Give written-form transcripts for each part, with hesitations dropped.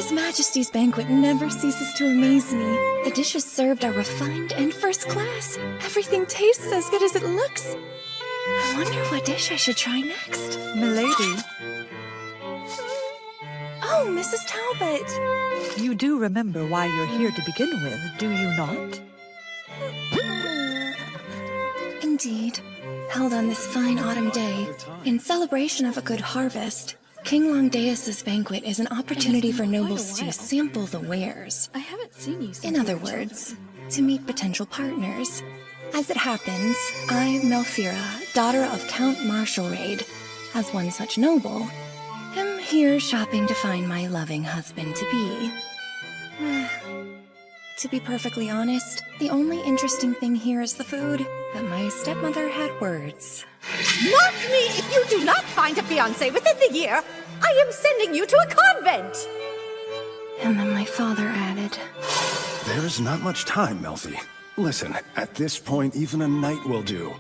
His Majesty's banquet never ceases to amaze me. The dishes served are refined and first class. Everything tastes as good as it looks. I wonder what dish I should try next. Milady, Oh, Mrs. Talbot. you do remember why you're here to begin with, do you not? Indeed. Held on this fine autumn day, in celebration of a good harvest, King Longdeus's banquet is an opportunity for nobles to sample the wares. I haven't seen you since. In other words, to meet potential partners. As it happens, I, Melfira, daughter of Count Marshalraid, as one such noble, am here shopping to find my loving husband-to-be. To be perfectly honest, the only interesting thing here is the food, but my stepmother had words. Mark me if you do not find a fiancé within the year! I am sending you to a convent! And then my father added, There's not much time, Melfi. Listen, at this point, even a night will do.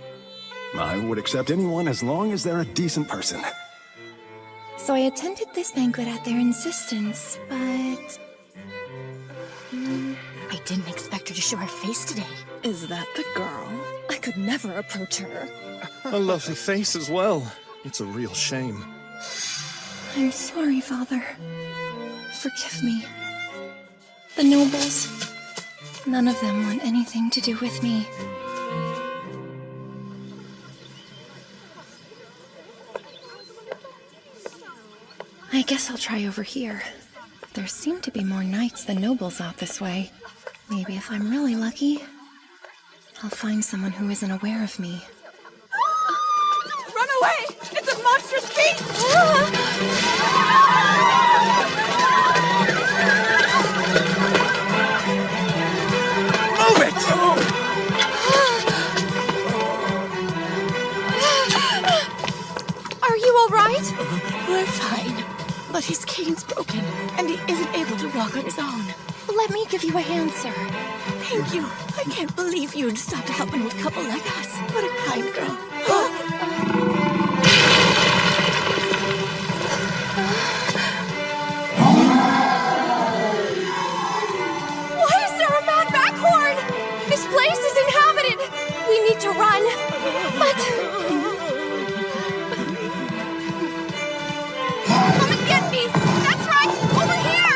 I would accept anyone as long as they're a decent person. So I attended this banquet at their insistence, but... I didn't expect her to show her face today. Is that the girl? I could never approach her. A lovely face as well. It's a real shame. I'm sorry, Father. Forgive me. The nobles, none of them want anything to do with me. I guess I'll try over here. There seem to be more knights than nobles out this way. Maybe if I'm really lucky, I'll find someone who isn't aware of me. Run away! It's a monstrous beast! Move it! Are you all right? We're fine. But his cane's broken, and he isn't able to walk on his own. Let me give you a hand, sir. Thank you. I can't believe you'd stop to help an old couple like us. What a kind girl. Why is there a mad backhorn? This place is inhabited. We need to run. But... Come and get me. That's right. Over here.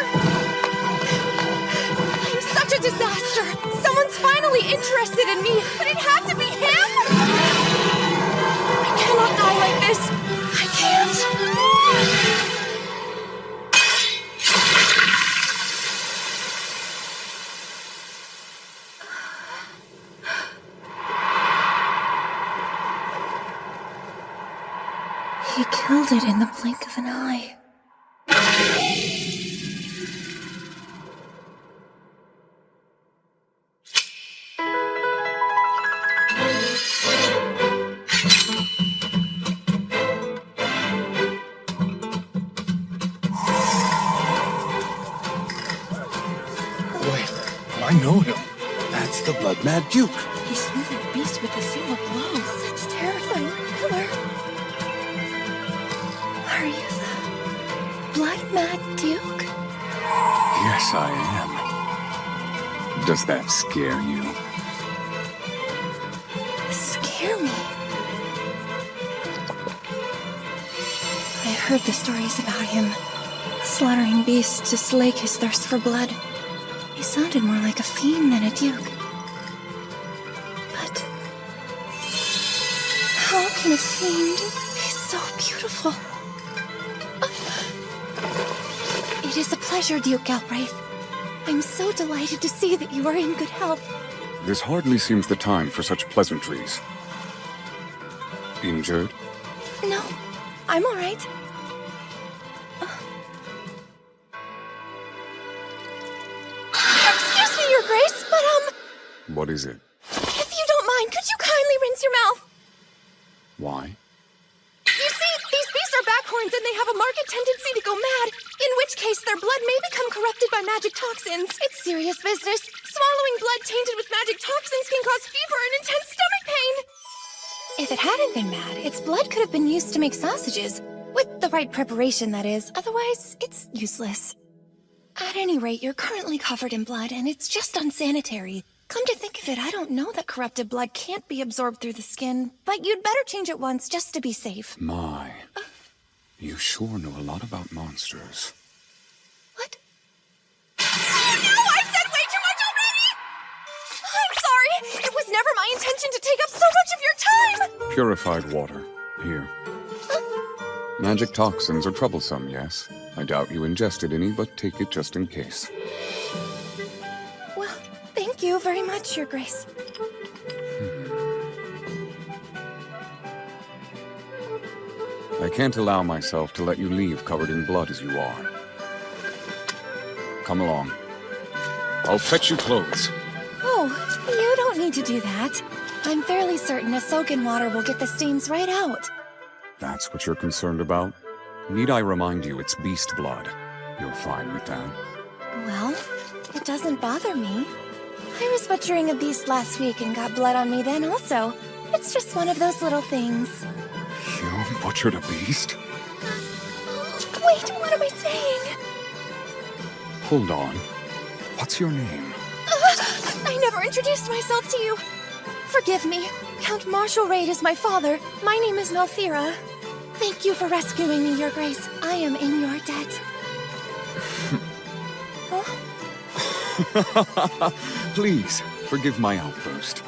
I'm such a disaster. Someone's finally interested in me, but it had to be him. I cannot die like this. I can't. He killed it in the blink of an eye. Wait, I know him. That's the Blood Mad Duke. He slew the beast with a single blow. Such terrifying killer. Are you the Blood Mad Duke? Yes, I am. Does that scare you? Scare me. I've heard the stories about him, slaughtering beasts to slake his thirst for blood. He sounded more like a fiend than a duke. But how can a fiend be so beautiful? It is a pleasure, Duke Galbraith. I'm so delighted to see that you are in good health. This hardly seems the time for such pleasantries. Injured? No, I'm all right. Excuse me, Your Grace, but What is it? if you don't mind, could you kindly rinse your mouth? Why? You see, these beasts are backhorns and they have a marked tendency to go mad, in which case their blood may become corrupted by magic toxins. It's serious business. Swallowing blood tainted with magic toxins can cause fever and intense stomach pain. If it hadn't been mad, its blood could have been used to make sausages. With the right preparation, that is. Otherwise, it's useless. At any rate, you're currently covered in blood, and it's just unsanitary. Come to think of it, I don't know that corrupted blood can't be absorbed through the skin, but you'd better change it once just to be safe. My. You sure know a lot about monsters. What? Oh no! I've said way too much already! I'm sorry! It was never my intention to take up so much of your time! Purified water. Here. Magic toxins are troublesome, yes? I doubt you ingested any, but take it just in case. Well, thank you very much, Your Grace. I can't allow myself to let you leave covered in blood as you are. Come along. I'll fetch you clothes. Oh, you don't need to do that. I'm fairly certain a soak in water will get the stains right out. That's what you're concerned about? Need I remind you it's beast blood? You're fine with that? Well, it doesn't bother me. I was butchering a beast last week and got blood on me then also. It's just one of those little things. You butchered a beast? Wait, what am I saying? Hold on. What's your name? I never introduced myself to you. Forgive me. Count Marshal Raid is my father. My name is Melthira. Thank you for rescuing me, Your Grace. I am in your debt. Huh? Please, forgive my outburst.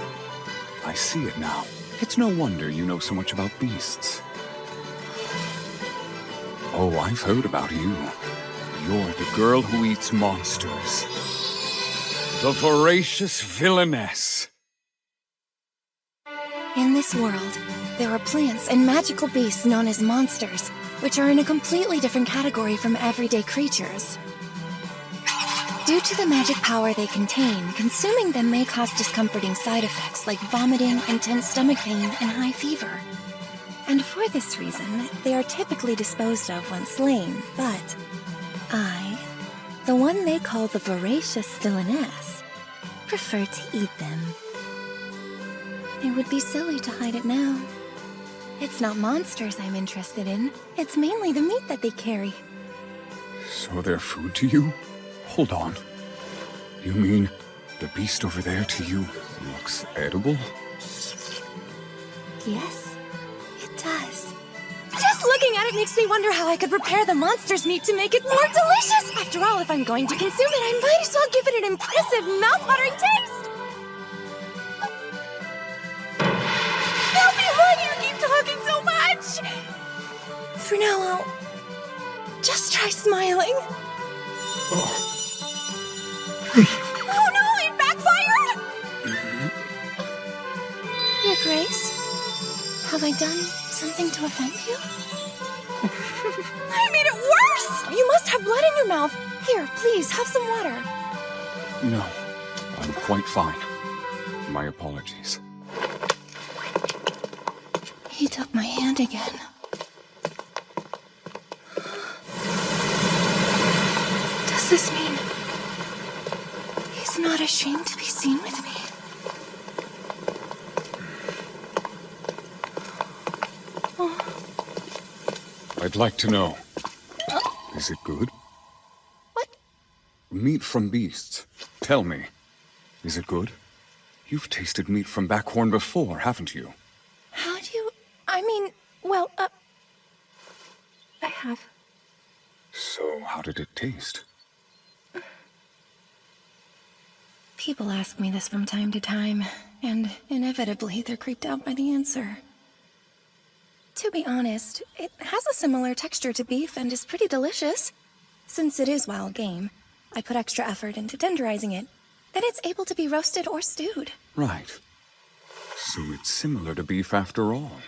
I see it now. It's no wonder you know so much about beasts. Oh, I've heard about you. You're the girl who eats monsters. The voracious villainess. In this world, there are plants and magical beasts known as monsters, which are in a completely different category from everyday creatures. Due to the magic power they contain, consuming them may cause discomforting side effects like vomiting, intense stomach pain, and high fever. And for this reason, they are typically disposed of once slain, but I, the one they call the voracious villainess, prefer to eat them. It would be silly to hide it now. It's not monsters I'm interested in, it's mainly the meat that they carry. So they're food to you? Hold on. You mean the beast over there to you looks edible? Yes, it does. Just looking at it makes me wonder how I could prepare the monster's meat to make it more delicious! After all, if I'm going to consume it, I might as well give it an impressive, mouth-watering taste! Help me, why do you keep talking so much? For now, I'll just try smiling. Oh no, it backfired! Your Grace, have I done something to offend you? I made it worse! You must have blood in your mouth. Here, please, have some water. No, I'm quite fine. My apologies. He took my hand again. Does this mean he's not ashamed to be seen with me? I'd like to know. Is it good? What? Meat from beasts. Tell me. Is it good? You've tasted meat from Backhorn before, haven't you? How do you... I mean, well, I have. So, how did it taste? People ask me this from time to time, and inevitably they're creeped out by the answer. To be honest, it has a similar texture to beef and is pretty delicious. Since it is wild game, I put extra effort into tenderizing it. Then it's able to be roasted or stewed. Right. So it's similar to beef after all.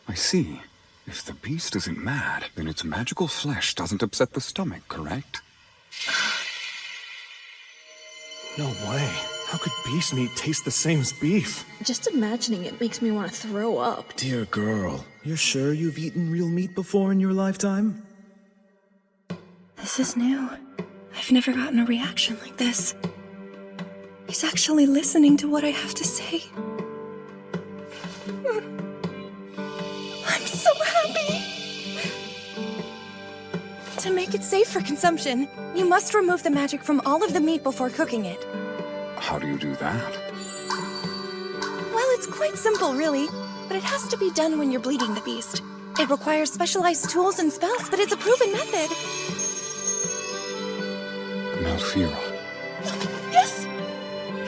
I see. If the beast isn't mad, then its magical flesh doesn't upset the stomach, correct? No way. How could beast meat taste the same as beef? Just imagining it makes me want to throw up. Dear girl, you're sure you've eaten real meat before in your lifetime? This is new. I've never gotten a reaction like this. He's actually listening to what I have to say. I'm so happy. To make it safe for consumption, you must remove the magic from all of the meat before cooking it. How do you do that? Well, it's quite simple, really, but it has to be done when you're bleeding the beast. It requires specialized tools and spells, but it's a proven method. Malfira, Yes!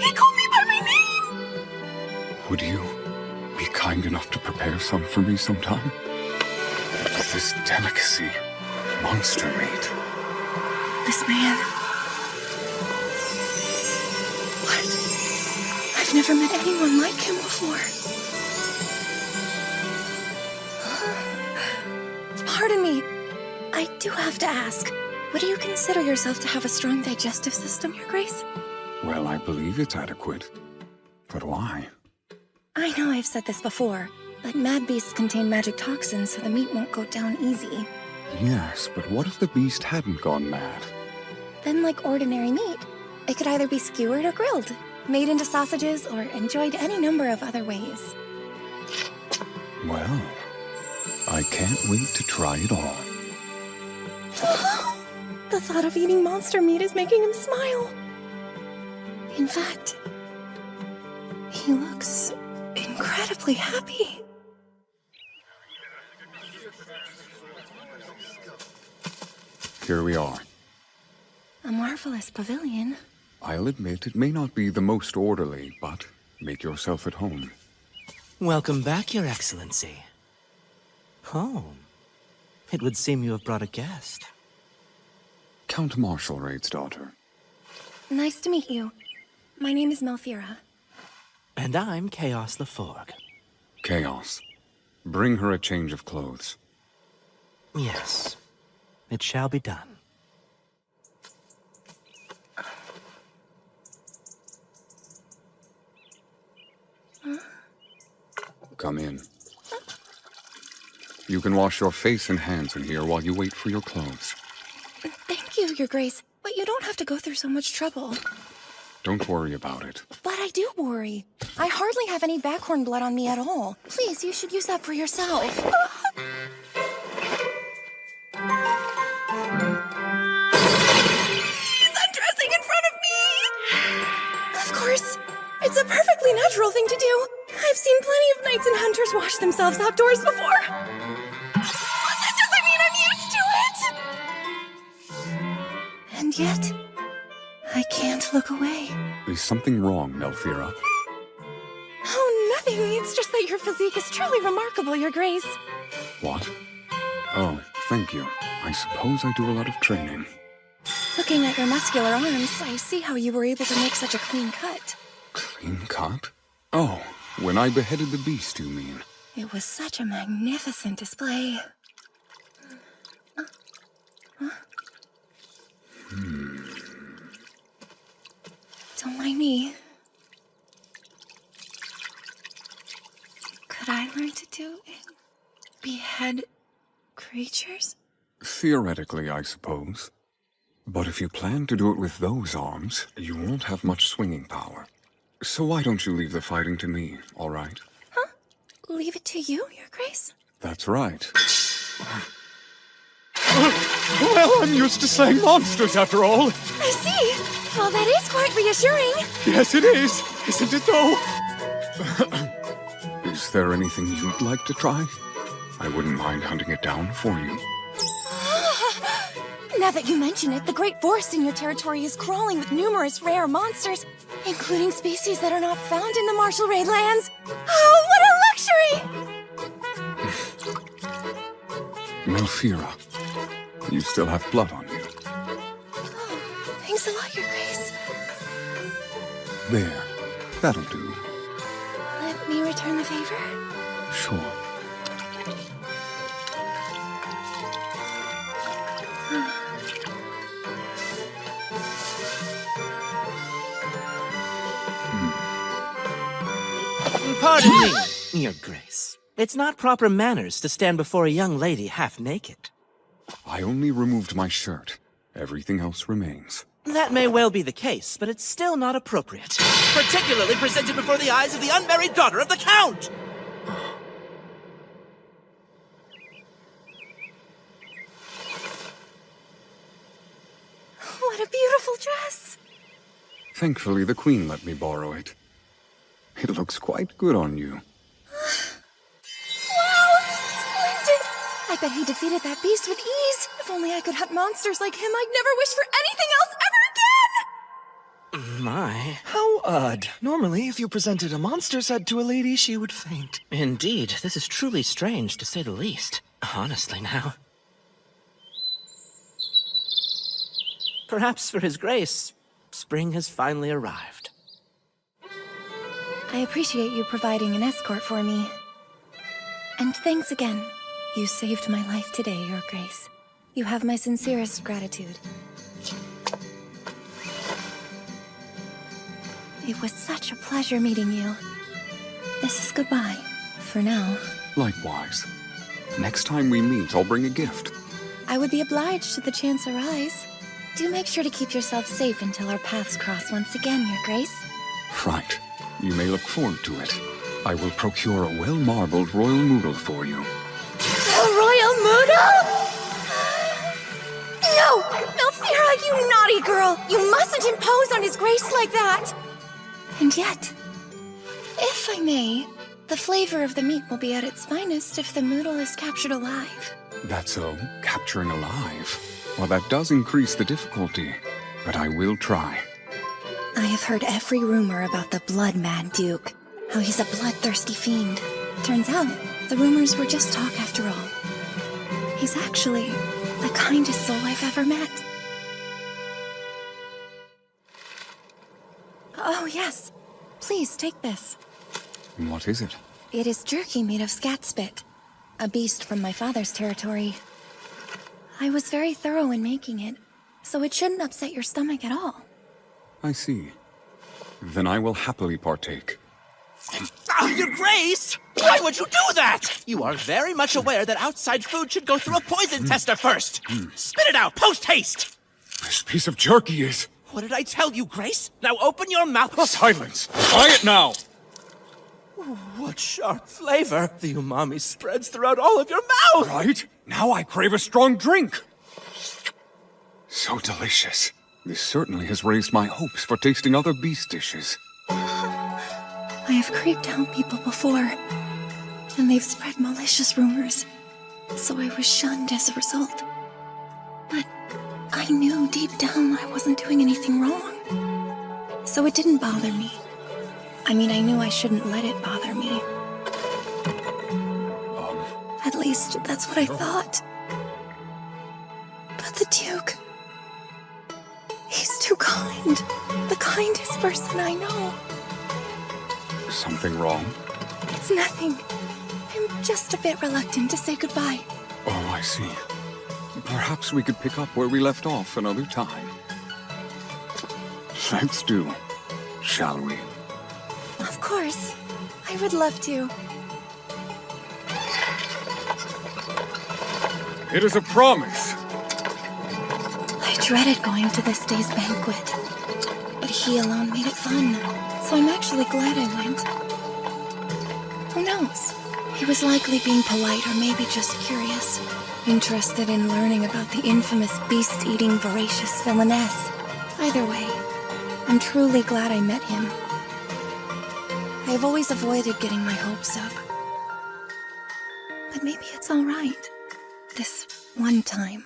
He called me by my name! would you be kind enough to prepare some for me sometime? This delicacy, monster meat. This man... What? I've never met anyone like him before. Pardon me. I do have to ask. Would you consider yourself to have a strong digestive system, Your Grace? Well, I believe it's adequate. But why? I know I've said this before, but mad beasts contain magic toxins, so the meat won't go down easy. Yes, but what if the beast hadn't gone mad? Then, like ordinary meat, it could either be skewered or grilled, made into sausages, or enjoyed any number of other ways. Well, I can't wait to try it all. The thought of eating monster meat is making him smile. In fact, he looks incredibly happy. Here we are. A marvelous pavilion. I'll admit it may not be the most orderly, but make yourself at home. Welcome back, Your Excellency. Home. It would seem you have brought a guest. Count Marshallrade's daughter. Nice to meet you. My name is Malfira. And I'm Chaos Laforgue. Chaos. Bring her a change of clothes. Yes. It shall be done. Come in. You can wash your face and hands in here while you wait for your clothes. Thank you, Your Grace, but you don't have to go through so much trouble. Don't worry about it. But I do worry. I hardly have any backhorn blood on me at all. Please, you should use that for yourself. He's undressing in front of me! Of course. It's a perfectly natural thing to do. I've seen plenty of knights and hunters wash themselves outdoors before. But that doesn't mean I'm used to it! And yet, I can't look away. Is something wrong, Malfira? Oh, nothing. It's just that your physique is truly remarkable, Your Grace. What? Oh, thank you. I suppose I do a lot of training. Looking at your muscular arms, I see how you were able to make such a clean cut. Clean cut? Oh, when I beheaded the beast, you mean? It was such a magnificent display. Don't mind me. Could I learn to do it? Behead creatures? Theoretically, I suppose. But if you plan to do it with those arms, you won't have much swinging power. So why don't you leave the fighting to me, all right? Huh? Leave it to you, Your Grace? That's right. Well, I'm used to slaying monsters after all. I see. Well, that is quite reassuring. Yes, it is. Isn't it, though? Is there anything you'd like to try? I wouldn't mind hunting it down for you. Now that you mention it, the great forest in your territory is crawling with numerous rare monsters, including species that are not found in the Marshallrade lands. Oh, what a luxury! Malfira, you still have blood on you. Oh, thanks a lot, Your Grace. There. That'll do. Let me return the favor. Sure. Pardon me, Your Grace. It's not proper manners to stand before a young lady half naked. I only removed my shirt. Everything else remains. That may well be the case, but it's still not appropriate. Particularly presented before the eyes of the unmarried daughter of the Count! Thankfully, the Queen let me borrow it. It looks quite good on you. Wow! Splendid! I bet he defeated that beast with ease. If only I could hunt monsters like him, I'd never wish for anything else ever again! My. How odd. Normally, if you presented a monster's head to a lady, she would faint. Indeed, this is truly strange, to say the least. Honestly, now. Perhaps for his grace, spring has finally arrived. I appreciate you providing an escort for me. And thanks again. You saved my life today, Your Grace. You have my sincerest gratitude. It was such a pleasure meeting you. This is goodbye, for now. Likewise. Next time we meet, I'll bring a gift. I would be obliged should the chance arise. Do make sure to keep yourself safe until our paths cross once again, Your Grace. Right. You may look forward to it. I will procure a well-marbled royal noodle for you. A royal noodle? No! Melfira, you naughty girl! You mustn't impose on His Grace like that! And yet, if I may, the flavor of the meat will be at its finest if the noodle is captured alive. That's so, capturing alive. Well, that does increase the difficulty, but I will try. I have heard every rumor about the blood-mad Duke, how he's a bloodthirsty fiend. Turns out, the rumors were just talk after all. He's actually the kindest soul I've ever met. Oh, yes. Please, take this. What is it? It is jerky made of scat spit, a beast from my father's territory. I was very thorough in making it, so it shouldn't upset your stomach at all. I see. Then I will happily partake. Your Grace! Why would you do that? You are very much aware that outside food should go through a poison tester first. Spit it out, post-haste! This piece of jerky is... What did I tell you, Grace? Now open your mouth. Silence! Try it now! What sharp flavor. The umami spreads throughout all of your mouth. Right? Now I crave a strong drink. So delicious. This certainly has raised my hopes for tasting other beast dishes. I have creeped out people before, and they've spread malicious rumors, so I was shunned as a result. But I knew deep down I wasn't doing anything wrong, so it didn't bother me. I mean, I knew I shouldn't let it bother me. At least, that's what I thought. But the Duke... he's too kind. The kindest person I know. Something wrong? It's nothing. I'm just a bit reluctant to say goodbye. Oh, I see. Perhaps we could pick up where we left off another time. Let's do, shall we? Of course. I would love to. It is a promise. I dreaded going to this day's banquet, but he alone made it fun, so I'm actually glad I went. Who knows? He was likely being polite or maybe just curious, interested in learning about the infamous beast-eating voracious villainess. Either way, I'm truly glad I met him. I have always avoided getting my hopes up. But maybe it's all right. This one time.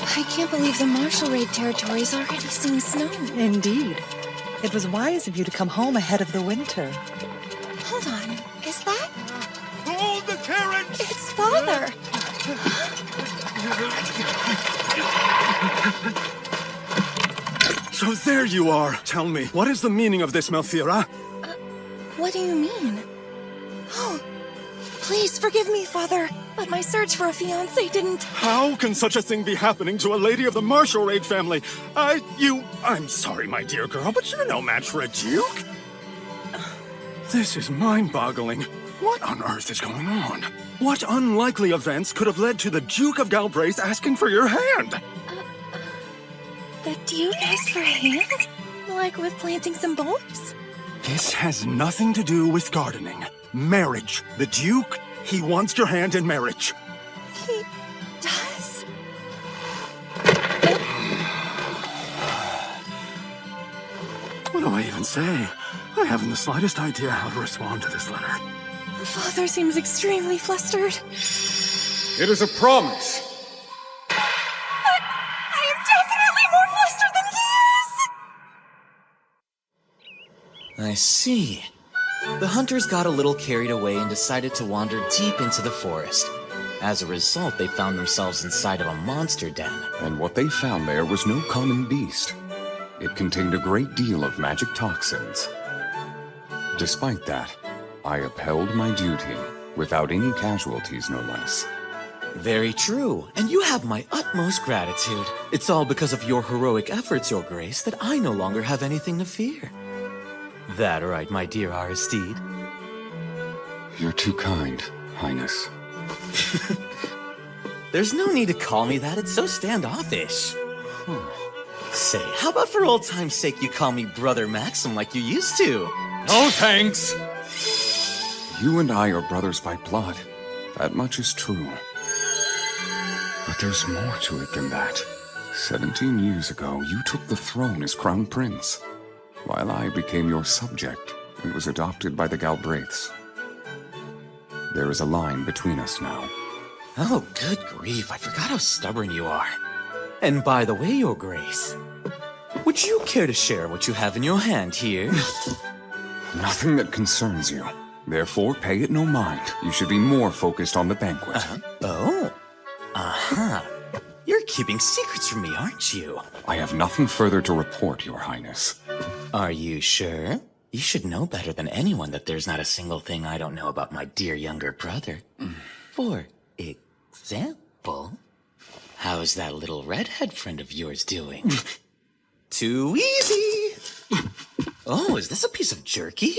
I can't believe the Marshall Raid territory's already seen snow. Indeed. It was wise of you to come home ahead of the winter. Hold on. Is that? Hold the carriage! It's Father! So there you are. Tell me, what is the meaning of this, Melfira? What do you mean? Oh, please forgive me, Father, but my search for a fiancé didn't... How can such a thing be happening to a lady of the Marshall Raid family? I'm sorry, my dear girl, but you're no match for a duke. This is mind-boggling. What on earth is going on? What unlikely events could have led to the Duke of Galbraith asking for your hand? The Duke asked for a hand? Like with planting some bulbs? This has nothing to do with gardening. Marriage. The Duke, he wants your hand in marriage. He does? What do I even say? I haven't the slightest idea how to respond to this letter. Father seems extremely flustered. It is a promise. I am definitely more flustered than he is! I see. The hunters got a little carried away and decided to wander deep into the forest. As a result, they found themselves inside of a monster den. And what they found there was no common beast. It contained a great deal of magic toxins. Despite that, I upheld my duty, without any casualties no less. Very true, and you have my utmost gratitude. It's all because of your heroic efforts, Your Grace, that I no longer have anything to fear. That right, my dear Aristide? You're too kind, Highness. There's no need to call me that, it's so standoffish. Say, how about for old time's sake you call me Brother Maxim like you used to? No thanks! You and I are brothers by blood. That much is true. But there's more to it than that. 17 years ago, you took the throne as Crown Prince, while I became your subject and was adopted by the Galbraiths. There is a line between us now. Oh, good grief, I forgot how stubborn you are. And by the way, Your Grace, would you care to share what you have in your hand here? Nothing that concerns you. Therefore, pay it no mind. You should be more focused on the banquet. You're keeping secrets from me, aren't you? I have nothing further to report, Your Highness. Are you sure? You should know better than anyone that there's not a single thing I don't know about my dear younger brother. For example, how's that little redhead friend of yours doing? Too easy! Oh, is this a piece of jerky?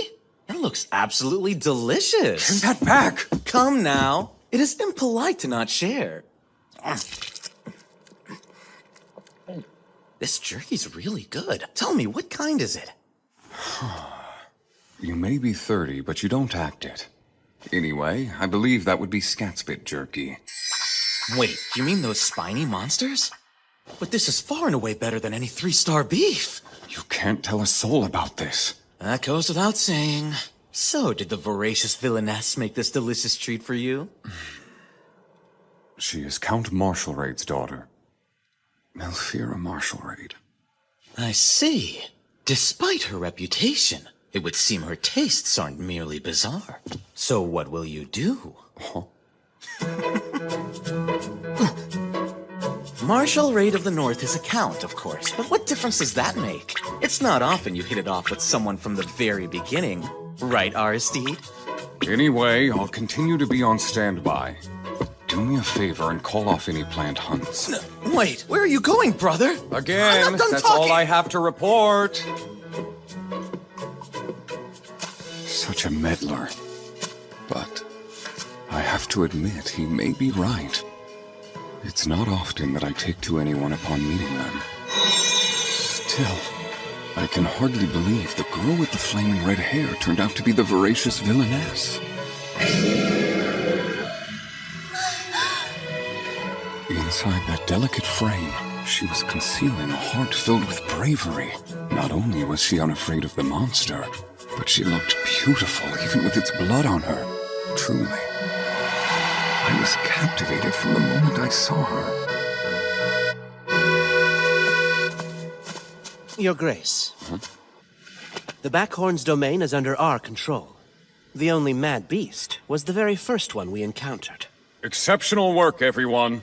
It looks absolutely delicious. Give that back! Come now. It is impolite to not share. This jerky's really good. Tell me, what kind is it? You may be 30, but you don't act it. Anyway, I believe that would be Scatspit jerky. Wait, you mean those spiny monsters? But this is far and away better than any 3-star beef. You can't tell a soul about this. That goes without saying. So, did the voracious villainess make this delicious treat for you? She is Count Marshallraid's daughter. Melfira Marshallraid. I see. Despite her reputation, it would seem her tastes aren't merely bizarre. So what will you do? Huh? Marshallraid of the North is a count, of course, but what difference does that make? It's not often you hit it off with someone from the very beginning. Right, Aristide? Anyway, I'll continue to be on standby. Do me a favor and call off any planned hunts. Wait, where are you going, brother? Again, I'm not done that's talking. all I have to report. Such a meddler. But I have to admit, he may be right. It's not often that I take to anyone upon meeting them. Still, I can hardly believe the girl with the flaming red hair turned out to be the voracious villainess. Inside that delicate frame, she was concealing a heart filled with bravery. Not only was she unafraid of the monster, but she looked beautiful even with its blood on her. Truly, I was captivated from the moment I saw her. Your Grace. The Backhorn's domain is under our control. The only mad beast was the very first one we encountered. Exceptional work, everyone.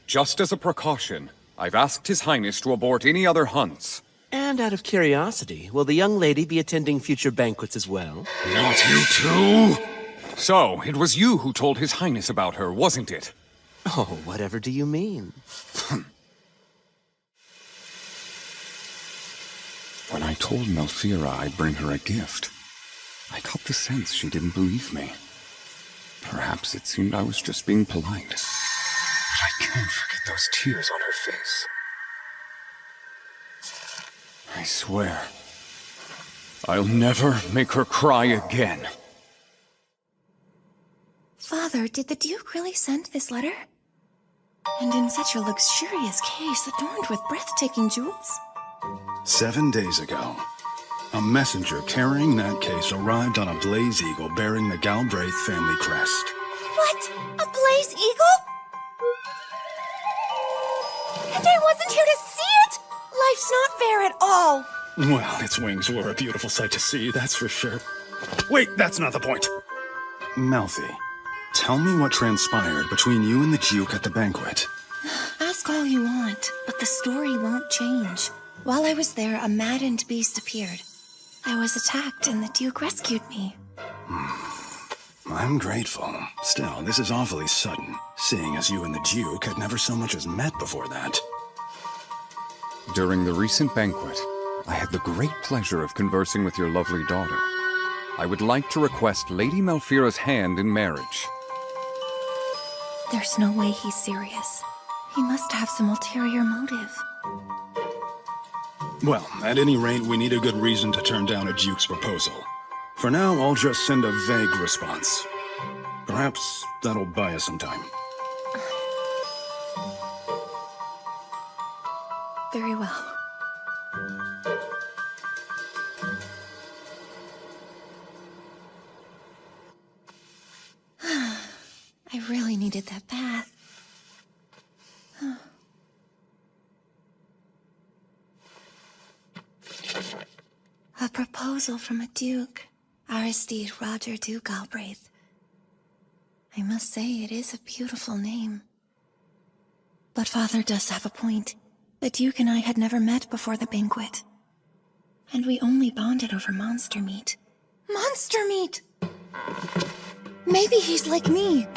Just as a precaution, I've asked His Highness to abort any other hunts. And out of curiosity, will the young lady be attending future banquets as well? Not you too! So, it was you who told His Highness about her, wasn't it? Oh, whatever do you mean? When I told Melfira I'd bring her a gift, I got the sense she didn't believe me. Perhaps it seemed I was just being polite. But I can't forget those tears on her face. I swear, I'll never make her cry again. Father, did the Duke really send this letter? And in such a luxurious case adorned with breathtaking jewels? 7 days ago, a messenger carrying that case arrived on a blaze eagle bearing the Galbraith family crest. What? A blaze eagle? And I wasn't here to see it? Life's not fair at all. Well, its wings were a beautiful sight to see, that's for sure. Wait, that's not the point. Melfi, tell me what transpired between you and the Duke at the banquet. Ask all you want, but the story won't change. While I was there, a maddened beast appeared. I was attacked and the Duke rescued me. I'm grateful. Still, this is awfully sudden, seeing as you and the Duke had never so much as met before that. During the recent banquet, I had the great pleasure of conversing with your lovely daughter. I would like to request Lady Malfira's hand in marriage. There's no way he's serious. He must have some ulterior motive. Well, at any rate, we need a good reason to turn down a Duke's proposal. For now, I'll just send a vague response. Perhaps that'll buy us some time. Very well. I really needed that bath. A proposal from a Duke, Aristide Roger du Galbraith. I must say it is a beautiful name. But Father does have a point. The Duke and I had never met before the banquet. And we only bonded over monster meat. Monster meat! Maybe he's like me.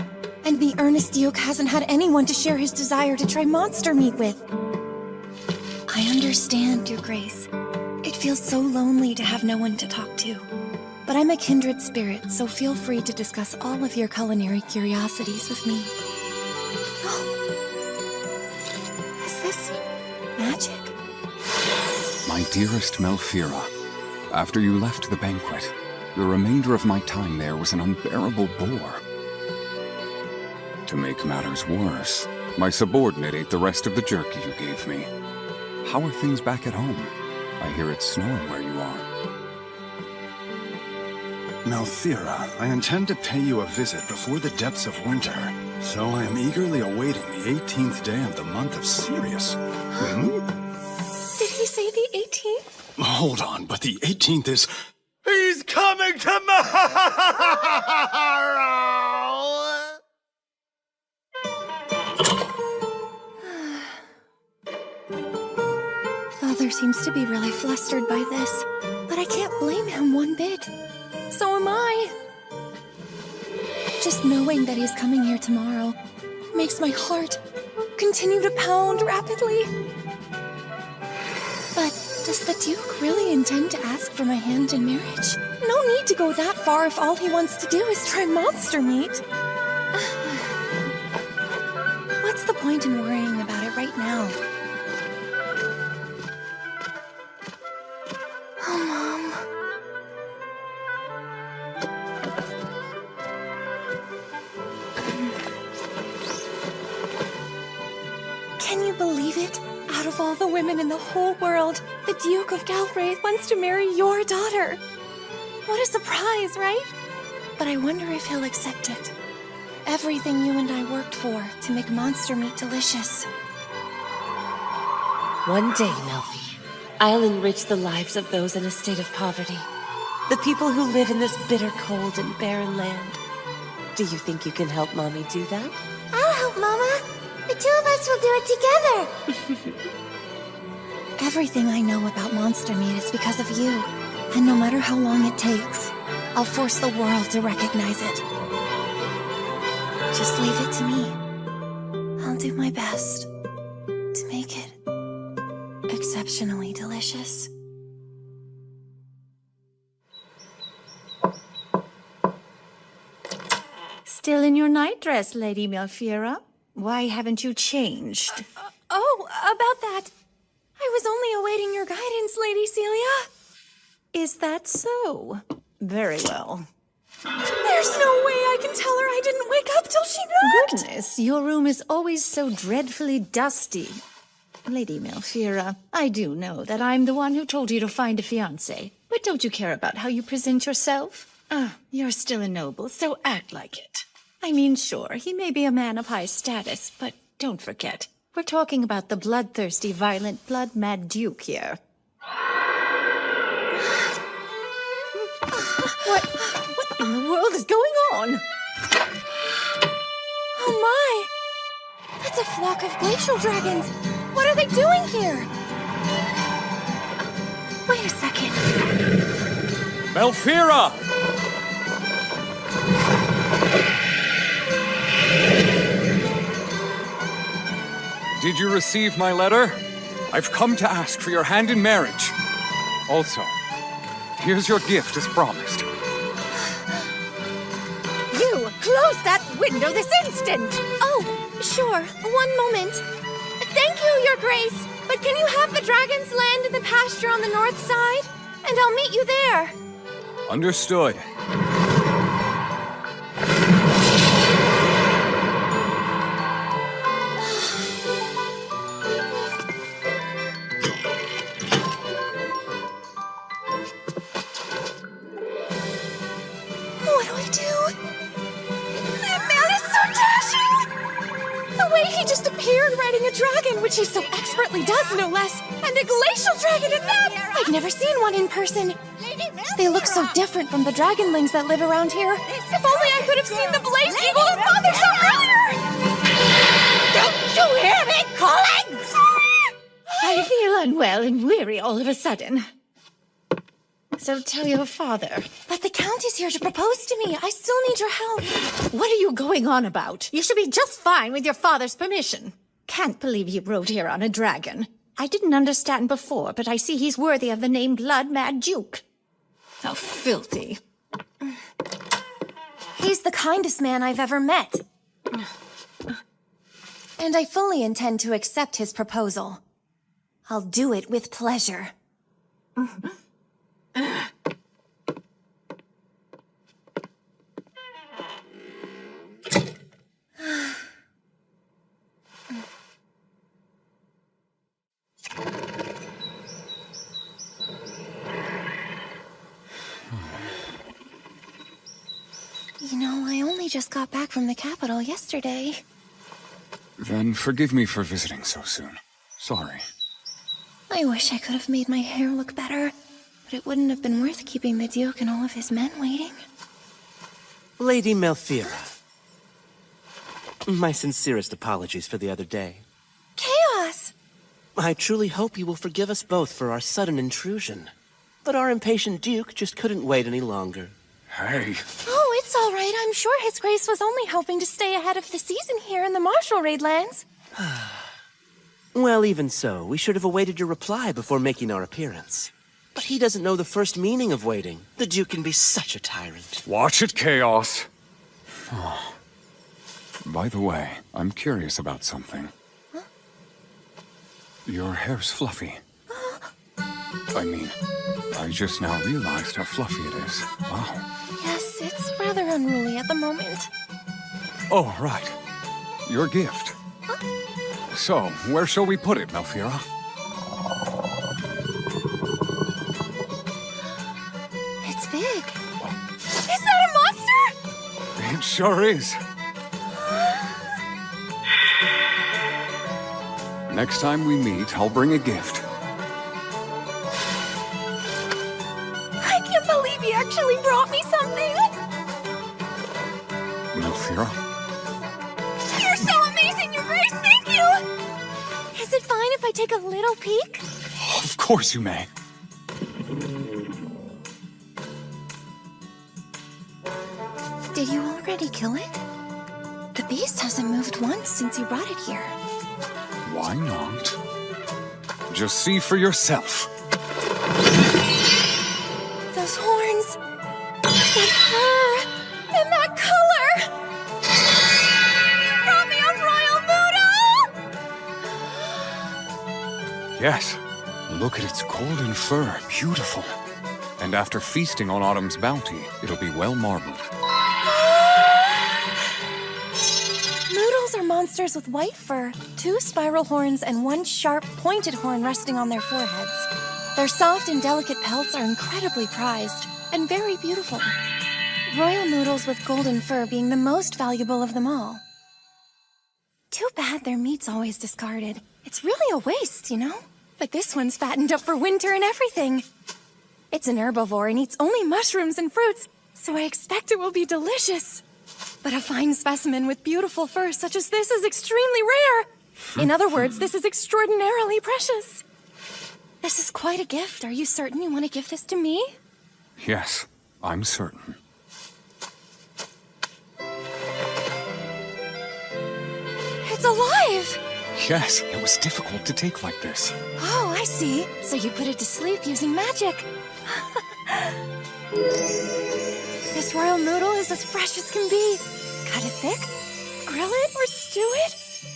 And the earnest Duke hasn't had anyone to share his desire to try monster meat with. I understand, Your Grace. It feels so lonely to have no one to talk to. But I'm a kindred spirit, so feel free to discuss all of your culinary curiosities with me. Is this magic? My dearest Malfira, after you left the banquet, the remainder of my time there was an unbearable bore. To make matters worse, my subordinate ate the rest of the jerky you gave me. How are things back at home? I hear it's snowing where you are. Malfira, I intend to pay you a visit before the depths of winter, so I am eagerly awaiting the 18th day of the month of Sirius. Did he say the 18th? Hold on, but the 18th is... He's coming tomorrow! Father seems to be really flustered by this, but I can't blame him one bit. So am I. Just knowing that he's coming here tomorrow makes my heart continue to pound rapidly. But does the Duke really intend to ask for my hand in marriage? No need to go that far if all he wants to do is try monster meat. What's the point in worrying about it right now? Oh, Mom. Can you believe it? Out of all the women in the whole world, the Duke of Galbraith wants to marry your daughter. What a surprise, right? But I wonder if he'll accept it. Everything you and I worked for to make monster meat delicious. One day, Melfi, I'll enrich the lives of those in a state of poverty. The people who live in this bitter cold and barren land. Do you think you can help Mommy do that? I'll help, Mama. The two of us will do it together. Everything I know about monster meat is because of you. And no matter how long it takes, I'll force the world to recognize it. Just leave it to me. I'll do my best to make it exceptionally delicious. Still in your nightdress, Lady Malfira? Why haven't you changed? Oh, about that. I was only awaiting your guidance, Lady Celia. Is that so? Very well. There's no way I can tell her I didn't wake up till she knocked! Goodness, your room is always so dreadfully dusty. Lady Malfira, I do know that I'm the one who told you to find a fiancé. But don't you care about how you present yourself? You're still a noble, so act like it. I mean, sure, he may be a man of high status, but don't forget, we're talking about the bloodthirsty, violent, blood-mad Duke here. What in the world is going on? Oh my! That's a flock of glacial dragons! What are they doing here? Wait a second. Malfira! Did you receive my letter? I've come to ask for your hand in marriage. Also, here's your gift as promised. You! Close that window this instant! Oh, sure. One moment. Thank you, Your Grace. But can you have the dragons land in the pasture on the north side? And I'll meet you there. Understood. What do I do? That man is so dashing! The way he just appeared riding a dragon, which he so expertly does, no less, and a glacial dragon at that! I've never seen one in person. They look so different from the dragonlings that live around here. If only I could have seen the blaze eagle that Father saw earlier! Don't you hear me calling? Sorry! I feel unwell and weary all of a sudden. So tell your father. But the Count is here to propose to me. I still need your help. What are you going on about? You should be just fine with your father's permission. Can't believe he rode here on a dragon. I didn't understand before, but I see he's worthy of the name Blood-Mad Duke. How filthy. He's the kindest man I've ever met. And I fully intend to accept his proposal. I'll do it with pleasure. You know, I only just got back from the capital yesterday. Then forgive me for visiting so soon. Sorry. I wish I could have made my hair look better, but it wouldn't have been worth keeping the Duke and all of his men waiting. Lady Malfira, my sincerest apologies for the other day. Chaos! I truly hope you will forgive us both for our sudden intrusion. But our impatient Duke just couldn't wait any longer. Hey. Oh, it's all right. I'm sure His Grace was only hoping to stay ahead of the season here in the Marshall Raid lands. Well, even so, we should have awaited your reply before making our appearance. But he doesn't know the first meaning of waiting. The Duke can be such a tyrant. Watch it, Chaos. Oh. By the way, I'm curious about something. Huh? Your hair's fluffy. I mean, I just now realized how fluffy it is. Wow. Yes, it's rather unruly at the moment. Oh, right. Your gift. Huh? So, where shall we put it, Malfira? It's big. Is that a monster? It sure is. Next time we meet, I'll bring a gift. I can't believe he actually brought me something! Malfira? You're so amazing, Your Grace! Thank you! Is it fine if I take a little peek? Of course you may. Did you already kill it? The beast hasn't moved once since you brought it here. Why not? Just see for yourself. Those horns, that fur, and that color! You brought me a royal Buddha! Yes. Look at its golden fur. Beautiful. And And after feasting on Autumn's bounty, it'll be well marbled. Noodles are monsters with white fur, 2 spiral horns, and 1 sharp, pointed horn resting on their foreheads. Their soft and delicate pelts are incredibly prized and very beautiful. Royal noodles with golden fur being the most valuable of them all. Too bad their meat's always discarded. It's really a waste, you know? But this one's fattened up for winter and everything. It's an herbivore and eats only mushrooms and fruits, so I expect it will be delicious. But a fine specimen with beautiful fur such as this is extremely rare. In other words, this is extraordinarily precious. This is quite a gift. Are you certain you want to give this to me? Yes, I'm certain. It's alive! Yes, it was difficult to take like this. Oh, I see. So you put it to sleep using magic. This royal noodle is as fresh as can be. Cut it thick, grill it, or stew it?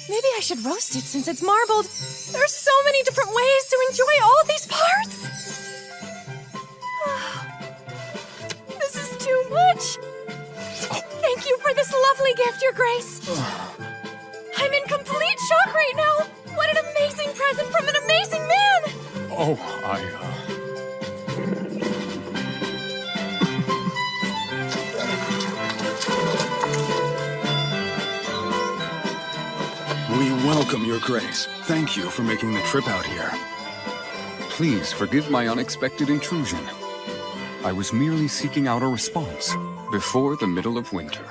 Maybe I should roast it since it's marbled. There are so many different ways to enjoy all these parts. This is too much. Thank you for this lovely gift, Your Grace. I'm in complete shock right now. What an amazing present from an amazing man. Oh, We welcome Your Grace. Thank you for making the trip out here. Please forgive my unexpected intrusion. I was merely seeking out a response before the middle of winter.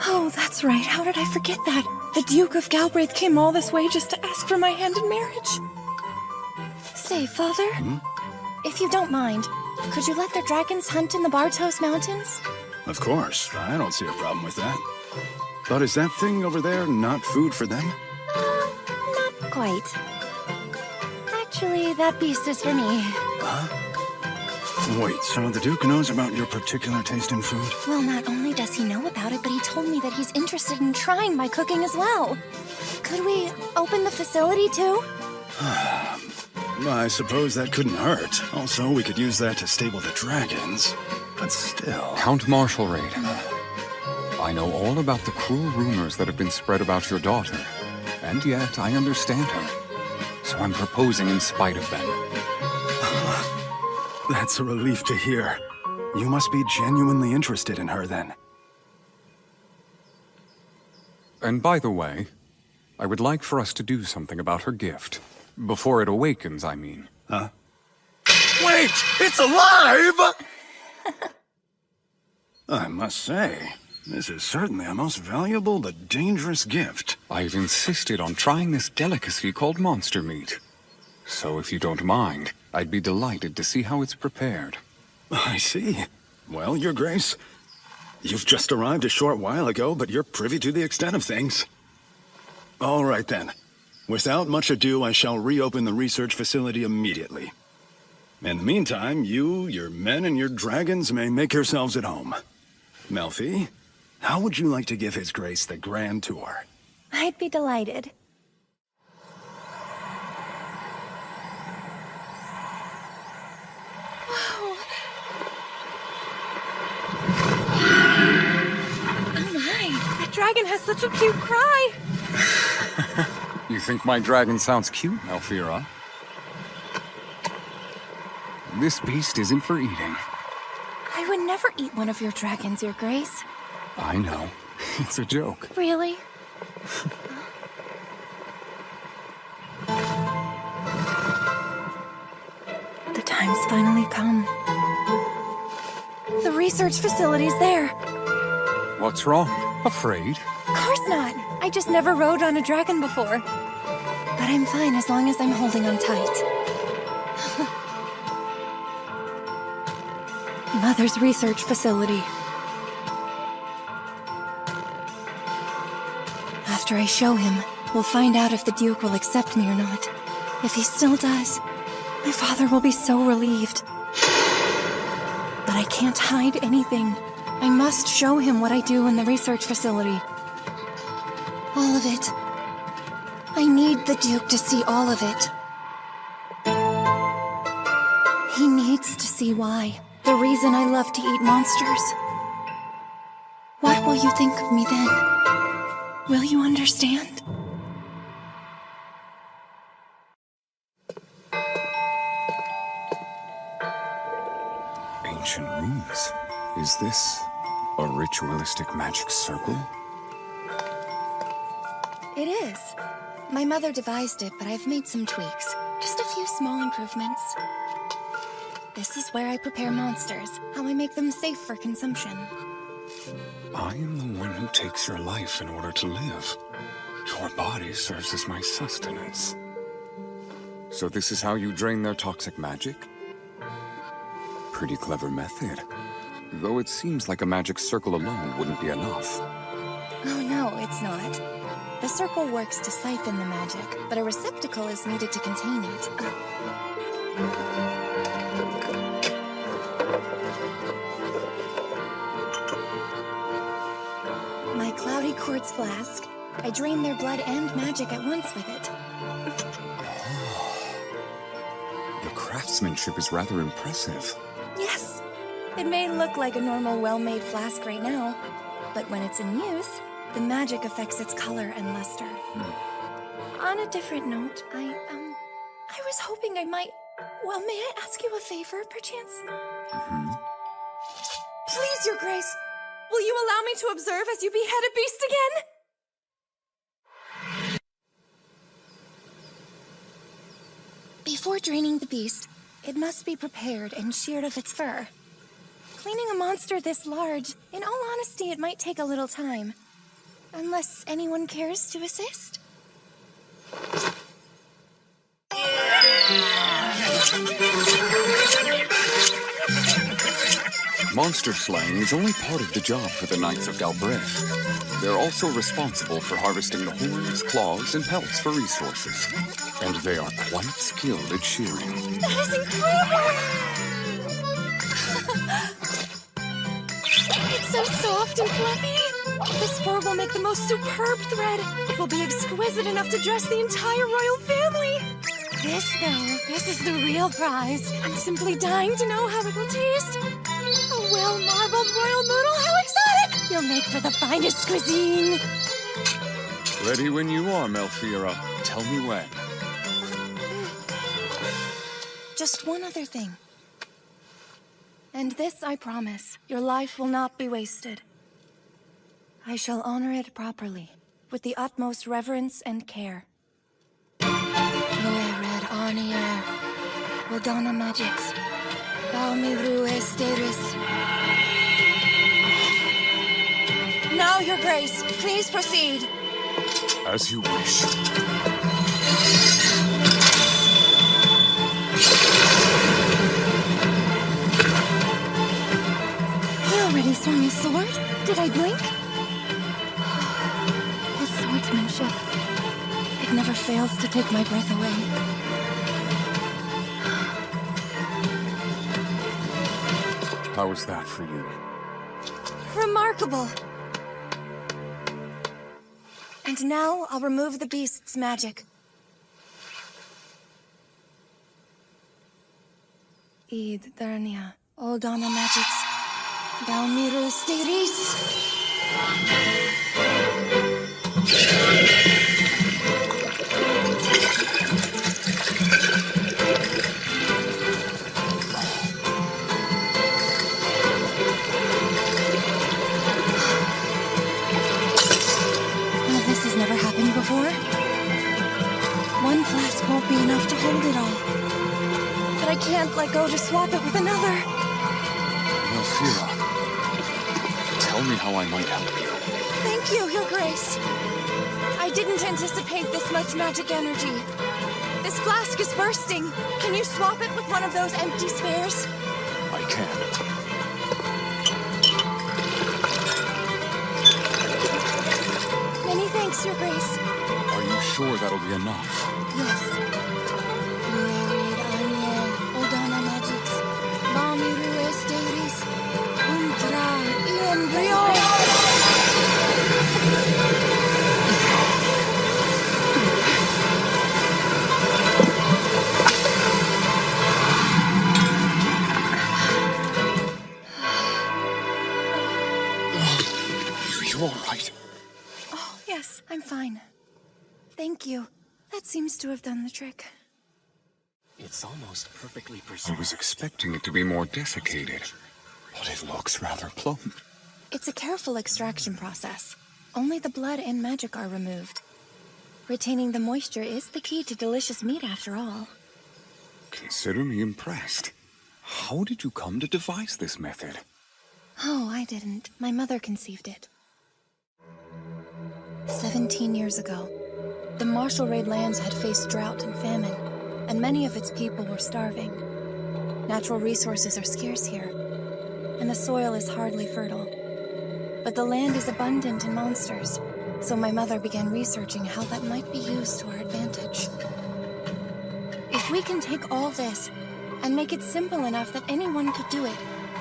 Oh, that's right. How did I forget that? The Duke of Galbraith came all this way just to ask for my hand in marriage. Say, Father, if you don't mind, could you let the dragons hunt in the Bartos Mountains? Of course. I don't see a problem with that. But is that thing over there not food for them? Not quite. Actually, that beast is for me. Wait, so the Duke knows about your particular taste in food? Well, not only does he know about it, but he told me that he's interested in trying my cooking as well. Could we open the facility too? I suppose that couldn't hurt. Also, we could use that to stable the dragons. But still... Count Marshallraid, I know all about the cruel rumors that have been spread about your daughter. And yet, I understand her. So I'm proposing in spite of them. That's a relief to hear. You must be genuinely interested in her, then. And by the way, I would like for us to do something about her gift. Before it awakens, I mean. Huh? Wait! It's alive! I must say, this is certainly a most valuable but dangerous gift. I've insisted on trying this delicacy called monster meat. So if you don't mind, I'd be delighted to see how it's prepared. I see. Well, Your Grace, you've just arrived a short while ago, but you're privy to the extent of things. All right, then. Without much ado, I shall reopen the research facility immediately. In the meantime, you, your men, and your dragons may make yourselves at home. Melfi, how would you like to give His Grace the grand tour? I'd be delighted. Whoa. Oh my, that dragon has such a cute cry. You think my dragon sounds cute, Melfira? This beast isn't for eating. I would never eat one of your dragons, Your Grace. I know. It's a joke. Really? The time's finally come. The research facility's there. What's wrong? Afraid? Of course not. I just never rode on a dragon before. But I'm fine as long as I'm holding on tight. Mother's research facility. After I show him, we'll find out if the Duke will accept me or not. If he still does, my father will be so relieved. But I can't hide anything. I must show him what I do in the research facility. All of it. I need the Duke to see all of it. He needs to see see why. The reason I love to eat monsters. What will you think of me then? Will you understand? Ancient runes. Is this a ritualistic magic circle? It is. My mother devised it, but I've made some tweaks. Just a few small improvements. This is where I prepare monsters, how I make them safe for consumption. I am the one who takes your life in order to live. Your body serves as my sustenance. So this is how you drain their toxic magic? Pretty clever method. Though it seems like a magic circle alone wouldn't be enough. Oh no, it's not. The circle works to siphon the magic, but a receptacle is needed to contain it. My cloudy quartz flask. I drain their blood and magic at once with it. The craftsmanship is rather impressive. Yes. It may look like a normal, well-made flask right now, but when it's in use, the magic affects its color and luster. On a different note, I was hoping I might... Well, may I ask you a favor, perchance? Please, Your Grace, will you allow me to observe as you behead a beast again? Before draining the beast, it must be prepared and sheared of its fur. Cleaning a monster this large, in all honesty, it might take a little time. Unless anyone cares to assist? Monster slaying is only part of the job for the Knights of Galbraith. They're also responsible for harvesting the horns, claws, and pelts for resources. And they are quite skilled at shearing. That is incredible! It's so soft and fluffy. This fur will make the most superb thread. It will be exquisite enough to dress the entire royal family. This, though, this is the real prize. I'm simply dying to know how it will taste. A well-marbled royal noodle, how exotic! You'll make for the finest cuisine. Ready when you are, Melfira. Tell me when. Just one other thing. And this I promise, your life will not be wasted. I shall honor it properly, with the utmost reverence and care. Red Arnier, Odana Magix, Balmiru Esteris. Now, Your Grace, please proceed. As you wish. He already swung his sword. Did I blink? His swordsmanship. It never fails to take my breath away. How was that for you? Remarkable. And now I'll remove the beast's magic. Id Darnia, Odana Magix, Balmiru Stiris. This has never happened before. One flask won't be enough to hold it all. But I can't let go to swap it with another. Melfira, tell me how I might help you. Thank you, Your Grace. I didn't anticipate this much magic energy. This flask is bursting. Can you swap it with one of those empty spares? I can. Many thanks, Your Grace. Are you sure that'll be enough? Yes. Lurid Aniel, Odana Magix, Balmiru Esteris, Untra, Ian Brio. you all right? Oh, yes, I'm fine. Thank you. That seems to have done the trick. It's almost perfectly I preserved. was expecting it to be more desiccated, but it looks rather plump. It's a careful extraction process. Only the blood and magic are removed. Retaining the moisture is the key to delicious meat after all. Consider me impressed. How did you come to devise this method? Oh, I didn't. My mother conceived it. 17 years ago, the Marshall Raid lands had faced drought and famine, and many of its people were starving. Natural resources are scarce here, and the soil is hardly fertile. But the land is abundant in monsters, so my mother began researching how that might be used to our advantage. If we can take all this and make it simple enough that anyone could do it,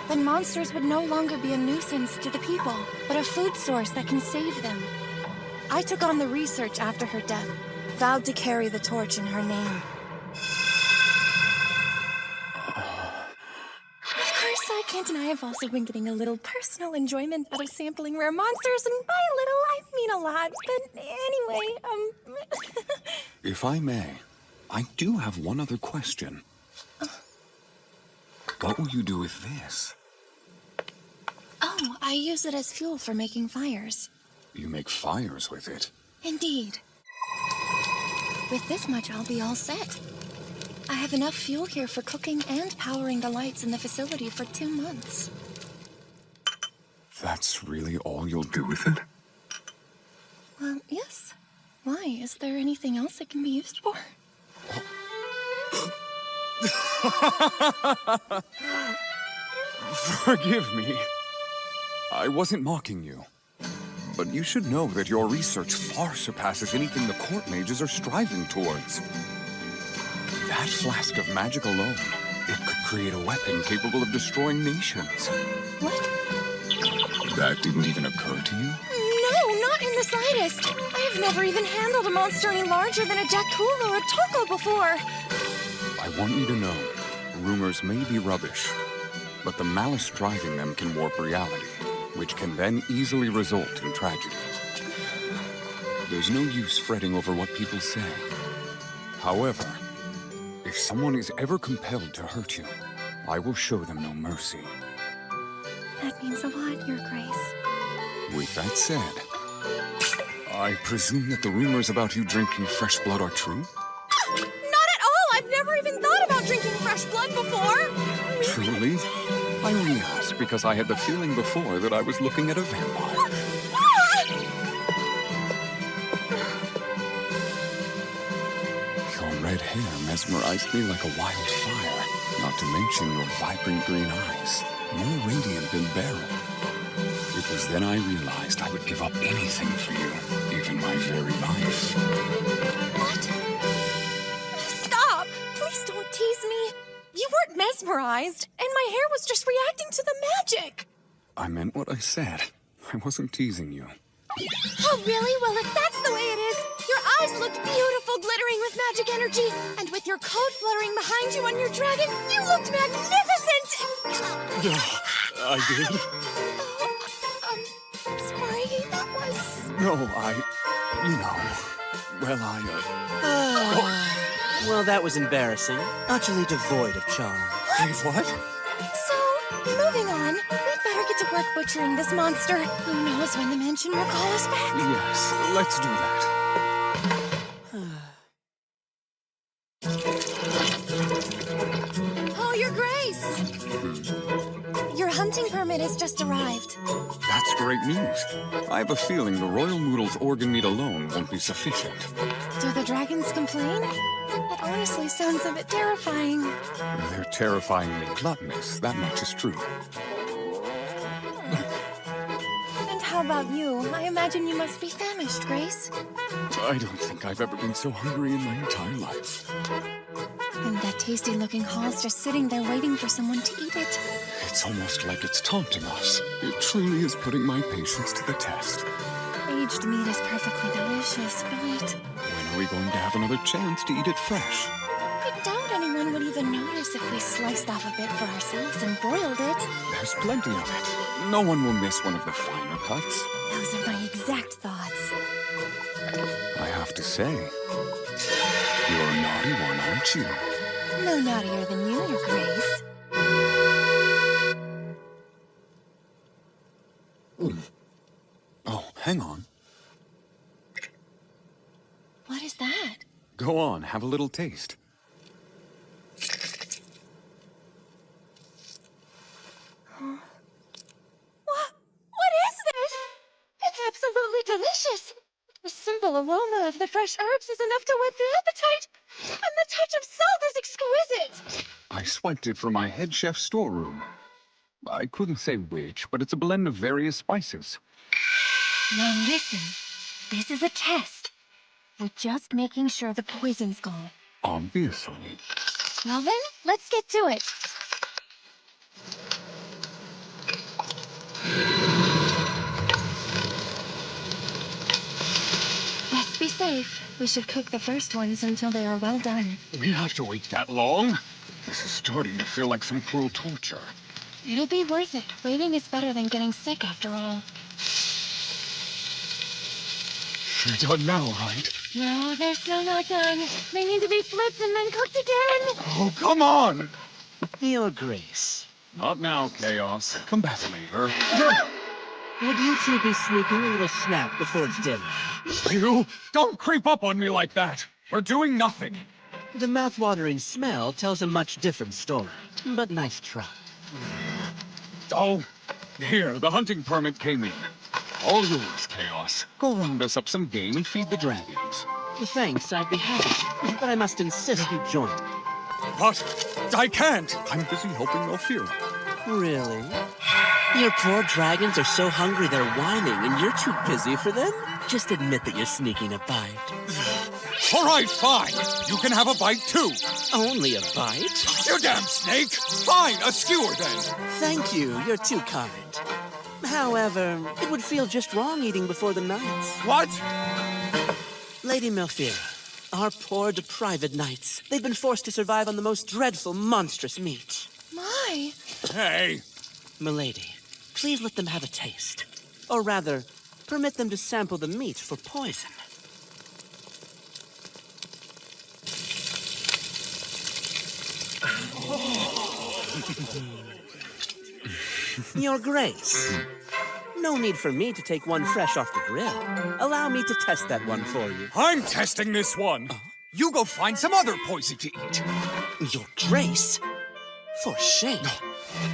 then monsters would no longer be a nuisance to the people, but a food source that can save them. I took on the research after her death, vowed to carry the torch in her name. Of course, I can't deny I've also been getting a little personal enjoyment out of sampling rare monsters, and by a little, I mean a lot. But anyway, If I may, I do have one other question. What will you do with this? Oh, I use it as fuel for making fires. You make fires with it. Indeed. With this much, I'll be all set. I have enough fuel here for cooking and powering the lights in the facility for 2 months. That's really all you'll do with it? Well, yes. Why? Is there anything else it can be used for? Forgive me. I wasn't mocking you. But you should know that your research far surpasses anything the court mages are striving towards. That flask of magic alone, it could create a weapon capable of destroying nations. What? That didn't even occur to you? No, not in the slightest. I've never even handled a monster any larger than a Jakul or a Toko before. I want you to know, rumors may be rubbish, but the malice driving them can warp reality, which can then easily result in tragedy. There's no use fretting over what people say. However, if someone is ever compelled to hurt you, I will show them no mercy. That means a lot, Your Grace. With that said, I presume that the rumors about you drinking fresh blood are true? Not at all! I've never even thought about drinking fresh blood before! Truly? I only asked because I had the feeling before that I was looking at a vampire. Your red hair mesmerized me like a wildfire, not to mention your vibrant green eyes, more radiant than barren. It was then I realized I would give up anything for you, even my very life. What? Stop! Please don't tease me. You weren't mesmerized, and my hair was just reacting to the magic. I meant what I said. I wasn't teasing you. Oh, really? Well, if that's the way it is, your eyes looked beautiful, glittering with magic energy, and with your coat fluttering behind you on your dragon, you looked magnificent! I did? Sorry, that was... No, Well, that was embarrassing. Utterly devoid of charm. What? So, moving on, we'd better get to work butchering this monster. Who knows when the mansion will call us back? Yes, let's do that. Oh, Your Grace! Your hunting permit has just arrived. That's great news. I have a feeling the Royal Moodle's organ meat alone won't be sufficient. Do the dragons complain? That honestly sounds a bit terrifying. They're terrifyingly gluttonous, that much is true. And how about you? I imagine you must be famished, Grace. I don't think I've ever been so hungry in my entire life. And that tasty-looking hall's just sitting there waiting for someone to eat it. It's almost like it's taunting us. It truly is putting my patience to the test. Aged meat is perfectly delicious, but When are we going to have another chance to eat it fresh? I doubt anyone would even notice if we sliced off a bit for ourselves and boiled it. There's plenty of it. No one will miss one of the finer cuts. Those are my exact thoughts. I have to say, you're a naughty one, aren't you? No naughtier than you, Your Grace. Oh, hang on. What is that? Go on, have a little taste. What is this? It's absolutely delicious. The simple aroma of the fresh herbs is enough to whet the appetite, and the touch of salt is exquisite. I swiped it from my head chef's storeroom. I couldn't say which, but it's a blend of various spices. Now listen, this is a test. We're just making sure the poison's gone. Obviously. Well then, let's get to it. Let's be safe. We should cook the first ones until they are well done. We have to wait that long? This is starting to feel like some cruel torture. It'll be worth it. Waiting is better than getting sick after all. You're done now, right? No, they're still not done. They need to be flipped and then cooked again. Oh, come on! Your Grace. Not now, Chaos. Come back later. Would you two be sneaking a little snack before it's dinner? You! Don't creep up on me like that! We're doing nothing! The mouth-watering smell tells a much different story. But nice try. Oh, here, the hunting permit came in. All yours, Chaos. Go round us up some game and feed the dragons. Thanks, I'd be happy to, but I must insist you join me. But I can't! I'm busy helping Elfira. Really? Your poor dragons are so hungry they're whining and you're too busy for them? Just admit that you're sneaking a bite. All right, fine. You can have a bite, too. Only a bite? You damn snake! Fine, a skewer, then. Thank you, you're too kind. However, it would feel just wrong eating before the knights. What? Lady Melfira, our poor deprived knights. They've been forced to survive on the most dreadful, monstrous meat. My. Hey. Milady, please let them have a taste. Or rather, permit them to sample the meat for poison. Your Grace. No need for me to take one fresh off the grill. Allow me to test that one for you. I'm testing this one. You go find some other poison to eat. Your Grace? For shame.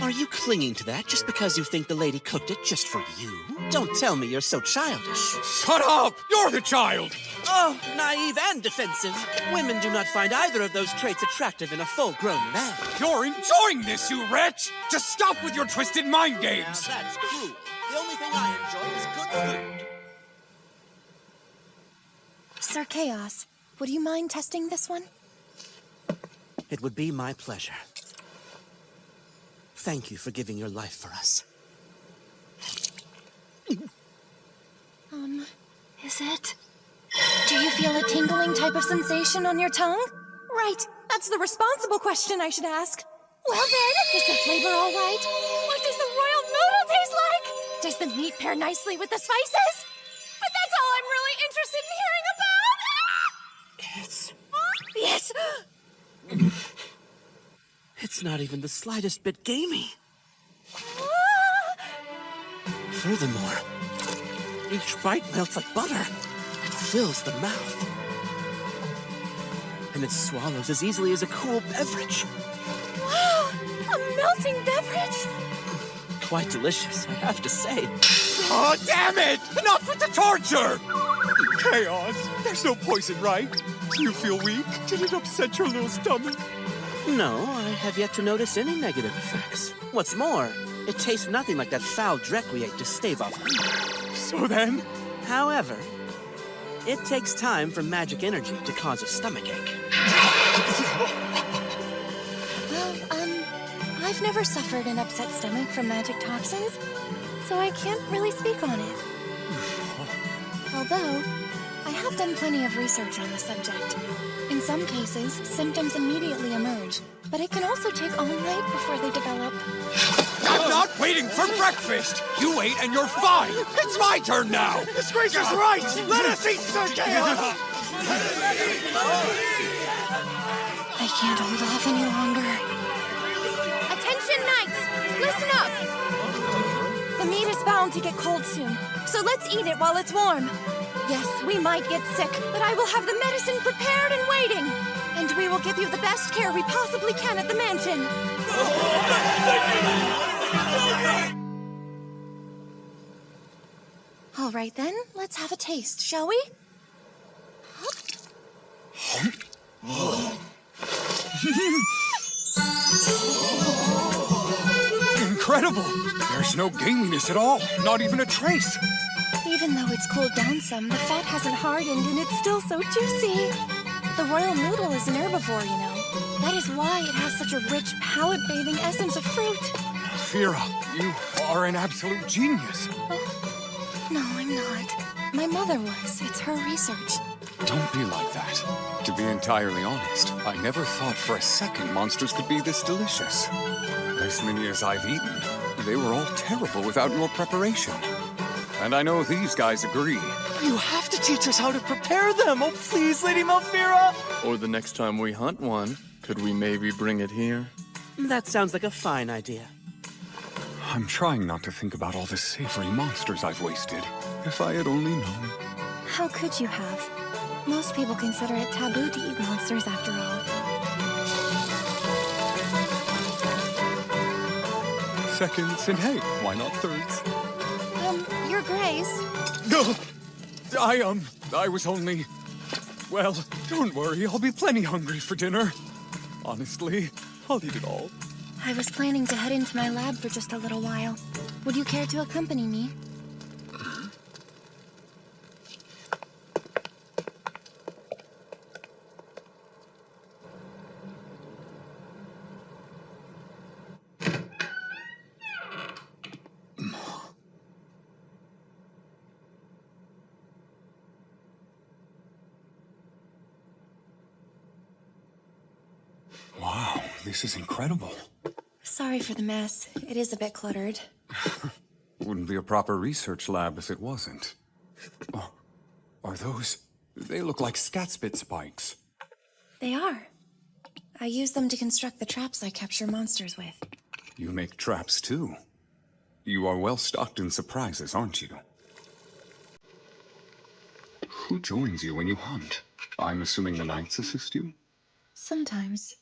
Are you clinging to that just because you think the lady cooked it just for you? Don't tell me you're so childish. Shut up! You're the child! Oh, naive and defensive. Women do not find either of those traits attractive in a full-grown man. You're enjoying this, you wretch! Just stop with your twisted mind games! Now that's cruel. The only thing I enjoy is good food. Sir Chaos, would you mind testing this one? It would be my pleasure. Thank you for giving your life for us. Is it? Do you feel a tingling type of sensation on your tongue? Right, that's the responsible question I should ask. Well then, is the flavor all right? What does the royal noodle taste like? Does the meat pair nicely with the spices? But that's all I'm really interested in hearing about! Yes! It's not even the slightest bit gamey. Furthermore, each bite melts like butter. It fills the mouth. And it swallows as easily as a cool beverage. Wow! A melting beverage? Quite delicious, I have to say. Oh, damn it! Enough with the torture! Chaos, there's no poison, right? Do you feel weak? Did it upset your little stomach? No, I have yet to notice any negative effects. What's more, it tastes nothing like that foul dreck we ate to stave off. So then? However, it takes time for magic energy to cause a stomachache. Well, I've never suffered an upset stomach from magic toxins, so I can't really speak on it. Although, I have done plenty of research on the subject. In some cases, symptoms immediately emerge, but it can also take all night before they develop. I'm not waiting eating for breakfast! You ate and you're fine! It's my turn now! This Grace is right! Let us eat Sir Chaos! I can't hold off any longer. Attention, knights! Listen up! The meat is bound to get cold soon, so let's eat it while it's warm. Yes, we might get sick, but I will have the medicine prepared and waiting. And we will give you the best care we possibly can at the mansion. All right then, let's have a taste, shall we? Incredible! There's no gaminess at all, not even a trace. Even though it's cooled down some, the fat hasn't hardened and it's still so juicy. The royal noodle is an herbivore, you know. That is why it has such a rich, palate-bathing essence of fruit. Fira, you are an absolute genius. No, I'm not. My mother was. It's her research. Don't be like that. To be entirely honest, I never thought for a second monsters could be this delicious. As many as I've eaten, they were all terrible without your preparation. And I know these guys agree. You have to teach us how to prepare them! Oh, please, Lady Malfira! Or the next time we hunt one, could we maybe bring it here? That sounds like a fine idea. I'm trying not to think about all the savory monsters I've wasted. If I had only known. How could you have? Most people consider it taboo to eat monsters after all. Seconds, and hey, why not thirds? Your Grace. No! I was only... Well, don't worry, I'll be plenty hungry for dinner. Honestly, I'll eat it all. I was planning to head into my lab for just a little while. Would you care to accompany me? Wow, this is incredible. Sorry for the mess. It is a bit cluttered. Wouldn't be a proper research lab if it wasn't. Oh, are those... They look like scatspit spikes. They are. I use them to construct the traps I capture monsters with. You make traps too. You are well stocked in surprises, aren't you? Who joins you when you hunt? I'm assuming the knights assist you? Sometimes.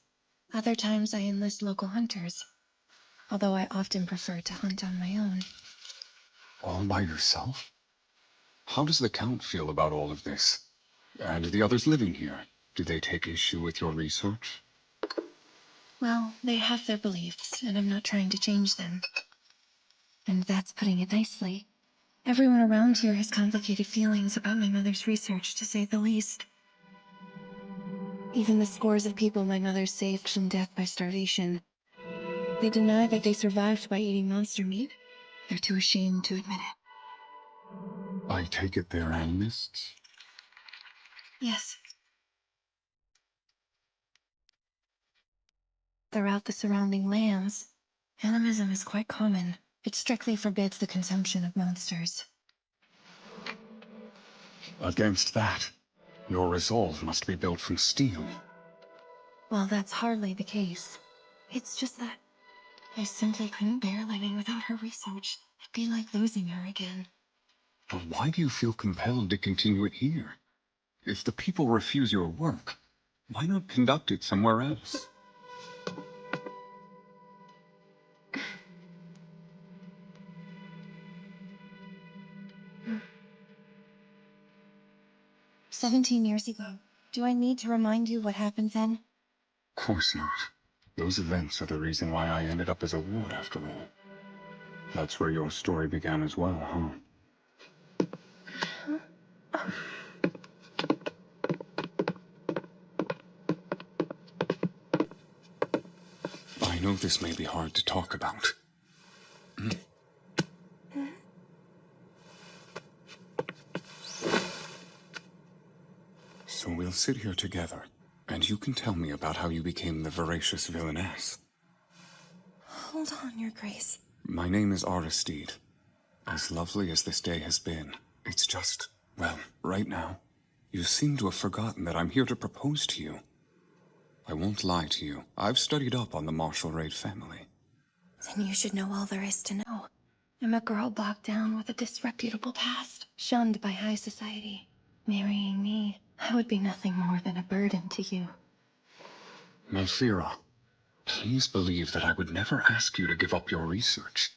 Other times I enlist local hunters. Although I often prefer to hunt on my own. All by yourself? How does the Count feel about all of this? And the others living here? Do they take issue with your research? Well, they have their beliefs, and I'm not trying to change them. And that's putting it nicely. Everyone around here has complicated feelings about my mother's research, to say the least. Even the scores of people my mother saved from death by starvation. They deny that they survived by eating monster meat. They're too ashamed to admit it. I take it they're animists? Yes. Throughout the surrounding lands, animism is quite common. It strictly forbids the consumption of monsters. Against that, your resolve must be built from steel. Well, that's hardly the case. It's just that I simply couldn't bear living without her research. It'd be like losing her again. But why do you feel compelled to continue it here? If the people refuse your work, why not conduct it somewhere else? Hmm. 17 years ago. Do I need to remind you what happened then? Of course not. Those events are the reason why I ended up as a ward after all. That's where your story began as well, huh? I know this may be hard to talk about. So we'll sit here together, and you can tell me about how you became the voracious villainess. Hold on, Your Grace. My name is Aristide. As lovely as this day has been, it's just, well, right now, you seem to have forgotten that I'm here to propose to you. I won't lie to you. I've studied up on the Marshall Raid family. Then you should know all there is to know. I'm a girl bogged down with a disreputable past, shunned by high society. Marrying me, I would be nothing more than a burden to you. Malfira, please believe that I would never ask you to give up your research.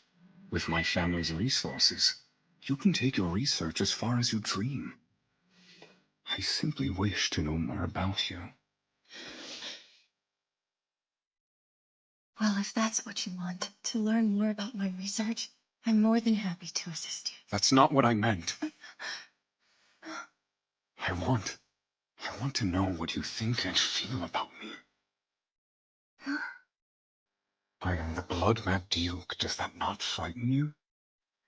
With my family's resources, you can take your research as far as you dream. I simply wish to know more about you. Well, if that's what you want, to learn more about my research, I'm more than happy to assist you. That's not what I meant. I want to know what you think and feel about me. I am the blood-mad Duke. Does that not frighten you?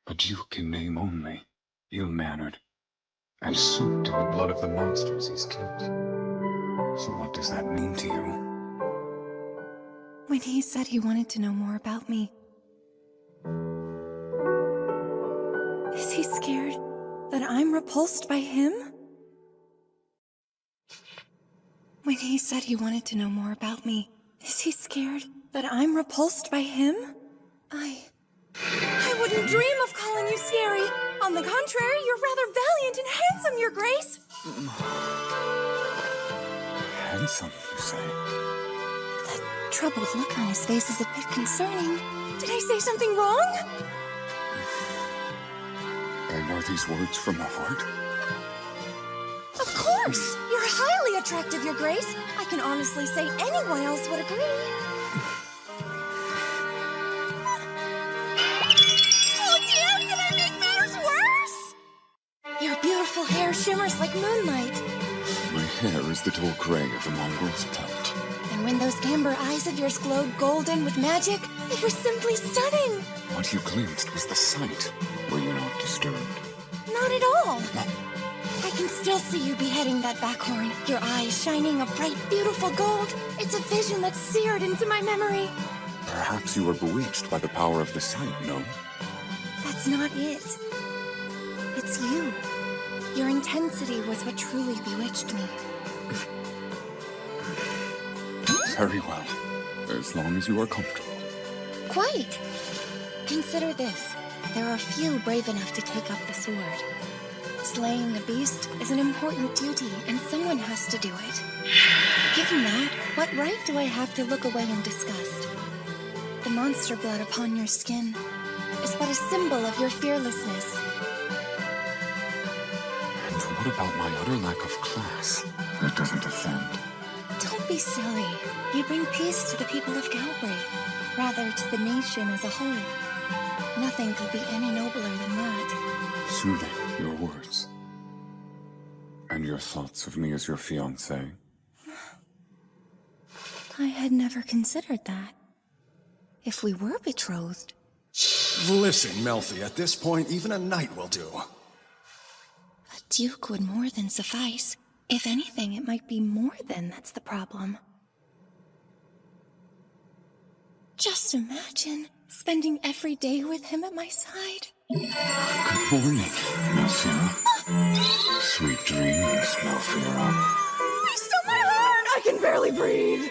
A Duke in name only, ill-mannered, and soaked in the blood of the monsters he's killed. So what does that mean to you? When he said he wanted to know more about me, is he scared that I'm repulsed by him? When he said he wanted to know more about me, is he scared that I'm repulsed by him? I wouldn't dream of calling you scary. On the contrary, you're rather valiant and handsome, Your Grace. Handsome, you say? The troubled look on his face is a bit concerning. Did I say something wrong? And are these words from the heart? Of course! You're highly attractive, Your Grace. I can honestly say anyone else would agree. Oh dear, can I make matters worse? Your beautiful hair shimmers like moonlight. My hair is the dull gray of a mongrel's pelt. And when those amber eyes of yours glowed golden with magic, they were simply stunning. What you glimpsed was the sight. Were you not disturbed? Not at all. I can still see you beheading that backhorn, your eyes shining a bright, beautiful gold. It's a vision that's seared into my memory. Perhaps you were bewitched by the power of the sight, no? That's not it. It's you. Your intensity was what truly bewitched me. Very well. As long as you are comfortable. Quite. Consider this. There are few brave enough to take up the sword. Slaying a beast is an important duty, and someone has to do it. Given that, what right do I have to look away in disgust? The monster blood upon your skin is but a symbol of your fearlessness. And what about my utter lack of class? That doesn't offend. Don't be silly. You bring peace to the people of Galbraith, rather to the nation as a whole. Nothing could be any nobler than that. Soothing, your words. And your thoughts of me as your fiancé? I had never considered that. If we were betrothed... Listen, Melfi, at this point, even a night will do. A duke would more than suffice. If anything, it might be more than that's the problem. Just imagine spending every day with him at my side. Good morning, Malfira. Sweet dreams, Malfira. I stole my heart! I can barely breathe.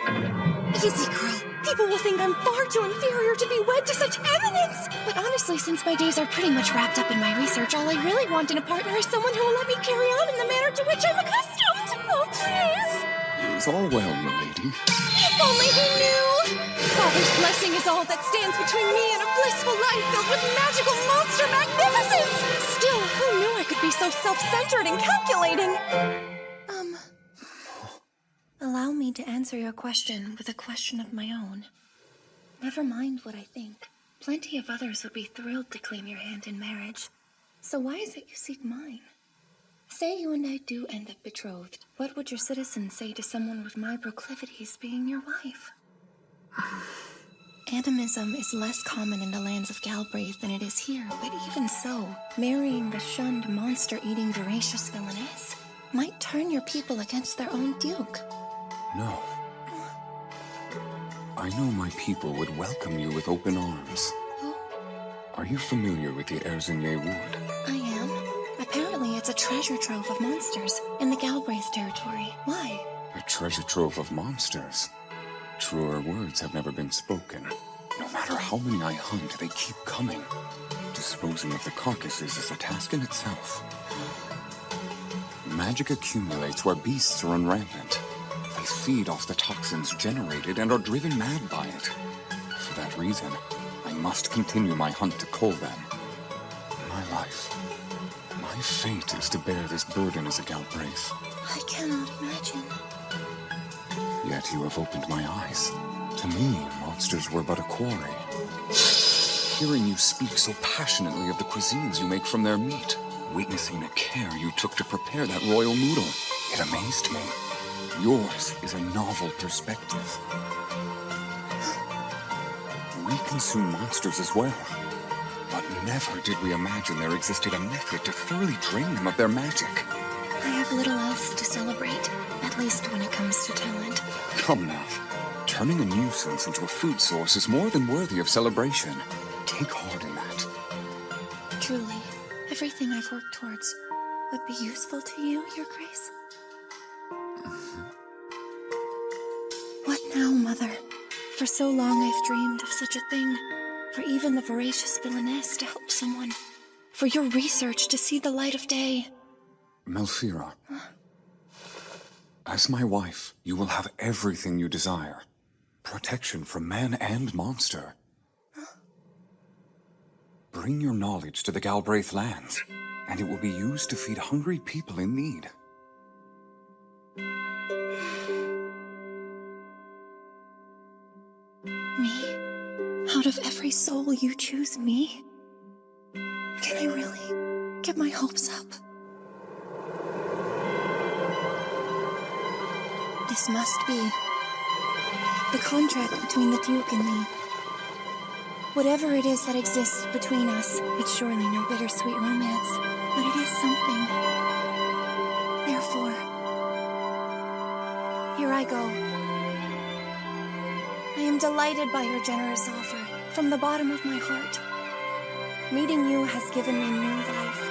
Easy, girl. People will think I'm far too inferior to be wed to such eminence. But honestly, since my days are pretty much wrapped up in my research, all I really want in a partner is someone who will let me carry on in the manner to which I'm accustomed. Oh, please. It's all well, milady. If only he knew! Father's blessing is all that stands between me and a blissful life filled with magical monster magnificence! Still, who knew I could be so self-centered and calculating? Allow me to answer your question with a question of my own. Never mind what I think. Plenty of others would be thrilled to claim your hand in marriage. So why is it you seek mine? Say you and I do end up betrothed. What would your citizens say to someone with my proclivities being your wife? Animism is less common in the lands of Galbraith than it is here, but even so, marrying the shunned, monster-eating, voracious villainess might turn your people against their own duke. No. I know my people would welcome you with open arms. Are you familiar with the Erzinye Wood? I am. Apparently, it's a treasure trove of monsters in the Galbraith territory. Why? A treasure trove of monsters. Truer words have never been spoken. No matter how many I hunt, they keep coming. Disposing of the carcasses is a task in itself. Magic accumulates where beasts run rampant. They feed off the toxins generated and are driven mad by it. For that reason, I must continue my hunt to cull them. My life, my fate is to bear this burden as a Galbraith. I cannot imagine. Yet you have opened my eyes. To me, monsters were but a quarry. Hearing you speak so passionately of the cuisines you make from their meat, witnessing the care you took to prepare that royal noodle, it amazed me. Yours is a novel perspective. We consume monsters as well. But never did we imagine there existed a method to thoroughly drain them of their magic. I have little else to celebrate, at least when it comes to talent. Come now. Turning a nuisance into a food source is more than worthy of celebration. Take heart in that. Truly, everything I've worked towards would be useful to you, Your Grace. What now, Mother? For so long I've dreamed of such a thing. For even the voracious villainess to help someone. For your research to see the light of day. Melfira. As my wife, you will have everything you desire. Protection from man and monster. Bring your knowledge to the Galbraith lands, and it will be used to feed hungry people in need. Me? Out of every soul, you choose me? Can I really get my hopes up? This must be the contract between the Duke and me. Whatever it is that exists between us, it's surely no bittersweet romance, but it is something. Therefore, here I go. I am delighted by your generous offer, from the bottom of my heart. Meeting you has given me new life.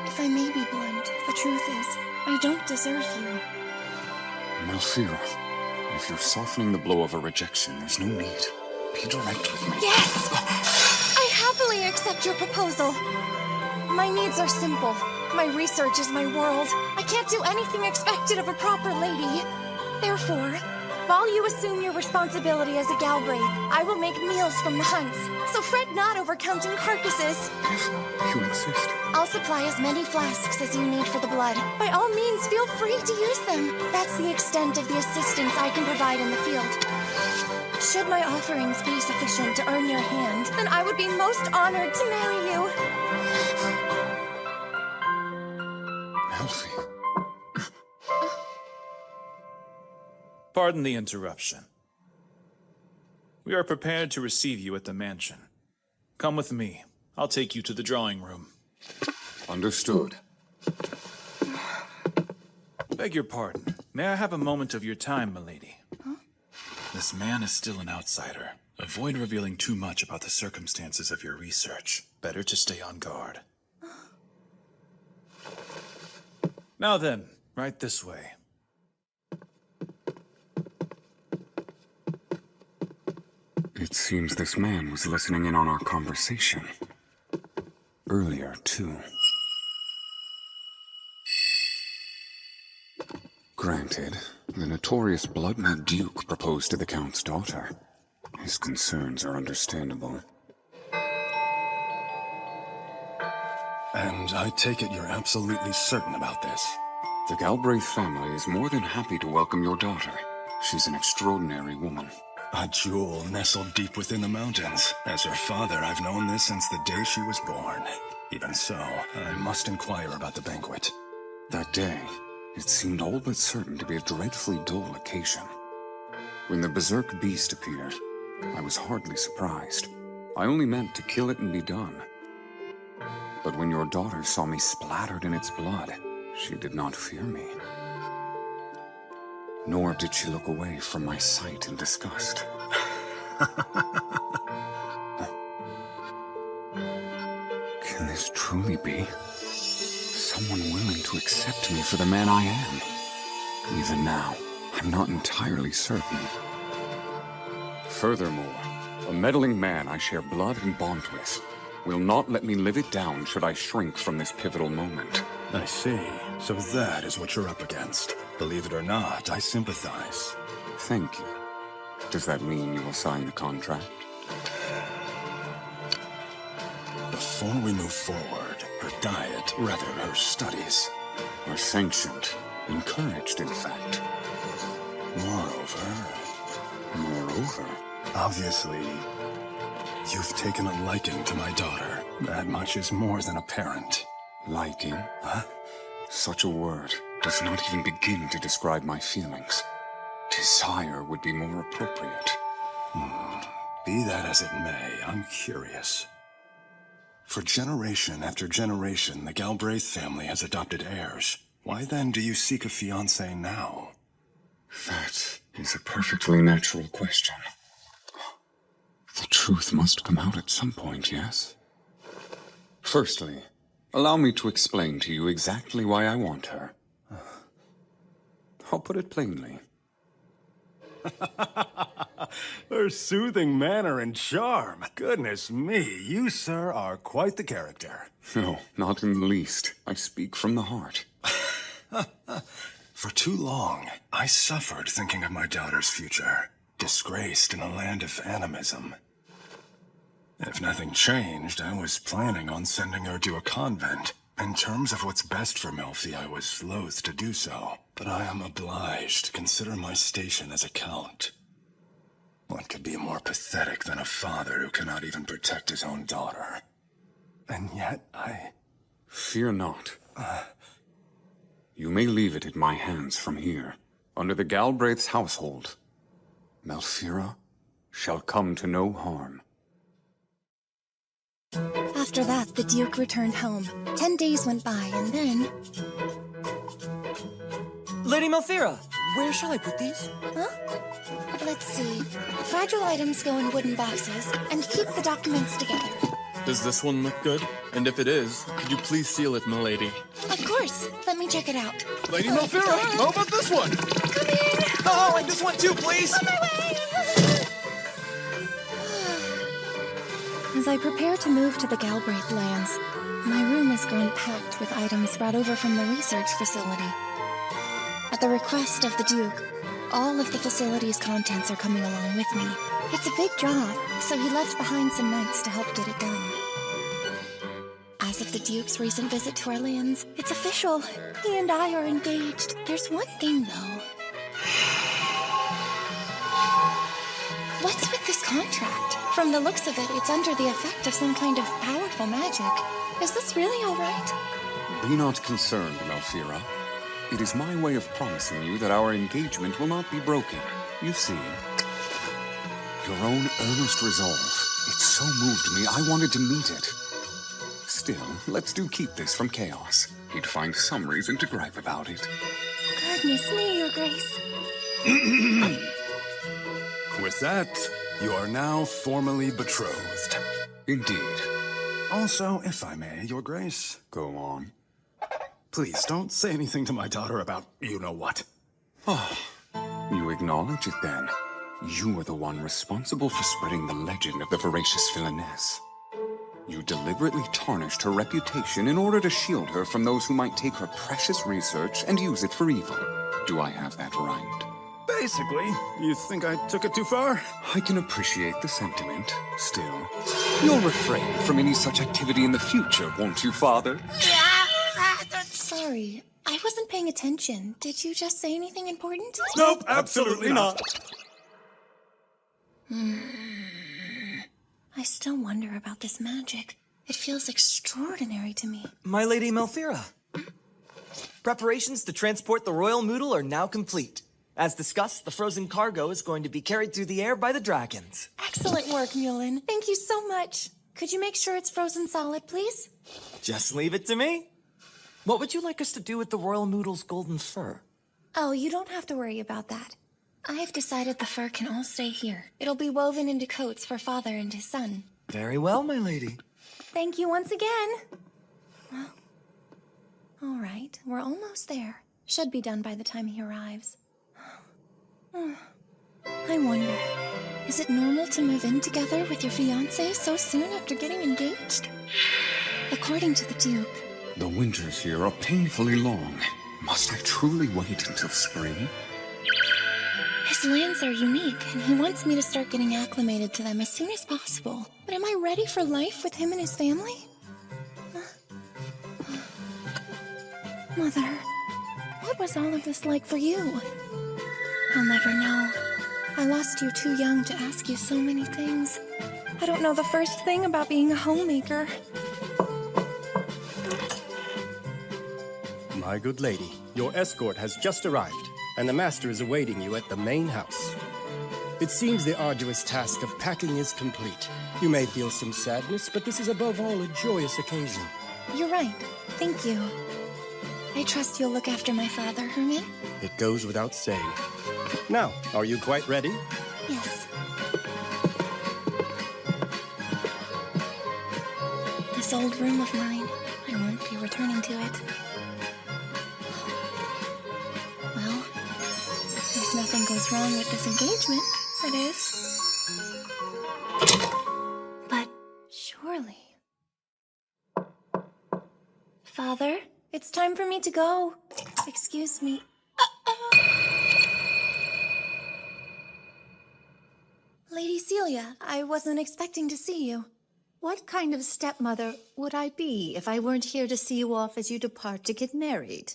If I may be blunt, the truth is, I don't deserve you. Melfira, if you're softening the blow of a rejection, there's no need. Be direct with me. Yes! I happily accept your proposal. My needs are simple. My research is my world. I can't do anything expected of a proper lady. Therefore, while you assume your responsibility as a Galbraith, I will make meals from the hunts. So fret not over counting carcasses. If you insist. I'll supply as many flasks as you need for the blood. By all means, feel free to use them. That's the extent of the assistance I can provide in the field. Should my offerings be sufficient to earn your hand, then I would be most honored to marry you. Melfi. Pardon the interruption. We are prepared to receive you at the mansion. Come with me. I'll take you to the drawing room. Understood. Beg your pardon. May I have a moment of your time, milady? Huh? This man is still an outsider. Avoid revealing too much about the circumstances of your research. Better to stay on guard. Now then, right this way. It seems this man was listening in on our conversation. Earlier, too. Granted, the notorious blood-mad Duke proposed to the Count's daughter. His concerns are understandable. And I take it you're absolutely certain about this? The Galbraith family is more than happy to welcome your daughter. She's an extraordinary woman. A jewel nestled deep within the mountains. As her father, I've known this since the day she was born. Even so, I must inquire about the banquet. That day, it seemed all but certain to be a dreadfully dull occasion. When the berserk beast appeared, I was hardly surprised. I only meant to kill it and be done. But when your daughter saw me splattered in its blood, she did not fear me. Nor did she look away from my sight in disgust. Can this truly be? Someone willing to accept me for the man I am? Even now, I'm not entirely certain. Furthermore, a meddling man I share blood and bond with will not let me live it down should I shrink from this pivotal moment. I see. So that is what you're up against. Believe it or not, I sympathize. Thank you. Does that mean you will sign the contract? Before we move forward, her diet, rather her studies, are sanctioned, encouraged in fact. Moreover, obviously, you've taken a liking to my daughter. That much is more than apparent. Liking? Huh? Such a word does not even begin to describe my feelings. Desire would be more appropriate. Be that as it may, I'm curious. For generation after generation, the Galbraith family has adopted heirs. Why then do you seek a fiancé now? That is a perfectly natural question. The truth must come out at some point, yes? Firstly, allow me to explain to you exactly why I want her. I'll put it plainly. Her soothing manner and charm. Goodness me, you, sir, are quite the character. No, not in the least. I speak from the heart. For too long, I suffered thinking of my daughter's future, disgraced in a land of animism. If nothing changed, I was planning on sending her to a convent. In terms of what's best for Melfi, I was loath to do so, but I am obliged to consider my station as a count. What could be more pathetic than a father who cannot even protect his own daughter? And yet, Fear not. You may leave it in my hands from here, under the Galbraith's household. Melfira shall come to no harm. After that, the Duke returned home. 10 days went by, and then... Lady Melfira, where shall I put these? Huh? Let's see. Fragile items go in wooden boxes, and keep the documents together. Does this one look good? And if it is, could you please seal it, milady? Of course. Let me check it out. Lady Melfira, how about this one? Coming! Oh, I like this one too, please! On my way! As I prepare to move to the Galbraith lands, my room has grown packed with items brought over from the research facility. At the request of the Duke, all of the facility's contents are coming along with me. It's a big job, so he left behind some knights to help get it done. As of the Duke's recent visit to our lands, it's official. He and I are engaged. There's one thing, though. What's with this contract? From the looks of it, it's under the effect of some kind of powerful magic. Is this really all right? Be not concerned, Melfira. It is my way of promising you that our engagement will not be broken. You see, your own earnest resolve. It so moved me, I wanted to meet it. Still, let's do keep this from chaos. He'd find some reason to gripe about it. Goodness me, Your Grace. With that, you are now formally betrothed. Indeed. Also, if I may, Your Grace. Go on. Please, don't say anything to my daughter about you-know-what. Oh, you acknowledge it then. You are the one responsible for spreading the legend of the voracious villainess. You deliberately tarnished her reputation in order to shield her from those who might take her precious research and use it for evil. Do I have that right? Basically. You think I took it too far? I can appreciate the sentiment. Still, you'll refrain from any such activity in the future, won't you, Father? Sorry, I wasn't paying attention. Did you just say anything important? Nope, absolutely not. I still wonder about this magic. It feels extraordinary to me. My Lady Melfira. Preparations to transport the royal noodle are now complete. As discussed, the frozen cargo is going to be carried through the air by the dragons. Excellent work, Mulin. Thank you so much. Could you make sure it's frozen solid, please? Just leave it to me. What would you like us to do with the royal noodle's golden fur? Oh, you don't have to worry about that. I've decided the fur can all stay here. It'll be woven into coats for father and his son. Very well, my lady. Thank you once again. Well, all right, we're almost there. Should be done by the time he arrives. I wonder, is it normal to move in together with your fiancé so soon after getting engaged? According to the Duke, The winters here are painfully long. Must I truly wait until spring? his lands are unique, and he wants me to start getting acclimated to them as soon as possible. But am I ready for life with him and his family? Mother, what was all of this like for you? I'll never know. I lost you too young to ask you so many things. I don't know the first thing about being a homemaker. My good lady, your escort has just arrived, and the master is awaiting you at the main house. It seems the arduous task of packing is complete. You may feel some sadness, but this is above all a joyous occasion. You're right. Thank you. I trust you'll look after my father, Herman? It goes without saying. Now, are you quite ready? Yes. This old room of mine, I won't be returning to it. Well, if nothing goes wrong with this engagement, that is. But surely. Father, it's time for me to go. Excuse me. Lady Celia, I wasn't expecting to see you. What kind of stepmother would I be if I weren't here to see you off as you depart to get married?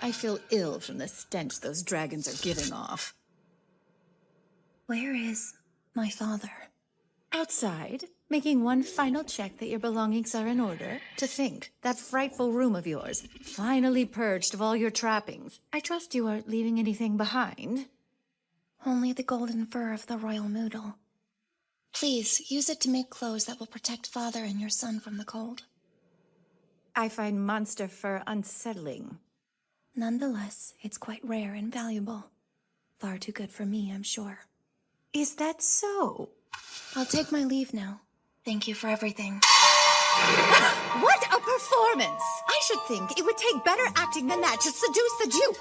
I feel ill from the stench those dragons are giving off. Where is my father? Outside, making one final check that your belongings are in order. To think, that frightful room of yours, finally purged of all your trappings. I trust you aren't leaving anything behind. Only the golden fur of the royal moodle. Please, use it to make clothes that will protect father and your son from the cold. I find monster fur unsettling. Nonetheless, it's quite rare and valuable. Far too good for me, I'm sure. Is that so? I'll take my leave now. Thank you for everything. What a performance! I should think it would take better acting than that to seduce the Duke.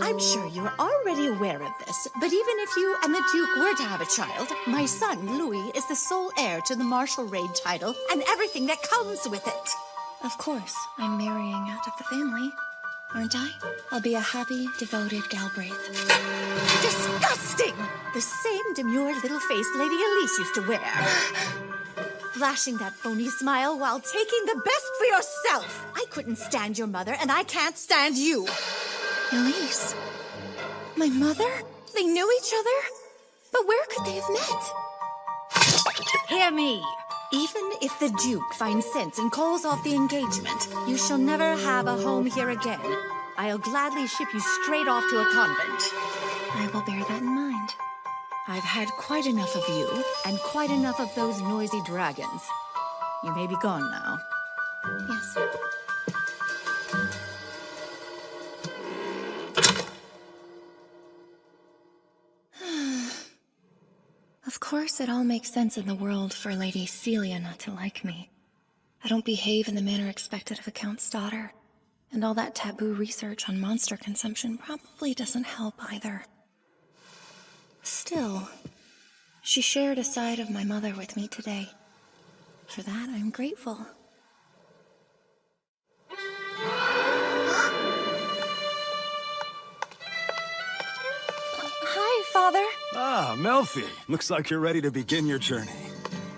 I'm sure you're already aware of this, but even if you and the Duke were to have a child, my son, Louis, is the sole heir to the martial raid title and everything that comes with it. Of course, I'm marrying out of the family, aren't I? I'll be a happy, devoted Galbraith. Disgusting! The same demure little face Lady Elise used to wear. Flashing that phony smile while taking the best for yourself. I couldn't stand your mother, and I can't stand you. Elise? My mother? They knew each other? But where could they have met? Hear me. Even if the Duke finds sense and calls off the engagement, you shall never have a home here again. I'll gladly ship you straight off to a convent. I will bear that in mind. I've had quite enough of you, and quite enough of those noisy dragons. You may be gone now. Yes. Of course, it all makes sense in the world for Lady Celia not to like me. I don't behave in the manner expected of a count's daughter, and all that taboo research on monster consumption probably doesn't help either. Still, she shared a side of my mother with me today. For that, I'm grateful. Hi, Father. Ah, Melfi. Looks like you're ready to begin your journey.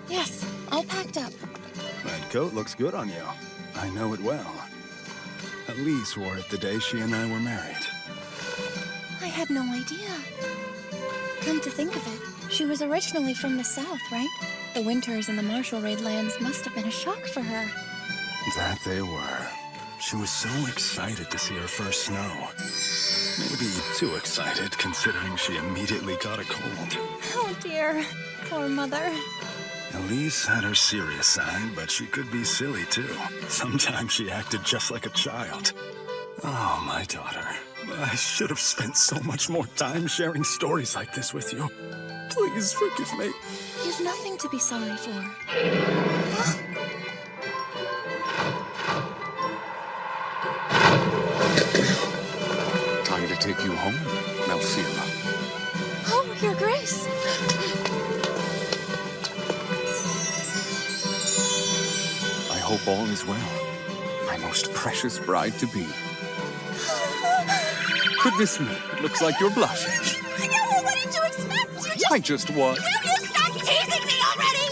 Yes, all packed up. That coat looks good on you. I know it well. Elise wore it the day she and I were married. I had no idea. Come to think of it, she was originally from the south, right? The winters in the Marshall Raid lands must have been a shock for her. That they were. She was so excited to see her first snow. Maybe too excited, considering she immediately got a cold. Oh dear, poor mother. Elise had her serious side, but she could be silly too. Sometimes she acted just like a child. Oh, my daughter. I should have spent so much more time sharing stories like this with you. Please forgive me. You There's nothing to be sorry for. Time to take you home, Melfira. Oh, Your Grace. I hope all is well, my most precious bride-to-be. Goodness me, it looks like you're blushing. No, what did you expect? I just was. Will you stop teasing me already?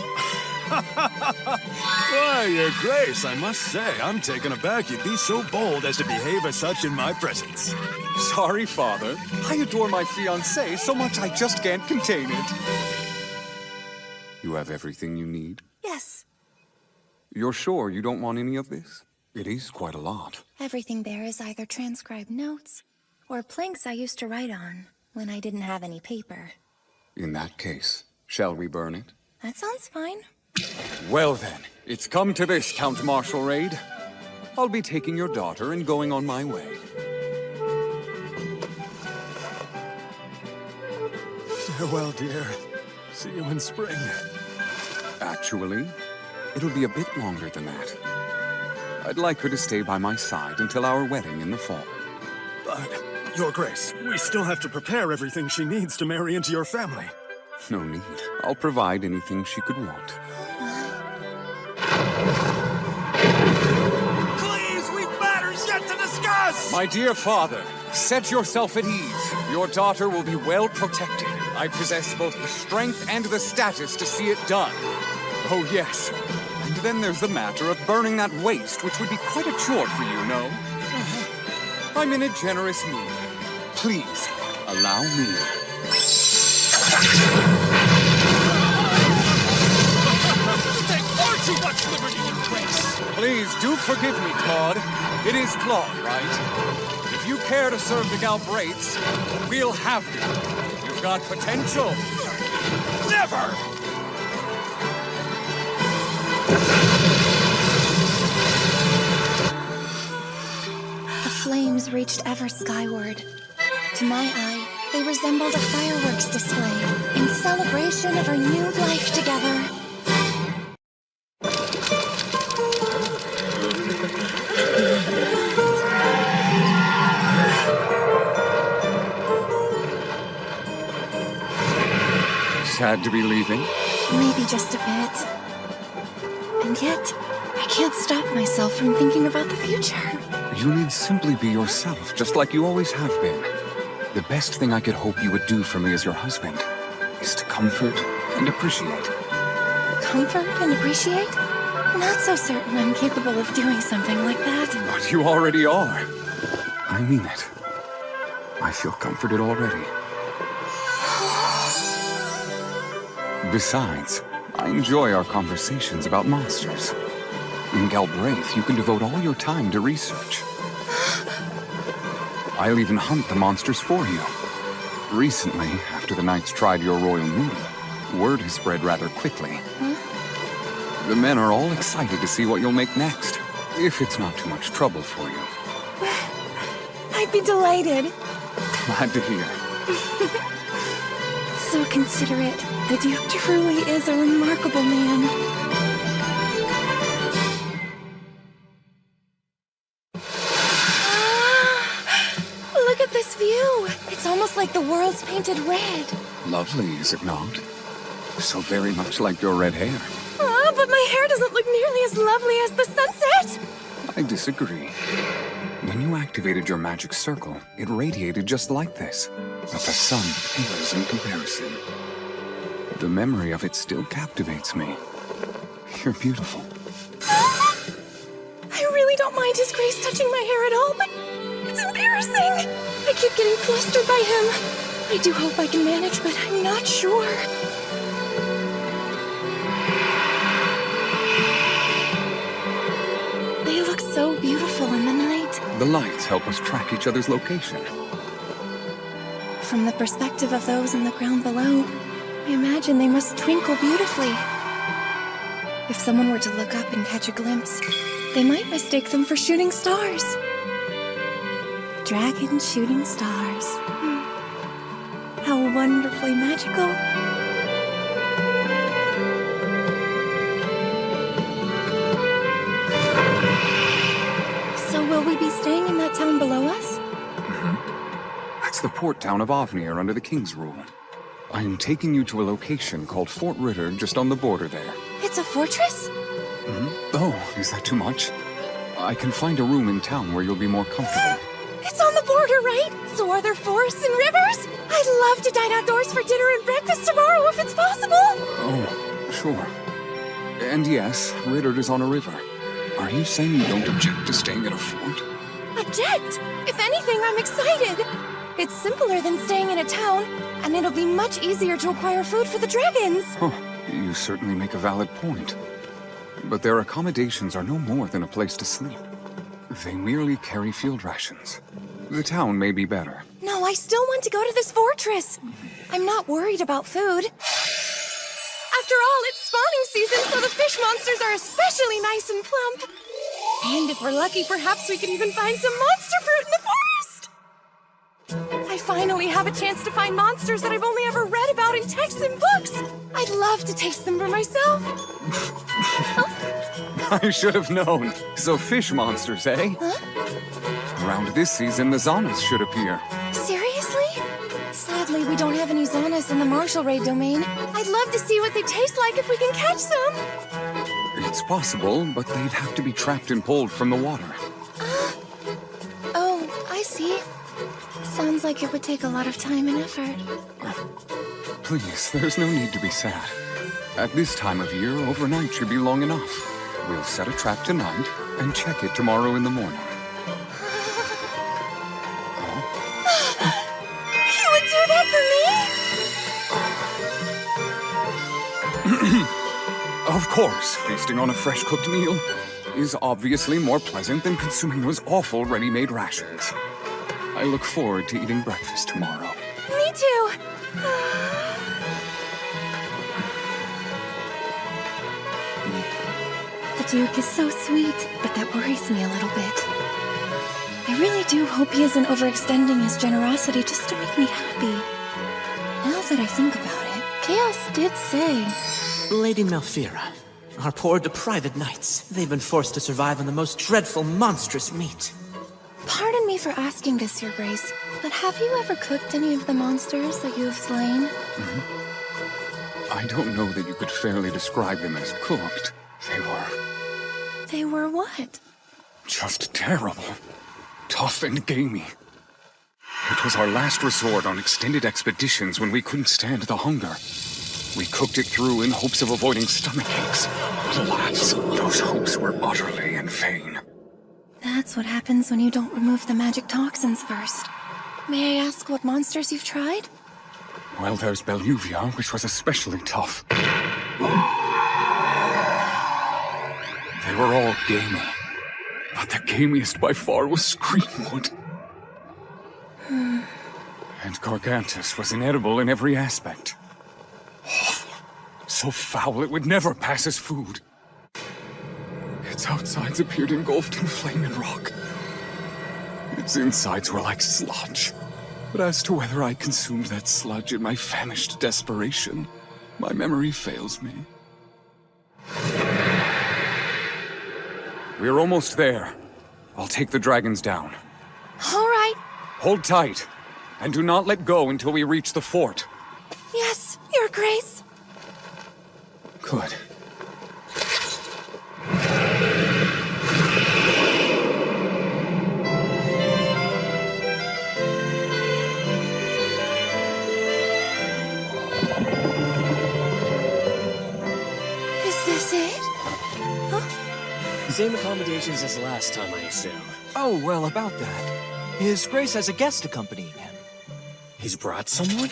Why, Your Grace, I must say, I'm taken aback you'd be so bold as to behave as such in my presence. Sorry, Father. I adore my fiancée so much I just can't contain it. You have everything you need? Yes. You're sure you don't want any of this? It is quite a lot. Everything there is either transcribed notes or planks I used to write on when I didn't have any paper. In that case, shall we burn it? That sounds fine. Well then, it's come to this, Count Marshal Raid. I'll be taking your daughter and going on my way. Farewell, dear. See you in spring. Actually, it'll be a bit longer than that. I'd like her to stay by my side until our wedding in the fall. But, Your Grace, we still have to prepare everything she needs to marry into your family. No need. I'll provide anything she could want. Please, we've matters yet to discuss! My dear father, set yourself at ease. Your daughter will be well protected. I possess both the strength and the status to see it done. Oh, yes. And then there's the matter of burning that waste, which would be quite a chore for you, no? I'm in a generous mood. Please, allow me. Take far too much liberty, Your Grace! Please, do forgive me, Claude. It is Claude, right? If you care to serve the Galbraiths, we'll have you. You've got potential. Never! The flames reached ever skyward. To my eye, they resembled a fireworks display in celebration of our new life together. Sad to be leaving? Maybe just a bit. And yet, I can't stop myself from thinking about the future. You need simply be yourself, just like you always have been. The best thing I could hope you would do for me as your husband is to comfort and appreciate. Comfort and appreciate? Not so certain I'm capable of doing something like that. But you already are. I mean it. I feel comforted already. Besides, I enjoy our conversations about monsters. In Galbraith, you can devote all your time to research. I'll even hunt the monsters for you. Recently, after the knights tried your royal noodle, word has spread rather quickly. The men are all excited to see what you'll make next, if it's not too much trouble for you. I'd be delighted. Glad to hear. So considerate. The Duke truly is a remarkable man. Look at this view. It's almost like the world's painted red. Lovely, is it not? So very much like your red hair. But my hair doesn't look nearly as lovely as the sunset. I disagree. When you activated your magic circle, it radiated just like this. But the sun pales in comparison. The memory of it still captivates me. You're beautiful. I really don't mind his grace touching my hair at all, but it's embarrassing. I keep getting flustered by him. I do hope I can manage, but I'm not sure. They look so beautiful in the night. The lights help us track each other's location. From the perspective of those in the ground below, I imagine they must twinkle beautifully. If someone were to look up and catch a glimpse, they might mistake them for shooting stars. Dragon shooting stars. How wonderfully magical. the port town of Ovnir under the king's rule. I am taking you to a location called Fort Ritter just on the border there. It's a fortress? Oh, is that too much? I can find a room in town where you'll be more comfortable. It's on the border, right? So are there forests and rivers? I'd love to dine outdoors for dinner and breakfast tomorrow if it's possible. Oh, sure. And yes, Ritter is on a river. Are you saying you don't object to staying at a fort? Object? If anything, I'm excited. It's simpler than staying in a town, and it'll be much easier to acquire food for the dragons. Huh, you certainly make a valid point. But their accommodations are no more than a place to sleep. They merely carry field rations. The town may be better. No, I still want to go to this fortress. I'm not worried about food. After all, it's spawning season, so the fish monsters are especially nice and plump. And if we're lucky, perhaps we could even find some monster fruit in the forest! I finally have a chance to find monsters that I've only ever read about in texts and books. I'd love to taste them for myself. I should have known. So fish monsters, eh? Huh? Around this season, the Zanas should appear. Seriously? Sadly, we don't have any Zanas in the Martial Raid domain. I'd love to see what they taste like if we can catch some. It's possible, but they'd have to be trapped and pulled from the water. Oh, I see. Sounds like it would take a lot of time and effort. Please, there's no need to be sad. At this time of year, overnight should be long enough. We'll set a trap tonight and check it tomorrow in the morning. You would do that for me? Of course, feasting on a fresh-cooked meal is obviously more pleasant than consuming those awful ready-made rations. I look forward to eating breakfast tomorrow. Me too. The Duke is so sweet, but that worries me a little bit. I really do hope he isn't overextending his generosity just to make me happy. Now that I think about it, Chaos did say... Lady Malfira, our poor deprived knights. They've been forced to survive on the most dreadful, monstrous meat. Pardon me for asking this, Your Grace, but have you ever cooked any of the monsters that you have slain? I don't know that you could fairly describe them as cooked. They were what? Just terrible. Tough and gamey. It was our last resort on extended expeditions when we couldn't stand the hunger. We cooked it through in hopes of avoiding stomachaches. Alas, those hopes were utterly in vain. That's what happens when you don't remove the magic toxins first. May I ask what monsters you've tried? Well, there's Beluvia, which was especially tough. They were all gamey. But the gamiest by far was Screamwood. And Gargantus was inedible in every aspect. Awful. So foul it would never pass as food. Its outsides appeared engulfed in flame and rock. Its insides were like sludge. But as to whether I consumed that sludge in my famished desperation, my memory fails me. We're almost there. I'll take the dragons down. All right. Hold tight, and do not let go until we reach the fort. Yes, Your Grace. Good. Is this it? Same accommodations as last time, I assume. Oh, well, about that. His Grace has a guest accompanying him. He's brought someone?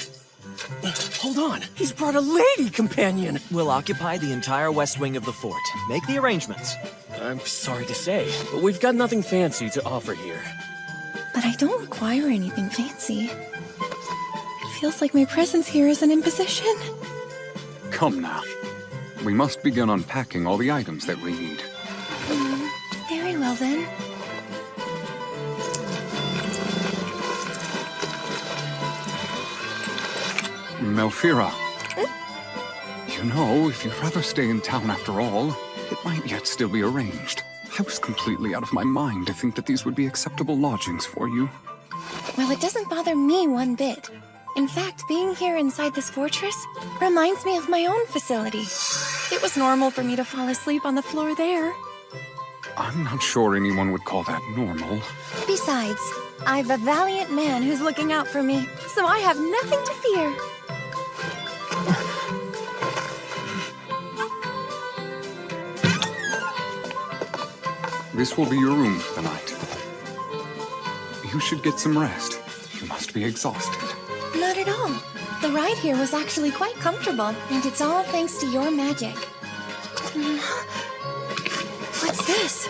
Hold on, he's brought a lady companion! We'll occupy the entire west wing of the fort. Make the arrangements. I'm sorry to say, but we've got nothing fancy to offer here. But I don't require anything fancy. It feels like my presence here is an imposition. Come now. We must begin unpacking all the items that we need. Very well then. Malfira. You know, if you'd rather stay in town after all, it might yet still be arranged. I was completely out of my mind to think that these would be acceptable lodgings for you. Well, it doesn't bother me one bit. In fact, being here inside this fortress reminds me of my own facility. It was normal for me to fall asleep on the floor there. I'm not sure anyone would call that normal. Besides, I've a valiant man who's looking out for me, so I have nothing to fear. This will be your room for the night. You should get some rest. You must be exhausted. Not at all. The ride here was actually quite comfortable, and it's all thanks to your magic. What's this?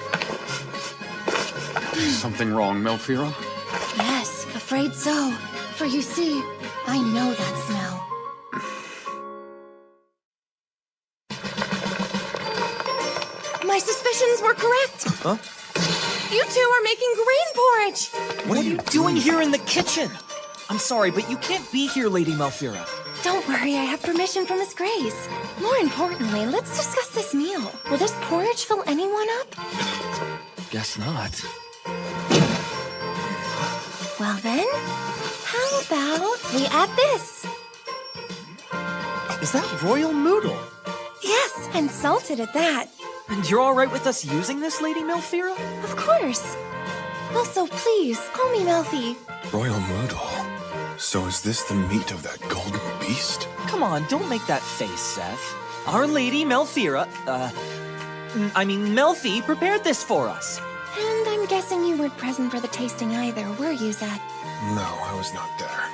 Is something wrong, Melfira? Yes, afraid so. For you see, I know that smell. My suspicions were correct. Huh? You two are making grain porridge. What are you doing here in the kitchen? I'm sorry, but you can't be here, Lady Malfira. Don't worry, I have permission from Miss Grace. More importantly, let's discuss this meal. Will this porridge fill anyone up? Guess not. Well then, how about we add this? Is that royal noodle? Yes, and salted at that. And you're alright with us using this, Lady Malfira? Of course. Also, please, call me Melfi. Royal Moodle. So is this the meat of that golden beast? Come on, don't make that face, Seth. Our Lady Malfira, Melfi prepared this for us. And I'm guessing you weren't present for the tasting either, were you, Zeth? No, I was not there.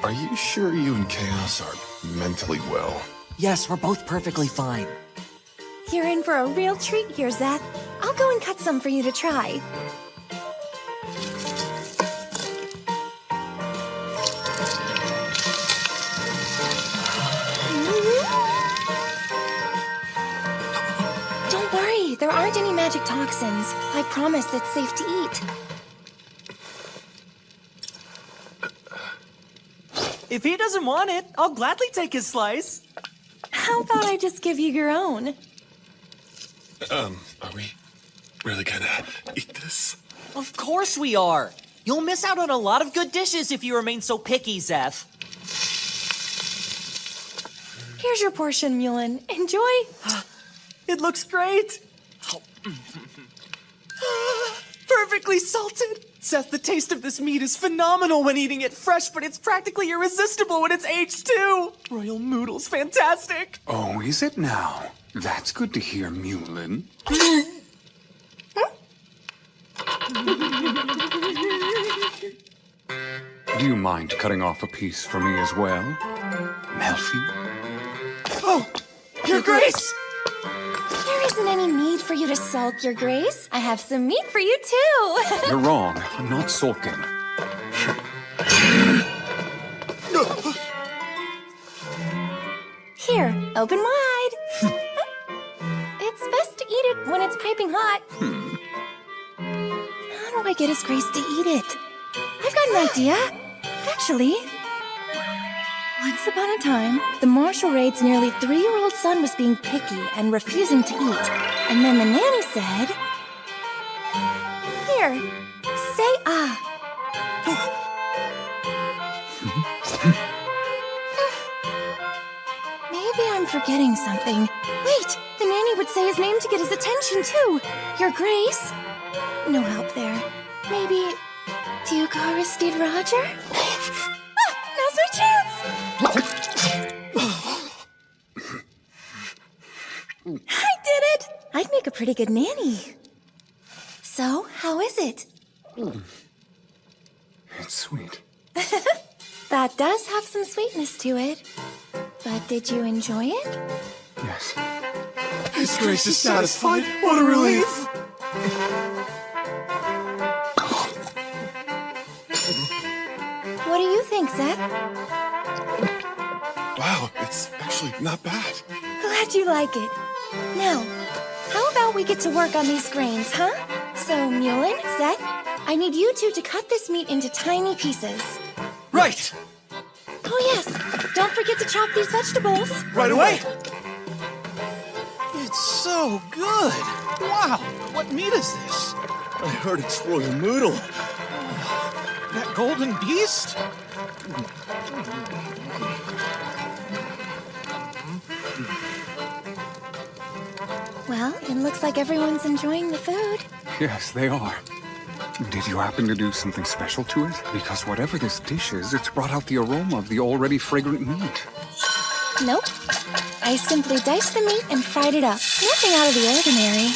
Are you sure you and Chaos are mentally well? Yes, we're both perfectly fine. You're in for a real treat here, Zeth. I'll go and cut some for you to try. Don't worry, there aren't any magic toxins. I promise it's safe to eat. If he doesn't want it, I'll gladly take his slice. How about I just give you your own? Are we really gonna eat this? Of course we are. You'll miss out on a lot of good dishes if you remain so picky, Zeth. Here's your portion, Mulin. Enjoy. It looks great. Perfectly salted. Seth, the taste of this meat is phenomenal when eating it fresh, but it's practically irresistible when it's aged too. Royal Moodle's fantastic. Oh, is it now? That's good to hear, Mulin. Do you mind cutting off a piece for me as well, Melfi? Oh, Your Grace! There isn't any need for you to sulk, Your Grace. I have some meat for you, too. You're wrong. I'm not sulking. Here, open wide. It's best to eat it when it's piping hot. How do I get His Grace to eat it? I've got an idea. Actually, once upon a time, the Marshal Raid's nearly 3-year-old son was being picky and refusing to eat. And then the nanny said, "Here, say ah." Maybe I'm forgetting something. Wait, the nanny would say his name to get his attention, too. Your Grace? No help there. Maybe Duke Aristide Roger? Now's my chance! I did it! I'd make a pretty good nanny. So, how is it? It's sweet. That does have some sweetness to it. But did you enjoy it? Yes. His Grace is satisfied. What a relief! What do you think, Zeth? Wow, it's actually not bad. Glad you like it. Now, how about we get to work on these grains, huh? So, Mulin, Zeth, I need you two to cut this meat into tiny pieces. Right! Oh yes, don't forget to chop these vegetables. Right away! It's so good! Wow, what meat is this? I heard it's royal noodle. That golden beast? Well, it looks like everyone's enjoying the food. Yes, they are. Did you happen to do something special to it? Because whatever this dish is, it's brought out the aroma of the already fragrant meat. Nope. I simply diced the meat and fried it up. Nothing out of the ordinary.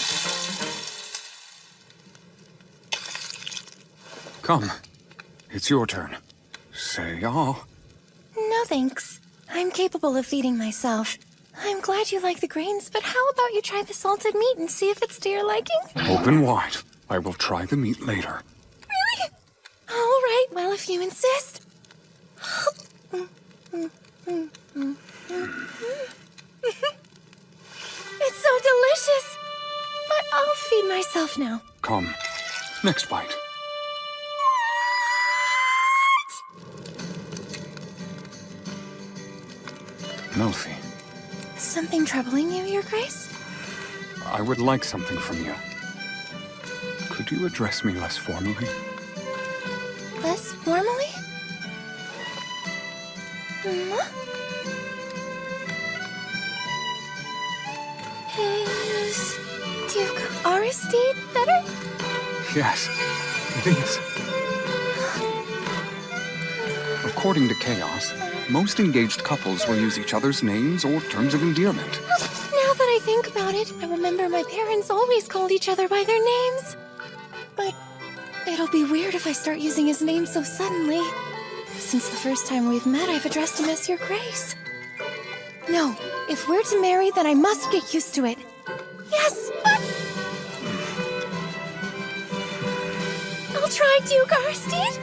Come. It's your turn. Say ah. No thanks. I'm capable of feeding myself. I'm glad you like the grains, but how about you try the salted meat and see if it's to your liking? Open wide. I will try the meat later. Really? All right, well, if you insist. It's so delicious. But I'll feed myself now. Come. Next bite. Melfi, Something troubling you, Your Grace? I would like something from you. Could you address me less formally? Less formally? Hmm? Is Duke Aristide better? Yes, it is. According to Chaos, most engaged couples will use each other's names or terms of endearment. Now that I think about it, I remember my parents always called each other by their names. But it'll be weird if I start using his name so suddenly. Since the first time we've met, I've addressed him as Your Grace. No, if we're to marry, then I must get used to it. Yes, but... I'll try, Duke Aristide.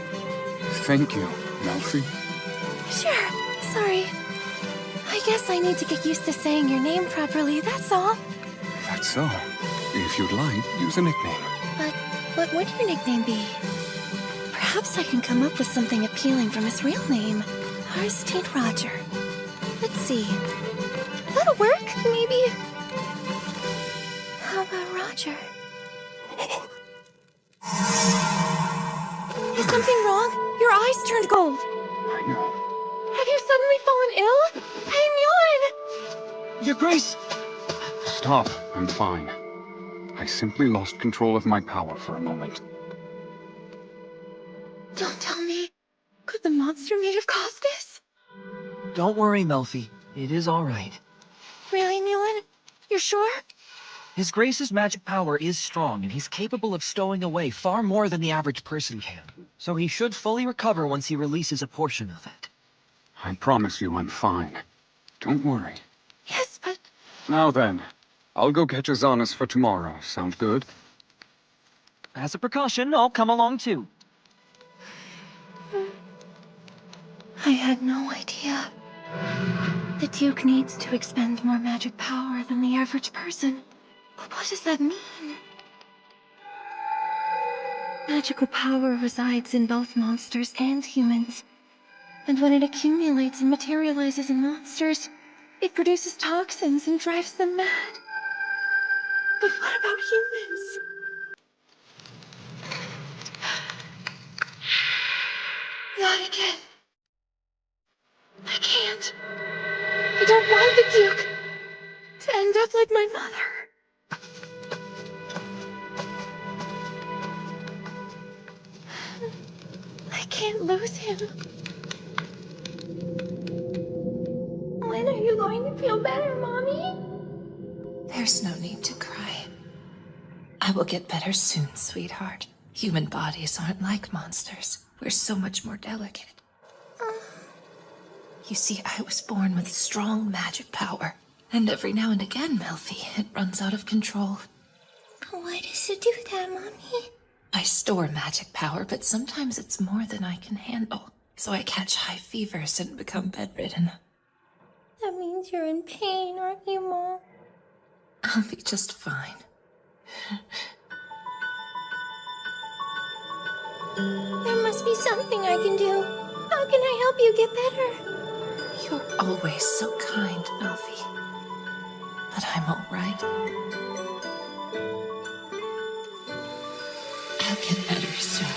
Thank you, Melfi. Sure, sorry. I guess I need to get used to saying your name properly, that's all. That's so. If you'd like, use a nickname. But what would your nickname be? Perhaps I can come up with something appealing from his real name. Aristide Roger. Let's see. That'll work, maybe. How about Roger? Is something wrong? Your eyes turned gold. I know. Have you suddenly fallen ill? I'm Mulan! Your Grace! Stop. I'm fine. I simply lost control of my power for a moment. Don't tell me. Could the monster made have caused this? Don't worry, Melfi. It is all right. Really, Mulan? You're sure? His Grace's magic power is strong, and he's capable of stowing away far more than the average person can. So he should fully recover once he releases a portion of it. I promise you I'm fine. Don't worry. Yes, but... Now then, I'll go catch Azanis for tomorrow. Sound good? As a precaution, I'll come along too. I had no idea. The Duke needs to expend more magic power than the average person. But what does that mean? Magical power resides in both monsters and humans. And when it accumulates and materializes in monsters, it produces toxins and drives them mad. But what about humans? Not again. I can't. I don't want the Duke to end up like my mother. I can't lose him. When are you going to feel better, Mommy? There's no need to cry. I will get better soon, sweetheart. Human bodies aren't like monsters. We're so much more delicate. You see, I was born with strong magic power. And every now and again, Melfi, it runs out of control. Why does it do that, Mommy? I store magic power, but sometimes it's more than I can handle. So I catch high fevers and become bedridden. That means you're in pain, aren't you, Mom? I'll be just fine. There must be something I can do. How can I help you get better? You're always so kind, Melfi. But I'm all right. I'll get better soon.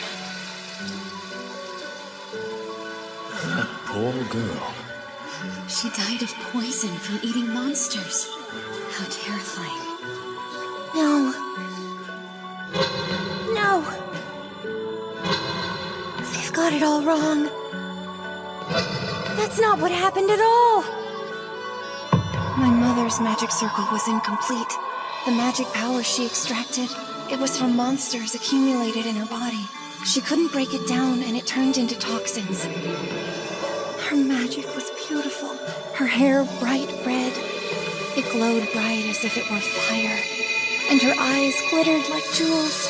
Poor girl. She died of poison from eating monsters. How terrifying. No. No. They've got it all wrong. That's not what happened at all. My mother's magic circle was incomplete. The magic power she extracted, it was from monsters accumulated in her body. She couldn't break it down and it turned into toxins. Her magic was beautiful. Her hair bright red. It glowed bright as if it were fire. And her eyes glittered like jewels.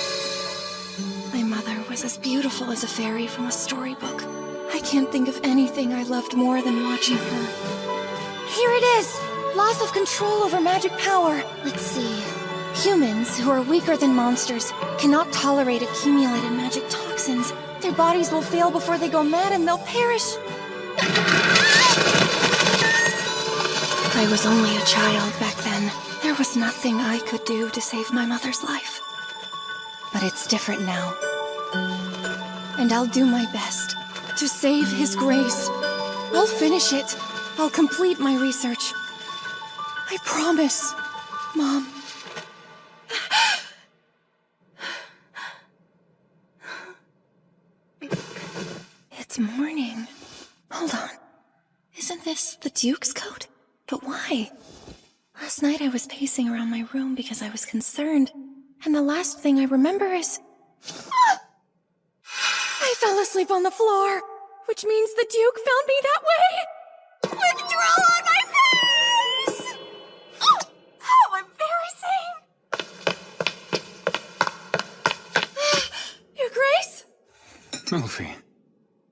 My mother was as beautiful as a fairy from a storybook. I can't think of anything I loved more than watching her. Here it is! Loss of control over magic power. Let's see. Humans, who are weaker than monsters, cannot tolerate accumulated magic toxins. Their bodies will fail before they go mad and they'll perish. I was only a child back then. There was nothing I could do to save my mother's life. But it's different now. And I'll do my best to save his grace. I'll finish it. I'll complete my research. I promise, Mom. It's morning. Hold on. Isn't this the Duke's coat? But why? Last night I was pacing around my room because I was concerned, and the last thing I remember is... I fell asleep on the floor, which means the Duke found me that way! With drool on my face! Oh, how embarrassing! Your Grace? Melfi,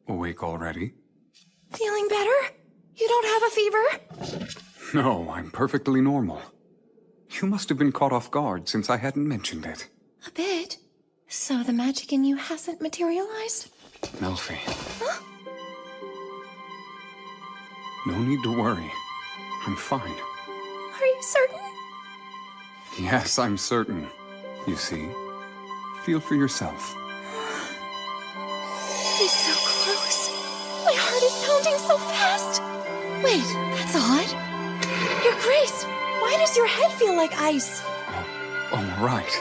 awake already? Feeling better? You don't have a fever? No, I'm perfectly normal. You must have been caught off guard since I hadn't mentioned it. A bit. So the magic in you hasn't materialized? Melfi. Huh? No need to worry. I'm fine. Are you certain? Yes, I'm certain. You see? Feel for yourself. He's so close. My heart is pounding so fast. Wait, that's odd. Your Grace, why does your head feel like ice? Oh, right.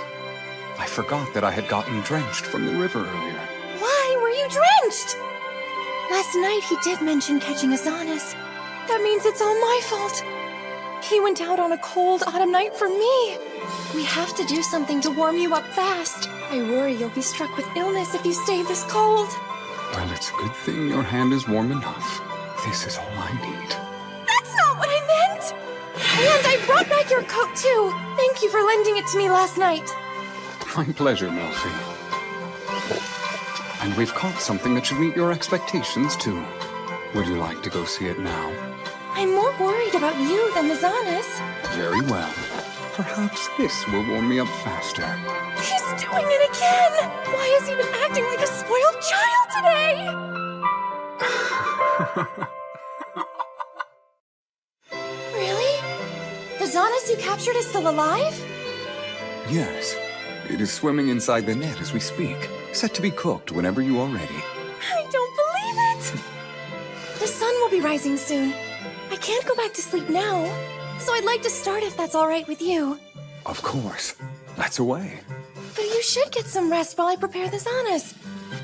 I forgot that I had gotten drenched from the river earlier. Why were you drenched? Last night he did mention catching Azanis. That means it's all my fault. He went out on a cold autumn night for me. We have to do something to warm you up fast. I worry you'll be struck with illness if you stay this cold. Well, it's a good thing your hand is warm enough. This is all I need. That's not what I meant! And I brought back your coat, too. Thank you for lending it to me last night. My pleasure, Melfi. And we've caught something that should meet your expectations, too. Would you like to go see it now? I'm more worried about you than Azanis. Very well. Perhaps this will warm me up faster. He's doing it again! Why has he been acting like a spoiled child today? Really? The Azanis you captured is still alive? Yes. It is swimming inside the net as we speak, set to be cooked whenever you are ready. I don't believe it! The sun will be rising soon. I can't go back to sleep now, so I'd like to start if that's all right with you. Of course. Let's away. But you should get some rest while I prepare the Azanis.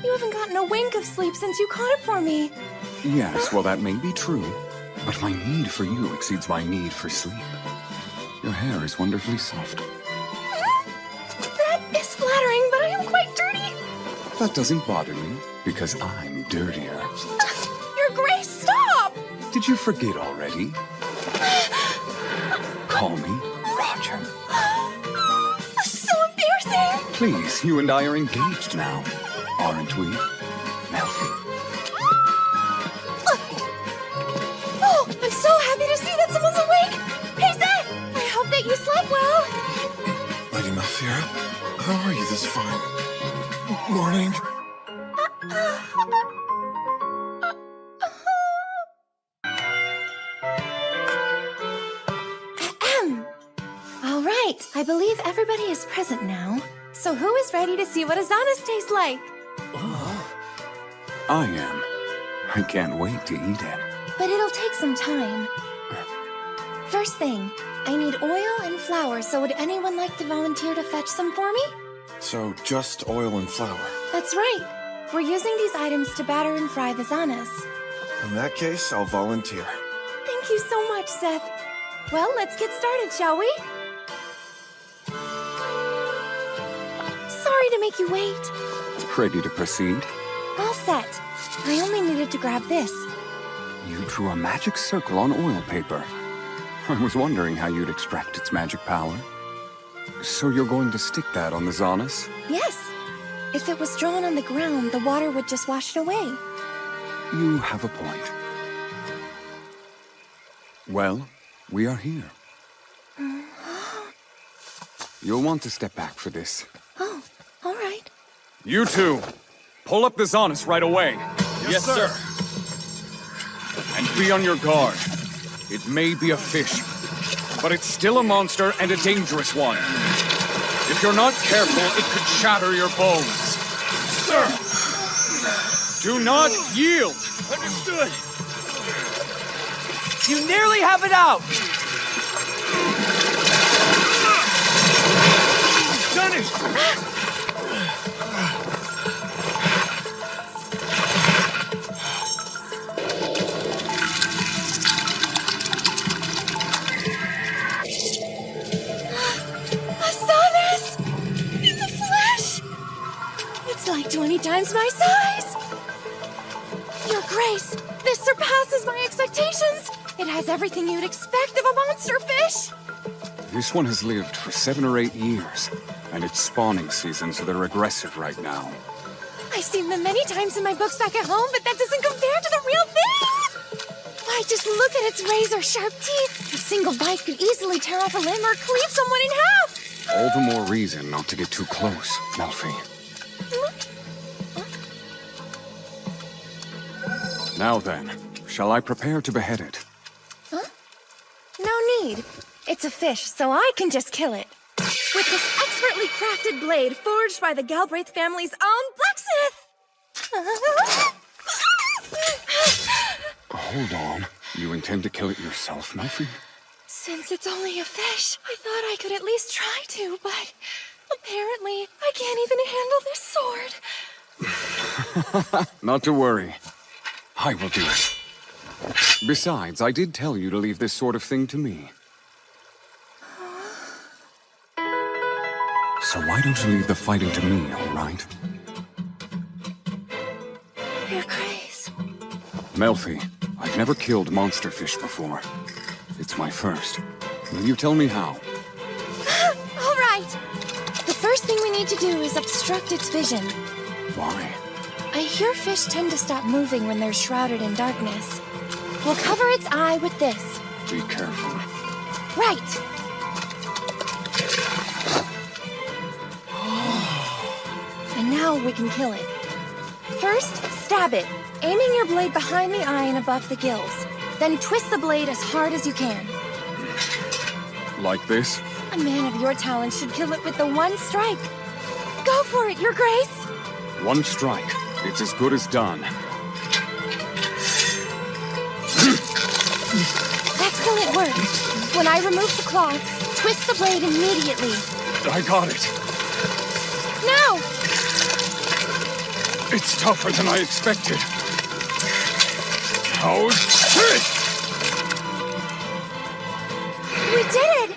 You haven't gotten a wink of sleep since you caught it for me. Yes, well, that may be true, but my need for you exceeds my need for sleep. Your hair is wonderfully soft. That is flattering, but I am quite dirty. That doesn't bother me, because I'm dirtier. Your Grace, stop! Did you forget already? Call me Roger. So embarrassing! Please, you and I are engaged now, aren't we, Melfi? Oh, I'm so happy to see that someone's awake! Hey, Zed! I hope that you slept well. Lady Malfira, how are you this fine morning? All right, I believe everybody is present now. So who is ready to see what Azanis tastes like? I am. I can't wait to eat it. But it'll take some time. First thing, I need oil and flour, so would anyone like to volunteer to fetch some for me? So, just oil and flour. That's right. We're using these items to batter and fry the zanas. In that case, I'll volunteer. Thank you so much, Seth. Well, let's get started, shall we? Sorry to make you wait. Ready to proceed? All set. I only needed to grab this. You drew a magic circle on oil paper. I was wondering how you'd extract its magic power. So you're going to stick that on the zanas? Yes. If it was drawn on the ground, the water would just wash it away. You have a point. Well, we are here. You'll want to step back for this. Oh, all right. You two, pull up the zanas right away. Yes, sir. And be on your guard. It may be a fish, but it's still a monster and a dangerous one. If you're not careful, it could shatter your bones. Sir! Do not yield! Understood. You nearly have it out. Done it! Like 20 times my size! Your Grace, this surpasses my expectations! It has everything you'd expect of a monster fish! This one has lived for 7 or 8 years, and its spawning seasons, so they're aggressive right now. I've seen them many times in my books back at home, but that doesn't compare to the real thing! Why, just look at its razor-sharp teeth! A single bite could easily tear off a limb or cleave someone in half! All the more reason not to get too close, Melfi. Now then, shall I prepare to behead it? Huh? No need. It's a fish, so I can just kill it. With this expertly crafted blade forged by the Galbraith family's own blacksmith! Hold on. You intend to kill it yourself, Melfi? Since it's only a fish, I thought I could at least try to, but apparently I can't even handle this sword. Not to worry. I will do it. Besides, I did tell you to leave this sort of thing to me. So why don't you leave the fighting to me, all right? Your Grace. Melfi, I've never killed monster fish before. It's my first. Will you tell me how? All right. The first thing we need to do is obstruct its vision. Why? I hear fish tend to stop moving when they're shrouded in darkness. We'll cover its eye with this. Be careful. Right. And now we can kill it. First, stab it, aiming your blade behind the eye and above the gills. Then twist the blade as hard as you can. Like this? A man of your talent should kill it with the one strike. Go for it, Your Grace! One strike. It's as good as done. Excellent work. When I remove the cloth, twist the blade immediately. I got it. Now! It's tougher than I expected. How's this? We did it!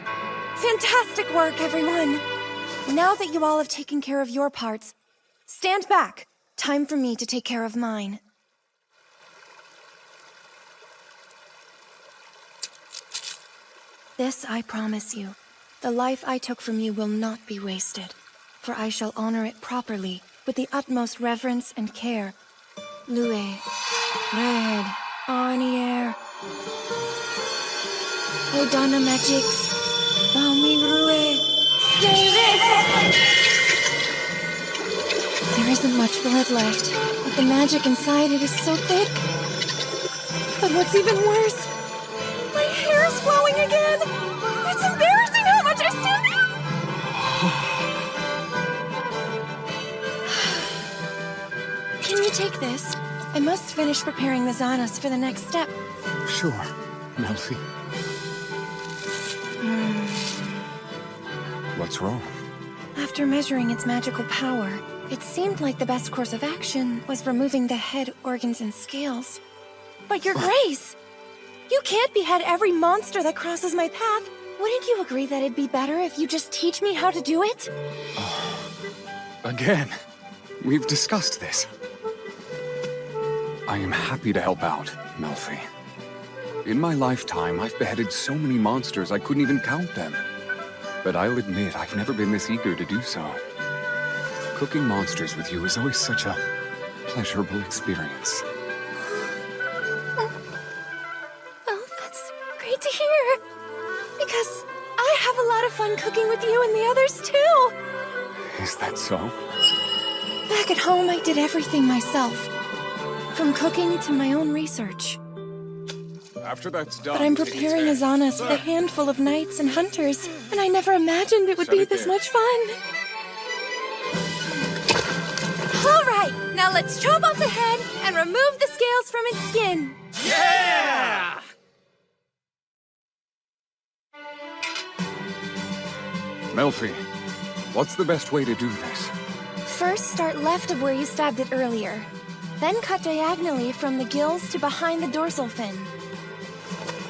Fantastic work, everyone. Now that you all have taken care of your parts, stand back. Time for me to take care of mine. This I promise you. The life I took from you will not be wasted, for I shall honor it properly with the utmost reverence and care. Lue, Red, Arnier, Odana Magix, Balmi Rue, Davis! There isn't much blood left, but the magic inside it is so thick. But what's even worse, my hair is flowing again! It's embarrassing how much I stand out! Can you take this? I must finish preparing the Zanas for the next step. Sure, Melfi. What's wrong? After measuring its magical power, it seemed like the best course of action was removing the head, organs, and scales. But Your Grace! You can't behead every monster that crosses my path. Wouldn't you agree that it'd be better if you just teach me how to do it? Again, we've discussed this. I am happy to help out, Melfi. In my lifetime, I've beheaded so many monsters I couldn't even count them. But I'll admit, I've never been this eager to do so. Cooking monsters with you is always such a pleasurable experience. Well, that's great to hear. Because I have a lot of fun cooking with you and the others, too. Is that so? Back at home, I did everything myself. From cooking to my own research. After that's done, But I'm preparing a Zanas with a handful of knights and hunters, and I never imagined it would be this much fun. All right, now let's chop off the head and remove the scales from its skin. Yeah! Melfi, what's the best way to do this? First, start left of where you stabbed it earlier. Then cut diagonally from the gills to behind the dorsal fin.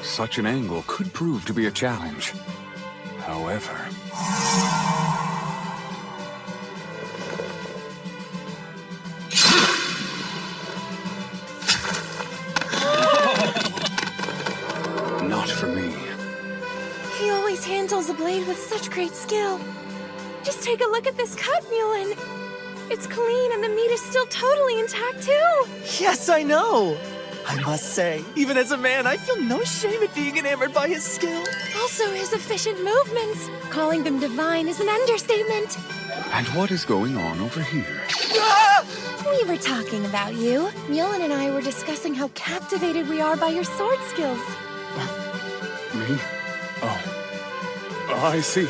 Such an angle could prove to be a challenge. However... Not for me. He always handles a blade with such great skill. Just take a look at this cut, Mulin. It's clean and the meat is still totally intact, too. Yes, I know! I must say, even as a man, I feel no shame at being enamored by his skill. Also, his efficient movements. Calling them divine is an understatement. And what is going on over here? Ah! We were talking about you. Mulin and I were discussing how captivated we are by your sword skills. Me? Oh, I see.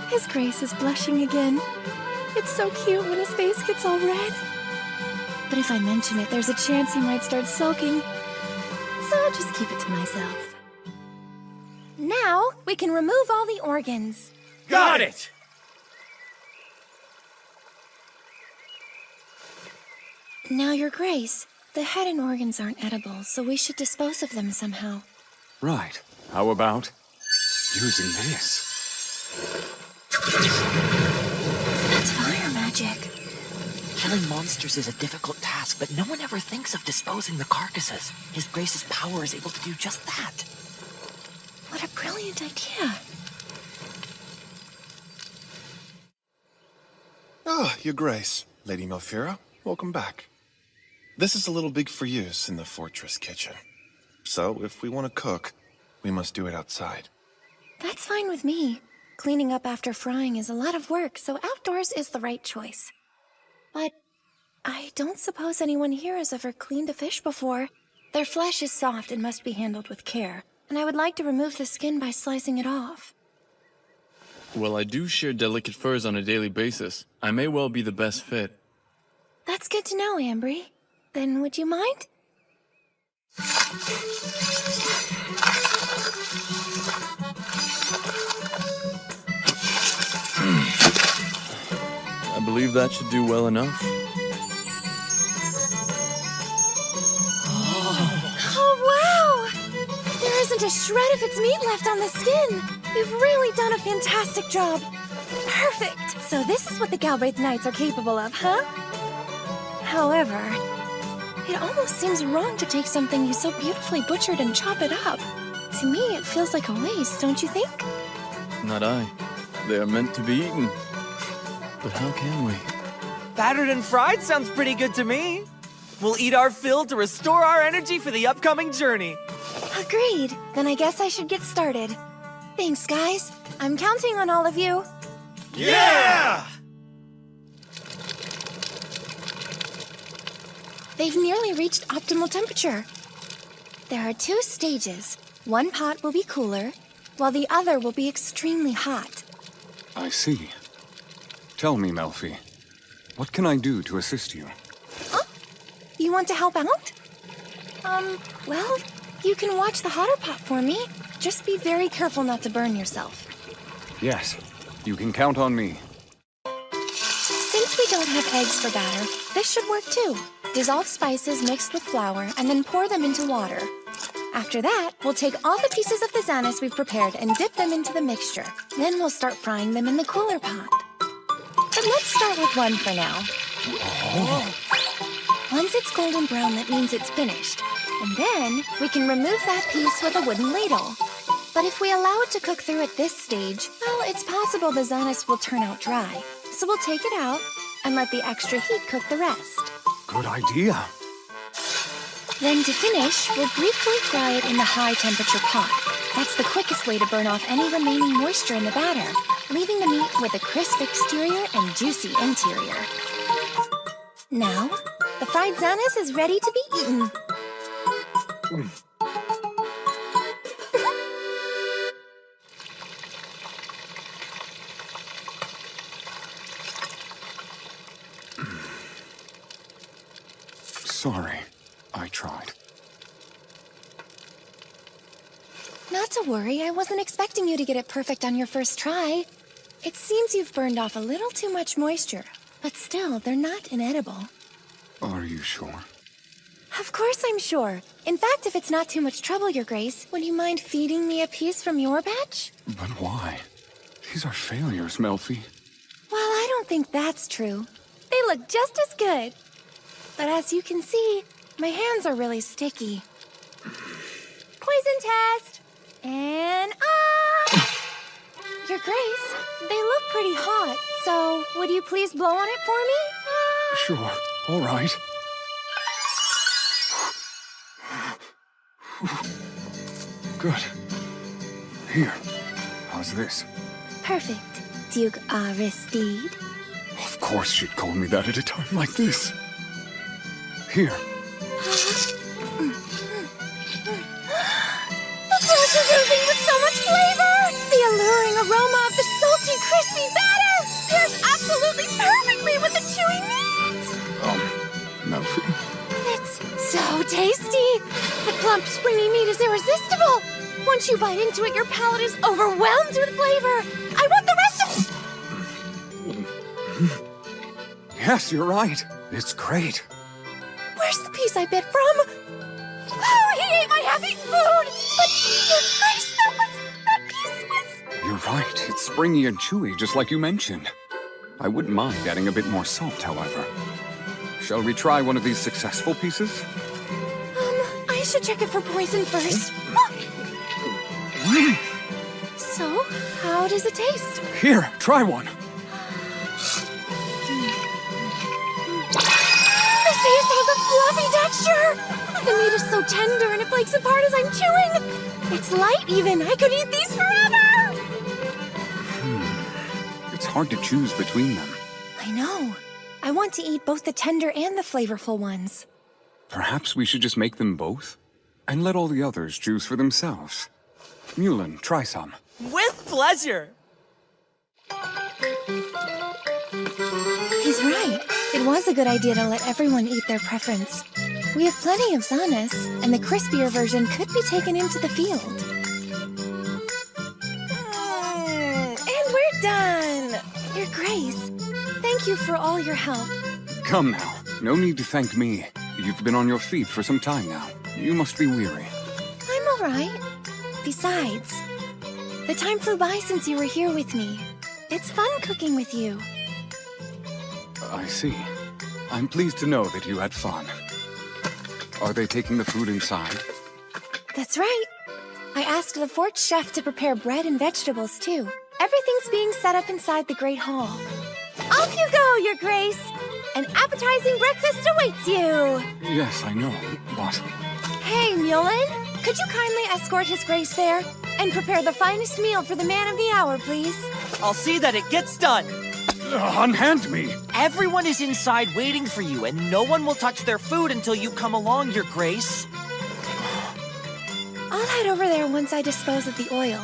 His Grace is blushing again. It's so cute when his face gets all red. But if I mention it, there's a chance he might start sulking. So I'll just keep it to myself. Now, we can remove all the organs. Got it! Now, Your Grace, the head and organs aren't edible, so we should dispose of them somehow. Right. How about using this? That's fire magic. Killing monsters is a difficult task, but no one ever thinks of disposing the carcasses. His Grace's power is able to do just that. What a brilliant idea. Ah, Your Grace, Lady Melfira, welcome back. This is a little big for use in the fortress kitchen. So, if we want to cook, we must do it outside. That's fine with me. Cleaning up after frying is a lot of work, so outdoors is the right choice. But I don't suppose anyone here has ever cleaned a fish before. Their flesh is soft and must be handled with care, and I would like to remove the skin by slicing it off. Well, I do share delicate furs on a daily basis. I may well be the best fit. That's good to know, Ambry. Then would you mind? I believe that should do well enough. Oh, wow! There isn't a shred of its meat left on the skin. You've really done a fantastic job. Perfect! So this is what the Galbraith Knights are capable of, huh? However, it almost seems wrong to take something you so beautifully butchered and chop it up. To me, it feels like a waste, don't you think? Not I. They are meant to be eaten. But how can we? Battered and fried sounds pretty good to me. We'll eat our fill to restore our energy for the upcoming journey. Agreed. Then I guess I should get started. Thanks, guys. I'm counting on all of you. Yeah! They've nearly reached optimal temperature. There are 2 stages. One pot will be cooler, while the other will be extremely hot. I see. Tell me, Melfi, what can I do to assist you? You want to help out? Well, you can watch the hotter pot for me. Just be very careful not to burn yourself. Yes, you can count on me. Since we don't have eggs for batter, this should work too. Dissolve spices mixed with flour and then pour them into water. After that, we'll take all the pieces of the Xanis we've prepared and dip them into the mixture. Then we'll start frying them in the cooler pot. But let's start with one for now. Oh. Once it's golden brown, that means it's finished. And then we can remove that piece with a wooden ladle. But if we allow it to cook through at this stage, well, it's possible the Xanis will turn out dry. So we'll take it out and let the extra heat cook the rest. Good idea. Then to finish, we'll briefly fry it in the high-temperature pot. That's the quickest way to burn off any remaining moisture in the batter, leaving the meat with a crisp exterior and juicy interior. Now, the fried Xanis is ready to be eaten. Sorry, I tried. Not to worry, I wasn't expecting you to get it perfect on your first try. It seems you've burned off a little too much moisture, but still, they're not inedible. Are you sure? Of course I'm sure. In fact, if it's not too much trouble, Your Grace, would you mind feeding me a piece from your batch? But why? These are failures, Melfi. Well, I don't think that's true. They look just as good. But as you can see, my hands are really sticky. Poison test! And Your Grace, they look pretty hot, so would you please blow on it for me? Sure, all right. Good. Here, how's this? Perfect, Duke Aristide. Of course she'd call me that at a time like this. Here. The flesh is oozing with so much flavor! The alluring aroma of the salty, crispy batter pairs absolutely perfectly with the chewy meat! Melfi. It's so tasty! The plump, springy meat is irresistible! Once you bite into it, your palate is overwhelmed with flavor! I want the rest of... Yes, you're right. It's great. Where's the piece I bit from? Oh, he ate my half-eaten food! But, Your Grace, that piece was... You're right. It's springy and chewy, just like you mentioned. I wouldn't mind adding a bit more salt, however. Shall we try one of these successful pieces? I should check it for poison first. So, how does it taste? Here, try one. This piece has a fluffy texture! The meat is so tender and it flakes apart as I'm chewing! It's light even! I could eat these forever! It's hard to choose between them. I know. I want to eat both the tender and the flavorful ones. Perhaps we should just make them both? And let all the others choose for themselves. Mulin, try some. With pleasure! He's right. It was a good idea to let everyone eat their preference. We have plenty of Xanis, and the crispier version could be taken into the field. And we're done! Your Grace, thank you for all your help. Come now. No need to thank me. You've been on your feet for some time now. You must be weary. I'm all right. Besides, the time flew by since you were here with me. It's fun cooking with you. I see. I'm pleased to know that you had fun. Are they taking the food inside? That's right. I asked the fort chef to prepare bread and vegetables, too. Everything's being set up inside the Great Hall. Off you go, Your Grace! An appetizing breakfast awaits you! Yes, I know, but... Hey, Mulin, could you kindly escort His Grace there? And prepare the finest meal for the man of the hour, please. I'll see that it gets done. Unhand me! Everyone is inside waiting for you, and no one will touch their food until you come along, Your Grace. I'll head over there once I dispose of the oil.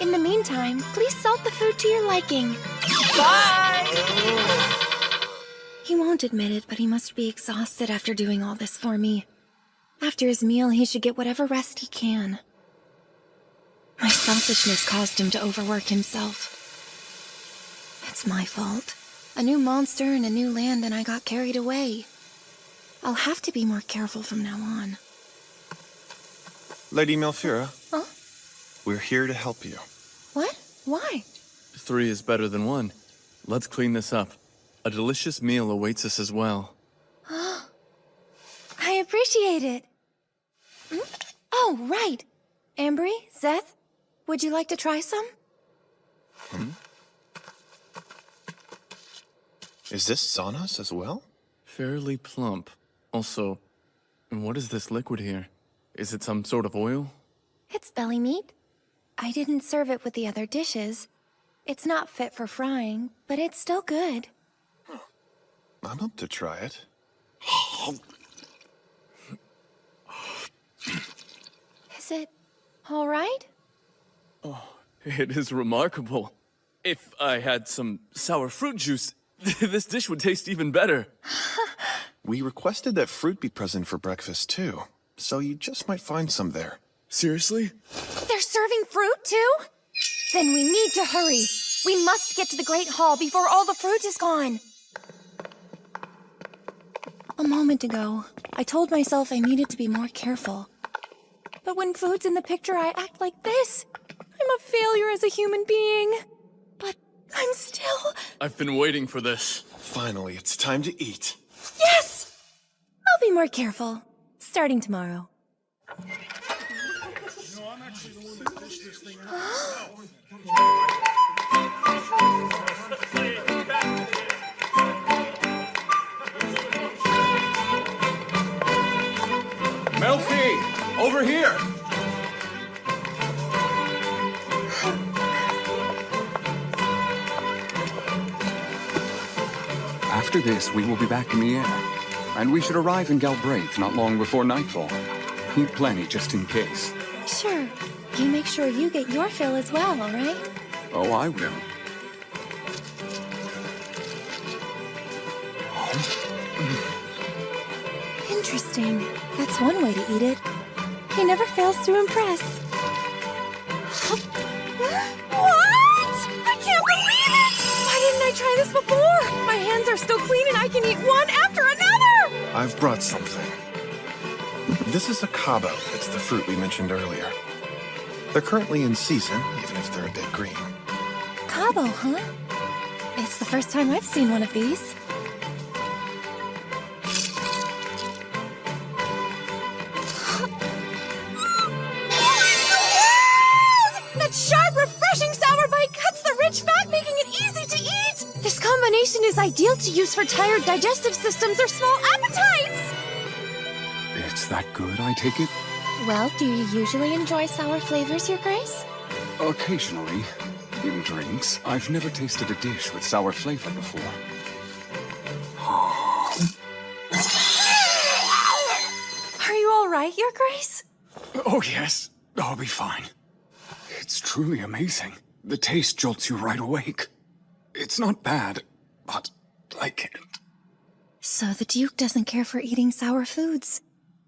In the meantime, please salt the food to your liking. Bye! He won't admit it, but he must be exhausted after doing all this for me. After his meal, he should get whatever rest he can. My selfishness caused him to overwork himself. It's my fault. A new monster in a new land and I got carried away. I'll have to be more careful from now on. Lady Malfira. Huh? We're here to help you. What? Why? 3 is better than 1. Let's clean this up. A delicious meal awaits us as well. I appreciate it. Oh, right. Ambry, Zeth, would you like to try some? Is this Zana's as well? Fairly plump. Also, what is this liquid here? Is it some sort of oil? It's belly meat. I didn't serve it with the other dishes. It's not fit for frying, but it's still good. I'm up to try it. Is it all right? Oh, it is remarkable. If I had some sour fruit juice, this dish would taste even better. We requested that fruit be present for breakfast too, so you just might find some there. Seriously? They're serving fruit too? Then we need to hurry. We must get to the Great Hall before all the fruit is gone. A moment ago, I told myself I needed to be more careful. But when food's in the picture, I act like this. I'm a failure as a human being. But I'm still... I've been waiting for this. Finally, it's time to eat. Yes! I'll be more careful. Starting tomorrow. Melfi! Over here! After this, we will be back in the air. And we should arrive in Galbraith not long before nightfall. Keep plenty just in case. Sure. You make sure you get your fill as well, all right? Oh, I will. Interesting. That's one way to eat it. He never fails to impress. What? I can't believe it! Why didn't I try this before? My hands are still clean and I can eat one after another! I've brought something. This is a cabo. It's the fruit we mentioned earlier. They're currently in season, even if they're a bit green. Cabo, huh? It's the first time I've seen one of these. That sharp, refreshing sour bite cuts the rich fat, making it easy to eat! This combination is ideal to use for tired digestive systems or small appetites! It's that good, I take it? Well, do you usually enjoy sour flavors, Your Grace? Occasionally. In drinks. I've never tasted a dish with sour flavor before. Are you all right, Your Grace? Oh, yes. I'll be fine. It's truly amazing. The taste jolts you right awake. It's not bad, but I can't. So the Duke doesn't care for eating sour foods.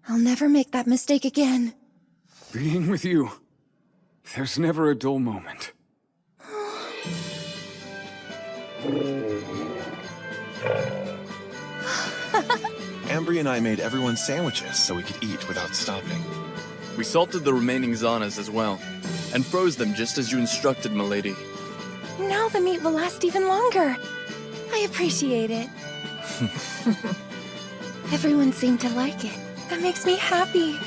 I'll never make that mistake again. Being with you, there's never a dull moment. Ambry and I made everyone sandwiches so we could eat without stopping. We salted the remaining Zanas as well, and froze them just as you instructed, milady. Now the meat will last even longer. I appreciate it. Everyone seemed to like it. That makes me happy.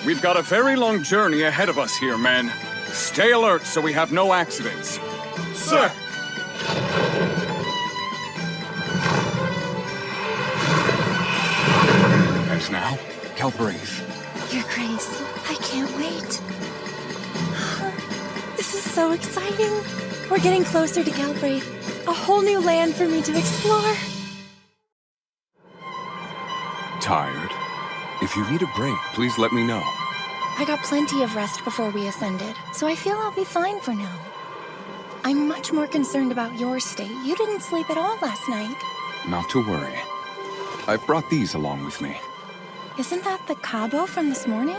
We've got a very long journey ahead of us here, men. Stay alert so we have no accidents. Sir! And now, Galbraith. Your Grace, I can't wait. This is so exciting. We're getting closer to Galbraith. A whole new land for me to explore. Tired? If you need a break, please let me know. I got plenty of rest before we ascended, so I feel I'll be fine for now. I'm much more concerned about your state. You didn't sleep at all last night. Not to worry. I've brought these along with me. Isn't that the Cabo from this morning?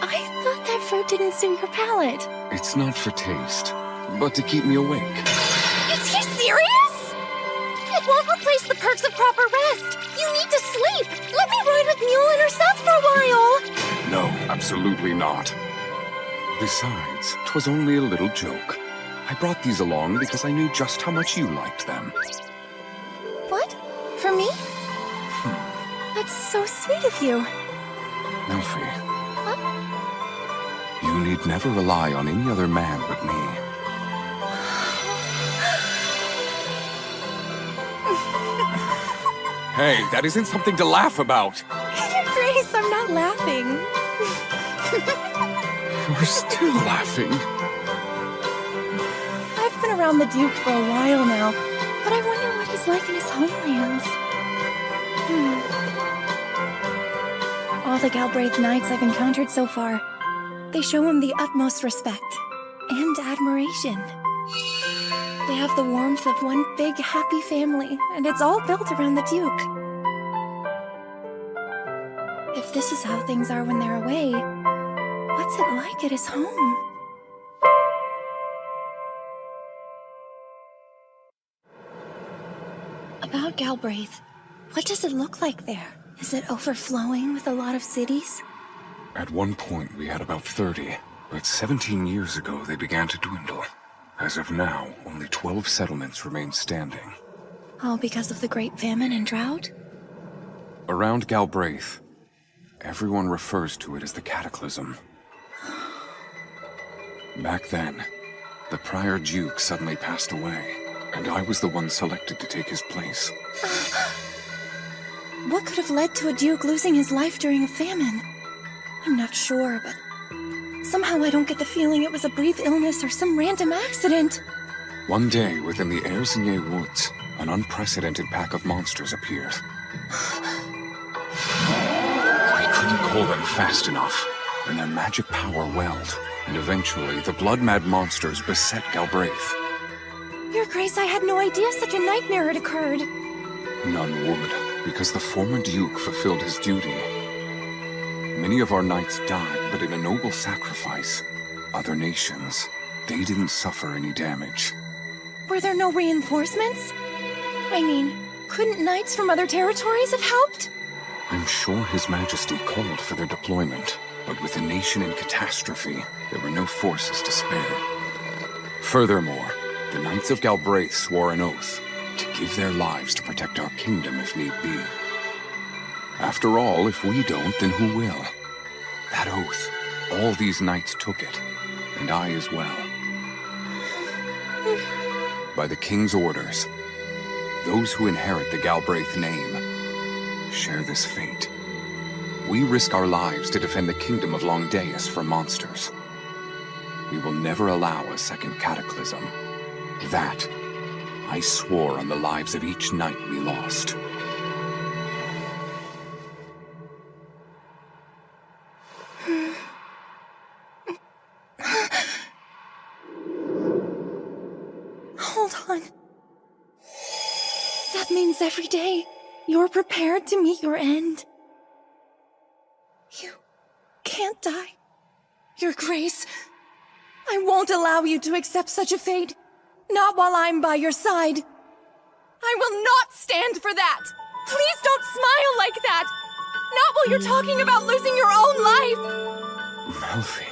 I thought that fruit didn't suit your palate. It's not for taste, but to keep me awake. Is he serious? It won't replace the perks of proper rest. You need to sleep. Let me ride with Moonlit or Seth for a while. No, absolutely not. Besides, 'twas only a little joke. I brought these along because I knew just how much you liked them. What? For me? That's so sweet of you. Melfi. You need never rely on any other man but me. Hey, that isn't something to laugh about. Grace, I'm not laughing. You're still laughing. I've been around the Duke for a while now, but I wonder what he's like in his homelands. All the Galbraith knights I've encountered so far, they show him the utmost respect and admiration. They have the warmth of one big, happy family, and it's all built around the Duke. If this is how things are when they're away, what's it like at his home? About Galbraith, what does it look like there? Is it overflowing with a lot of cities? At one point, we had about 30, but 17 years ago, they began to dwindle. As of now, only 12 settlements remain standing. All because of the Great Famine and drought? Around Galbraith, everyone refers to it as the Cataclysm. Back then, the prior Duke suddenly passed away, and I was the one selected to take his place. What could have led to a Duke losing his life during a famine? I'm not sure, but somehow I don't get the feeling it was a brief illness or some random accident. One day, within the Erzinye woods, an unprecedented pack of monsters appeared. I couldn't call them fast enough, and their magic power welled, and eventually the blood-mad monsters beset Galbraith. Your Grace, I had no idea such a nightmare had occurred. None would, because the former Duke fulfilled his duty. Many of our knights died, but in a noble sacrifice. Other nations, they didn't suffer any damage. Were there no reinforcements? I mean, couldn't knights from other territories have helped? I'm sure His Majesty called for their deployment, but with the nation in catastrophe, there were no forces to spare. Furthermore, the Knights of Galbraith swore an oath to give their lives to protect our kingdom if need be. After all, if we don't, then who will? That oath, all these knights took it, and I as well. By the king's orders, those who inherit the Galbraith name share this fate. We risk our lives to defend the kingdom of Longdeus from monsters. We will never allow a second cataclysm. That, I swore on the lives of each knight we lost. Hold on. That means every day, you're prepared to meet your end. You can't die. Your Grace, I won't allow you to accept such a fate. Not while I'm by your side. I will not stand for that! Please don't smile like that! Not while you're talking about losing your own life! Melfi.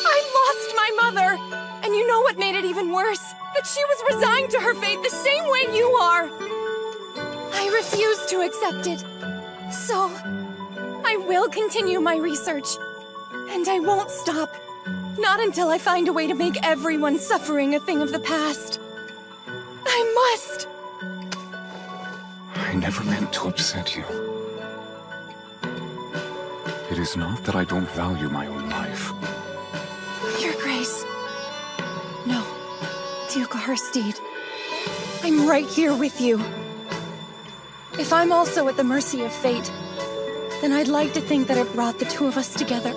I lost my mother! And you know what made it even worse? That she was resigned to her fate the same way you are! I refuse to accept it. So, I will continue my research. And I won't stop. Not until I find a way to make everyone suffering a thing of the past. I must! I never meant to upset you. It is not that I don't value my own life. Your Grace. No, Duke Harsteed. I'm right here with you. If I'm also at the mercy of fate, then I'd like to think that it brought the two of us together.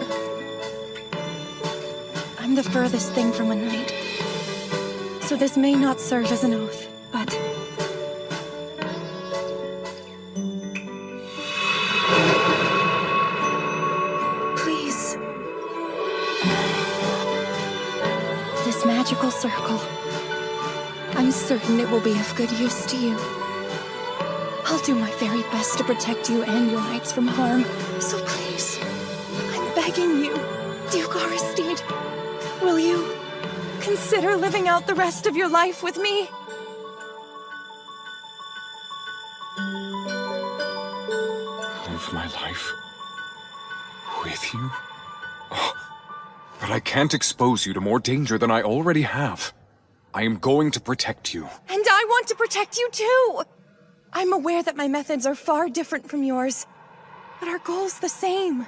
I'm the furthest thing from a knight. So this may not serve as an oath, but... Please. This magical circle. I'm certain it will be of good use to you. I'll do my very best to protect you and your knights from harm. So please, I'm begging you, Duke Aristide, will you consider living out the rest of your life with me? Live my life with you? Oh, but I can't expose you to more danger than I already have. I am going to protect you. And I want to protect you too! I'm aware that my methods are far different from yours, but our goal's the same.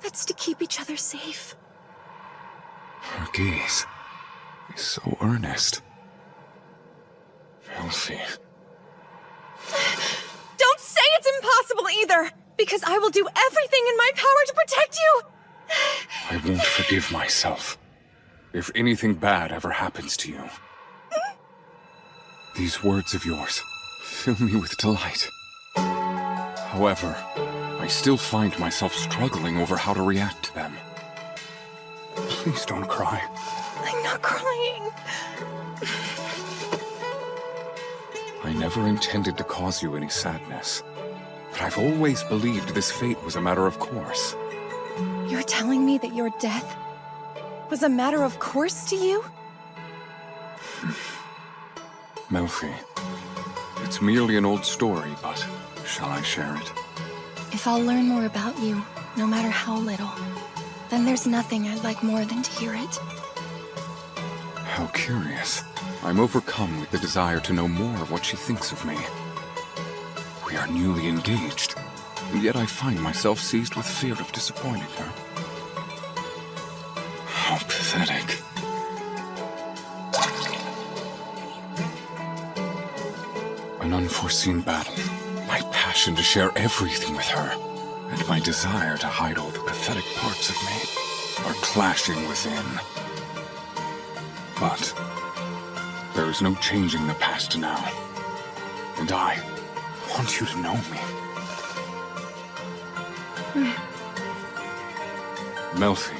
That's to keep each other safe. Her gaze is so earnest. Elfie. Don't say it's impossible either, because I will do everything in my power to protect you! I won't forgive myself if anything bad ever happens to you. These words of yours fill me with delight. However, I still find myself struggling over how to react to them. Please don't cry. I'm not crying. I never intended to cause you any sadness, but I've always believed this fate was a matter of course. You're telling me that your death was a matter of course to you? Melfi, it's merely an old story, but shall I share it? If I'll learn more about you, no matter how little, then there's nothing I'd like more than to hear it. How curious. I'm overcome with the desire to know more of what she thinks of me. We are newly engaged, and yet I find myself seized with fear of disappointing her. How pathetic. An unforeseen battle, my passion to share everything with her, and my desire to hide all the pathetic parts of me are clashing within. But there is no changing the past now, and I want you to know me. Melfi,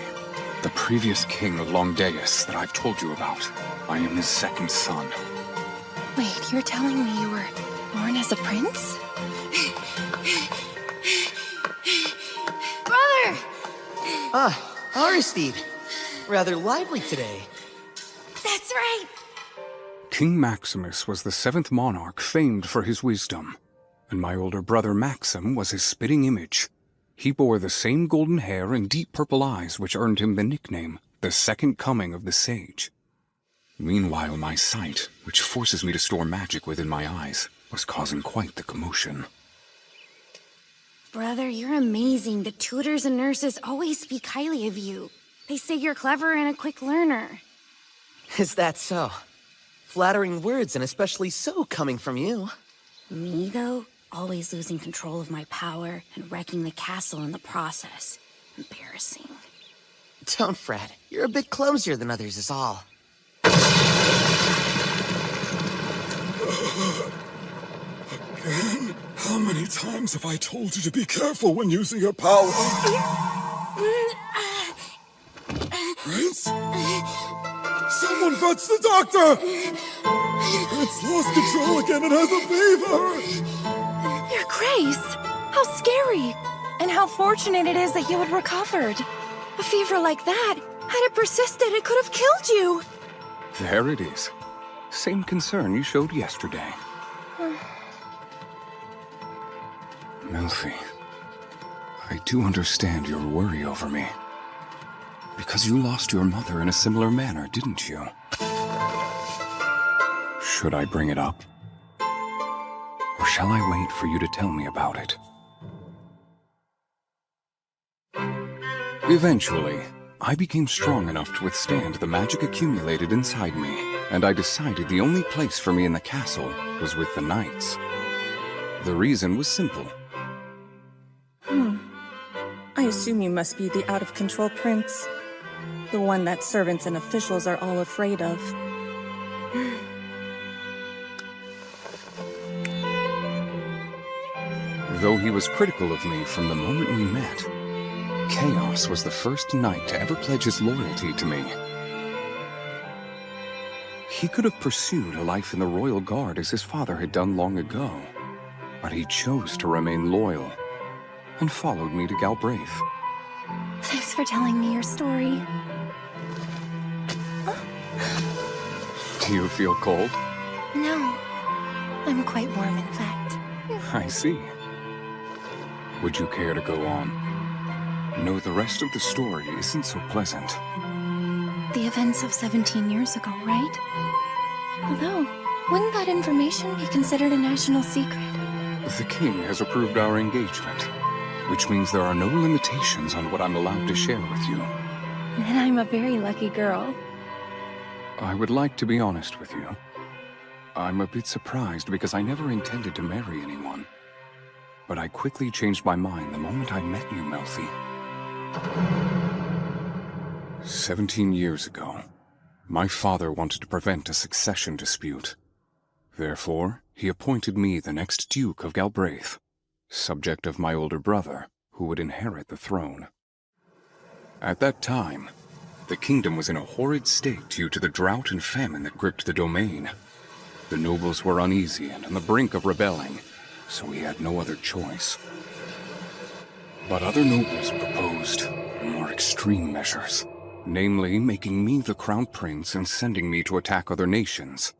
the previous king of Longdeus that I've told you about, I am his second son. Wait, you're telling me you were born as a prince? Brother! Ah, Aristide. Rather lively today. That's right! King Maximus was the 7th monarch famed for his wisdom, and my older brother Maxim was his spitting image. He bore the same golden hair and deep purple eyes which earned him the nickname, the Second Coming of the Sage. Meanwhile, my sight, which forces me to store magic within my eyes, was causing quite the commotion. Brother, you're amazing. The tutors and nurses always speak highly of you. They say you're clever and a quick learner. Is that so? Flattering words, and especially so coming from you. Me, though? Always losing control of my power and wrecking the castle in the process. Embarrassing. Don't fret. You're a bit clumsier than others is all. Again? How many times have I told you to be careful when using your power? Prince? Someone fetch the doctor! The prince lost control again and has a fever! Your Grace! How scary! And how fortunate it is that you had recovered. A fever like that, had it persisted, it could have killed you! There it is. Same concern you showed yesterday. Melfi, I do understand your worry over me. Because you lost your mother in a similar manner, didn't you? Should I bring it up? Or shall I wait for you to tell me about it? Eventually, I became strong enough to withstand the magic accumulated inside me, and I decided the only place for me in the castle was with the knights. The reason was simple. I assume you must be the out-of-control prince. The one that servants and officials are all afraid of. Though he was critical of me from the moment we met, Chaos was the first knight to ever pledge his loyalty to me. He could have pursued a life in the Royal Guard as his father had done long ago, but he chose to remain loyal and followed me to Galbraith. Thanks for telling me your story. Do you feel cold? No. I'm quite warm, in fact. I see. Would you care to go on? No, the rest of the story isn't so pleasant. The events of 17 years ago, right? Although, wouldn't that information be considered a national secret? The king has approved our engagement, which means there are no limitations on what I'm allowed to share with you. Then I'm a very lucky girl. I would like to be honest with you. I'm a bit surprised because I never intended to marry anyone. But I quickly changed my mind the moment I met you, Melfi. 17 years ago, my father wanted to prevent a succession dispute. Therefore, he appointed me the next Duke of Galbraith, subject of my older brother, who would inherit the throne. At that time, the kingdom was in a horrid state due to the drought and famine that gripped the domain. The nobles were uneasy and on the brink of rebelling, so we had no other choice. But other nobles proposed more extreme measures, namely making me the crown prince and sending me to attack other nations.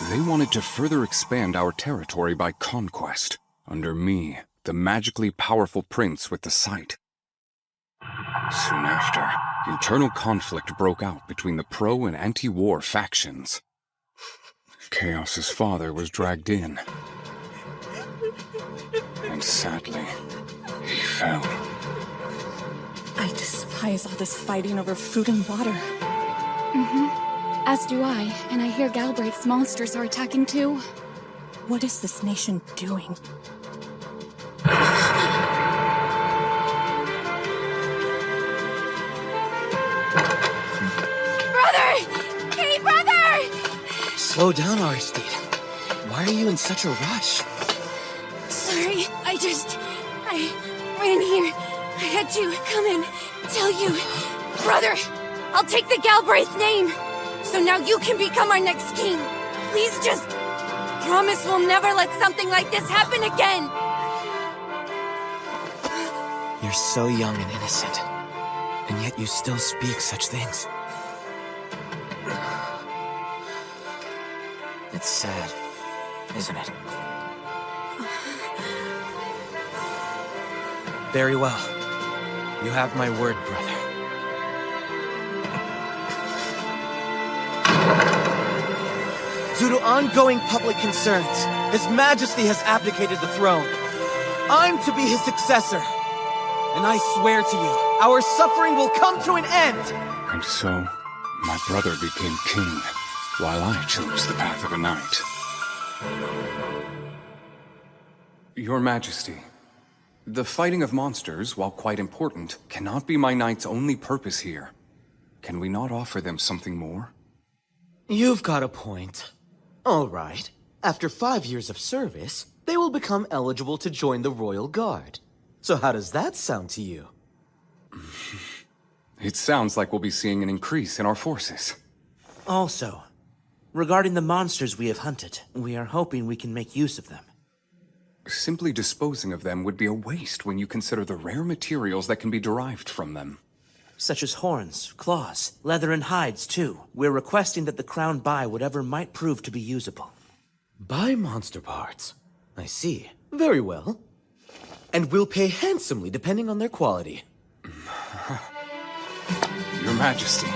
They wanted to further expand our territory by conquest, under me, the magically powerful prince with the sight. Soon after, internal conflict broke out between the pro- and anti-war factions. Chaos's father was dragged in, and sadly, he fell. I despise all this fighting over food and water. As do I, and I hear Galbraith's monsters are attacking too. What is this nation doing? Brother! Hey, brother! Slow down, Aristide. Why are you in such a rush? Sorry, I ran here. I had to come and tell you. Brother, I'll take the Galbraith name. So now you can become our next king. Please just promise we'll never let something like this happen again. You're so young and innocent, and yet you still speak such things. It's sad, isn't it? Very well. You have my word, brother. Due to ongoing public concerns, His Majesty has abdicated the throne. I'm to be his successor. And I swear to you, our suffering will come to an end! And so, my brother became king, while I chose the path of a knight. Your Majesty, the fighting of monsters, while quite important, cannot be my knight's only purpose here. Can we not offer them something more? You've got a point. All right. After 5 years of service, they will become eligible to join the Royal Guard. So how does that sound to you? It sounds like we'll be seeing an increase in our forces. Also, regarding the monsters we have hunted, we are hoping we can make use of them. Simply disposing of them would be a waste when you consider the rare materials that can be derived from them. Such as horns, claws, leather and hides, too. We're requesting that the Crown buy whatever might prove to be usable. Buy monster parts? I see. Very well. And we'll pay handsomely depending on their quality. Your Majesty,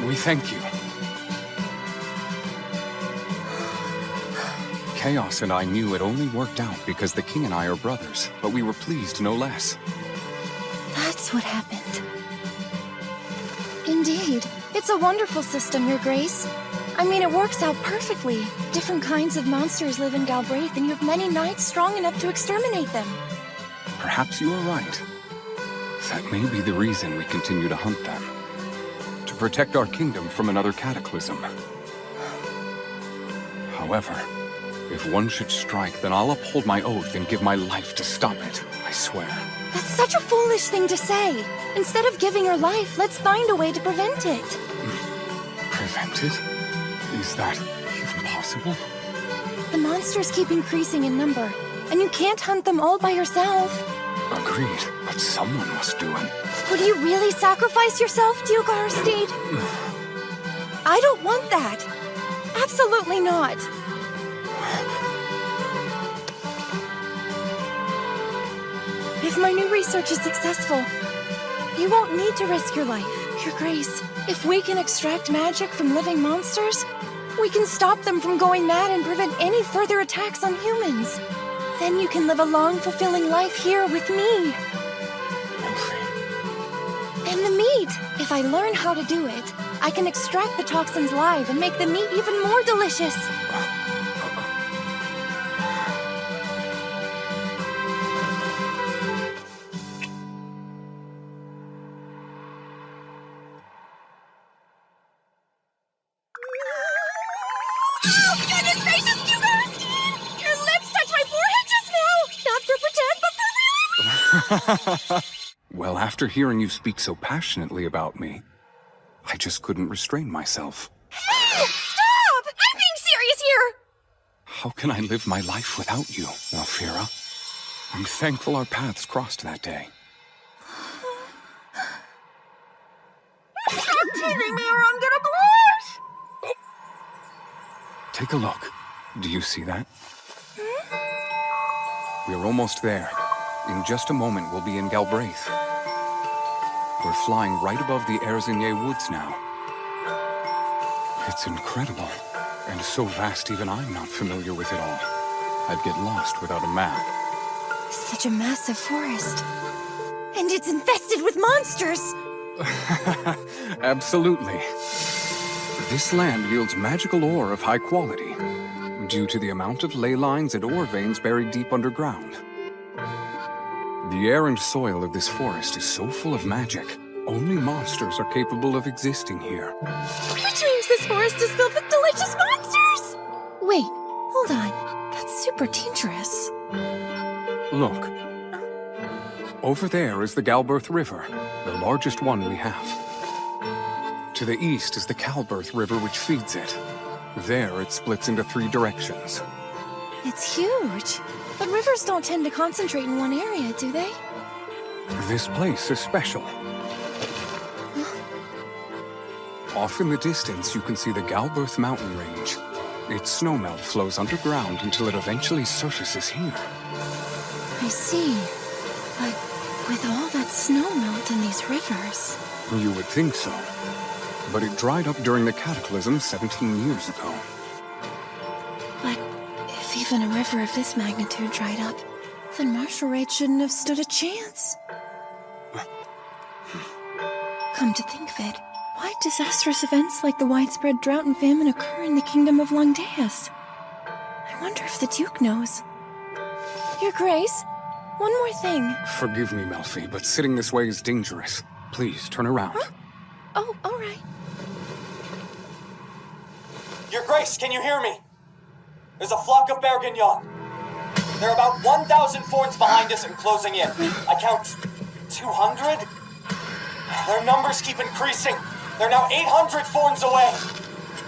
we thank you. Chaos and I knew it only worked out because the king and I are brothers, but we were pleased no less. That's what happened. Indeed. It's a wonderful system, Your Grace. I mean, it works out perfectly. Different kinds of monsters live in Galbraith, and you have many knights strong enough to exterminate them. Perhaps you are right. That may be the reason we continue to hunt them. To protect our kingdom from another cataclysm. However, If one should strike, then I'll uphold my oath and give my life to stop it. I swear. That's such a foolish thing to say. Instead of giving her life, let's find a way to prevent it. Prevent it? Is that even possible? The monsters keep increasing in number, and you can't hunt them all by yourself. Agreed, but someone must do it. Would you really sacrifice yourself, Duke Arsteed? I don't want that. Absolutely not. If my new research is successful, you won't need to risk your life, Your Grace. If we can extract magic from living monsters, we can stop them from going mad and prevent any further attacks on humans. Then you can live a long, fulfilling life here with me. And the meat! If I learn how to do it, I can extract the toxins live and make the meat even more delicious. Oh, goodness gracious, Duke Arsteed! Your lips touched my forehead just now! Not for pretend, but for really. Well, after hearing you speak so passionately about me, I just couldn't restrain myself. Hey! Stop! I'm being serious here! How can I live my life without you, Elfira? I'm thankful our paths crossed that day. Stop teasing me or I'm gonna blush! Take a look. Do you see that? We're almost there. In just a moment, we'll be in Galbraith. We're flying right above the Erzinye woods now. It's incredible, and so vast even I'm not familiar with it all. I'd get lost without a map. Such a massive forest. And it's infested with monsters! Absolutely. This land yields magical ore of high quality, due to the amount of ley lines and ore veins buried deep underground. The air and soil of this forest is so full of magic, only monsters are capable of existing here. Which means this forest is filled with delicious monsters! Wait, hold on. That's super dangerous. Look. Over there is the Galberth River, the largest one we have. To the east is the Calberth River, which feeds it. There, it splits into 3 directions. It's huge. But rivers don't tend to concentrate in one area, do they? This place is special. Off in the distance, you can see the Galberth mountain range. Its snowmelt flows underground until it eventually surfaces here. I see. But with all that snowmelt in these rivers... You would think so. But it dried up during the cataclysm 17 years ago. But if even a river of this magnitude dried up, then Martial Raid shouldn't have stood a chance. Come to think of it, why disastrous events like the widespread drought and famine occur in the kingdom of Langdeus? I wonder if the Duke knows. Your Grace, one more thing. Forgive me, Melfi, but sitting this way is dangerous. Please, turn around. Huh? Oh, all right. Your Grace, can you hear me? There's a flock of Bergignon. There are about 1,000 Forns behind us and closing in. I count 200? Their numbers keep increasing. They're now 800 Forns away.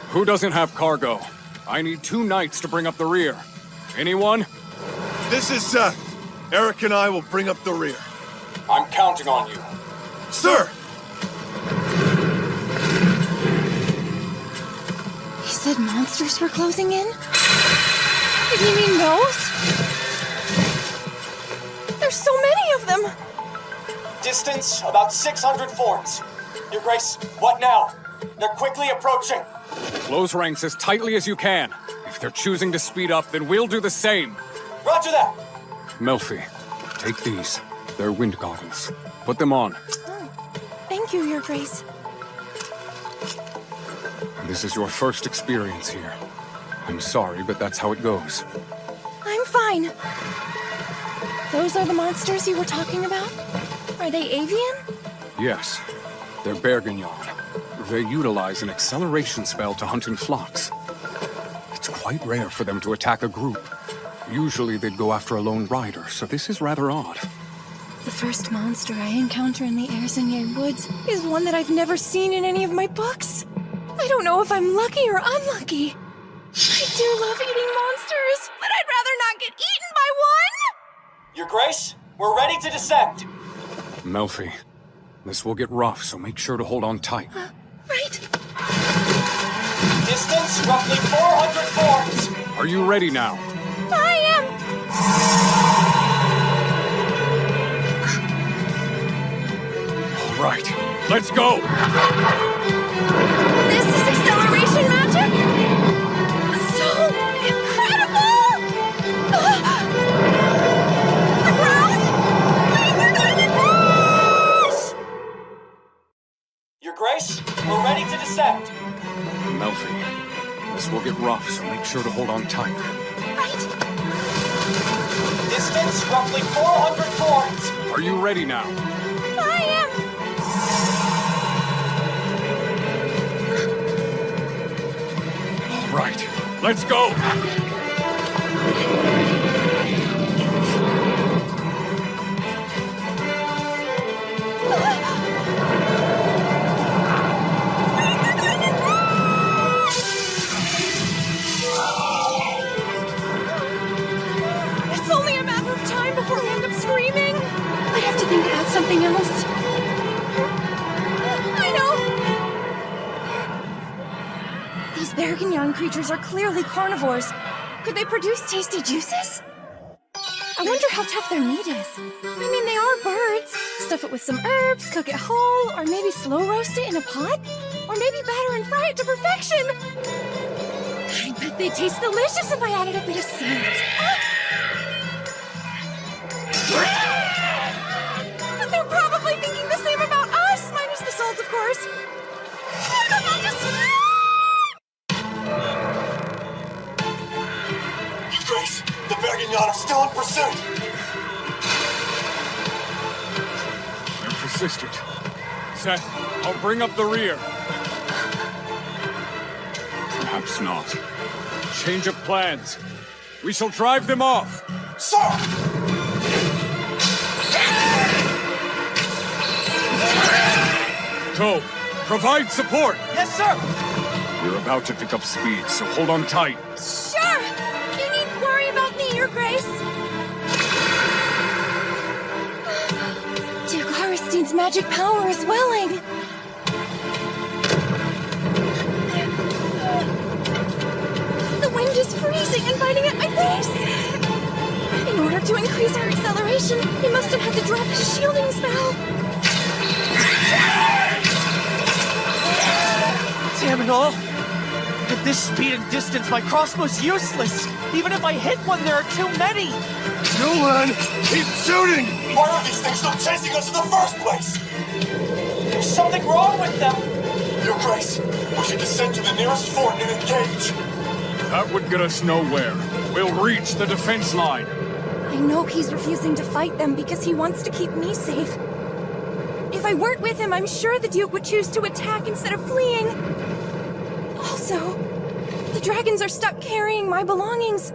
Who doesn't have cargo? I need 2 knights to bring up the rear. Anyone? This is Seth. Eric and I will bring up the rear. I'm counting on you. Sir! He said monsters were closing in? Did he mean those? There's so many of them! Distance, about 600 Forns. Your Grace, what now? They're quickly approaching. Close ranks as tightly as you can. If they're choosing to speed up, then we'll do the same. Roger that! Melfi, take these. They're wind goggles. Put them on. Oh, thank you, Your Grace. This is your first experience here. I'm sorry, but that's how it goes. I'm fine. Those are the monsters you were talking about? Are they avian? Yes, they're Bergignon. They utilize an acceleration spell to hunt in flocks. It's quite quite rare for them to attack a group. Usually they'd go after a lone rider, so this is rather odd. The first monster I encounter in the Erzinye woods is one that I've never seen in any of my books. I don't know if I'm lucky or unlucky. I do love eating monsters, but I'd rather not get eaten by one! Your Grace, we're ready to descend. Melfi, this will get rough, so make sure to hold on tight. Right. Distance roughly 400 forms. Are you ready now? I am! All right, let's go! This is acceleration magic? So incredible! The ground? We're going to crash! Your Grace, we're ready to descend. Melfi, this will get rough, so make sure to hold on tight. Right. Distance roughly 400 forms. Are you ready now? I am! All right, let's go! It's only a matter of time before we end up screaming. I have to think about something else. I know! These Bergenyon creatures are clearly carnivores. Could they produce tasty juices? I wonder how tough their meat is. I mean, they are birds. Stuff it with some herbs, cook it whole, or maybe slow roast it in a pot? Or maybe batter and fry it to perfection! I bet they taste delicious if I added a bit of salt. But they're probably thinking the same about us, minus the salt, of course. I'll just... Grace, the Bergenyon are still in pursuit. They're persistent. Seth, I'll bring up the rear. Perhaps not. Change of plans. We shall drive them off. Sir! Go. Provide support. Yes, sir! We're about to pick up speed, so hold on tight. Sure! You needn't worry about me, Your Grace. Duke Aristine's magic power is welling. The wind is freezing and biting at my face. In order to increase our acceleration, he must have had to drop his shielding spell. Damn it all! At this speed and distance, my crossbow's useless! Even if I hit one, there are too many! Nolan, keep shooting! Why are these things still chasing us in the first place? There's something wrong with them! Your Grace, we should descend to the nearest fort and engage. That would get us nowhere. We'll reach the defense line. I know he's refusing to fight them because he wants to keep me safe. If I weren't with him, I'm sure the Duke would choose to attack instead of fleeing. Also, the dragons are stuck carrying my belongings.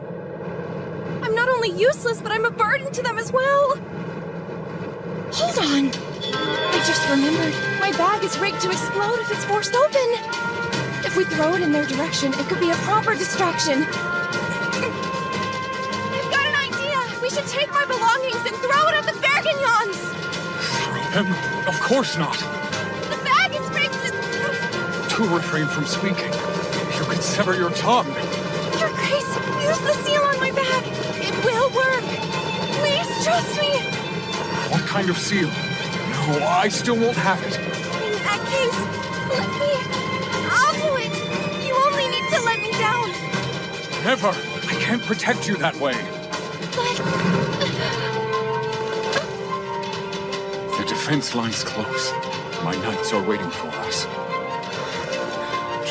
I'm not only useless, but I'm a burden to them as well. Hold on. I just remembered. My bag is rigged to explode if it's forced open. If we throw it in their direction, it could be a proper distraction. I've got an idea. We should take my belongings and throw it at the Bergenyons. Of course not. The bag is rigged to... To refrain from speaking. You could sever your tongue. Your Grace, use the seal on my bag. It will work. Please trust me. What kind of seal? No, I still won't have it. In that case, let me... I'll do it. You only need to let me down. Never. I can't protect you that way. But... The defense line's close. My knights are waiting for us.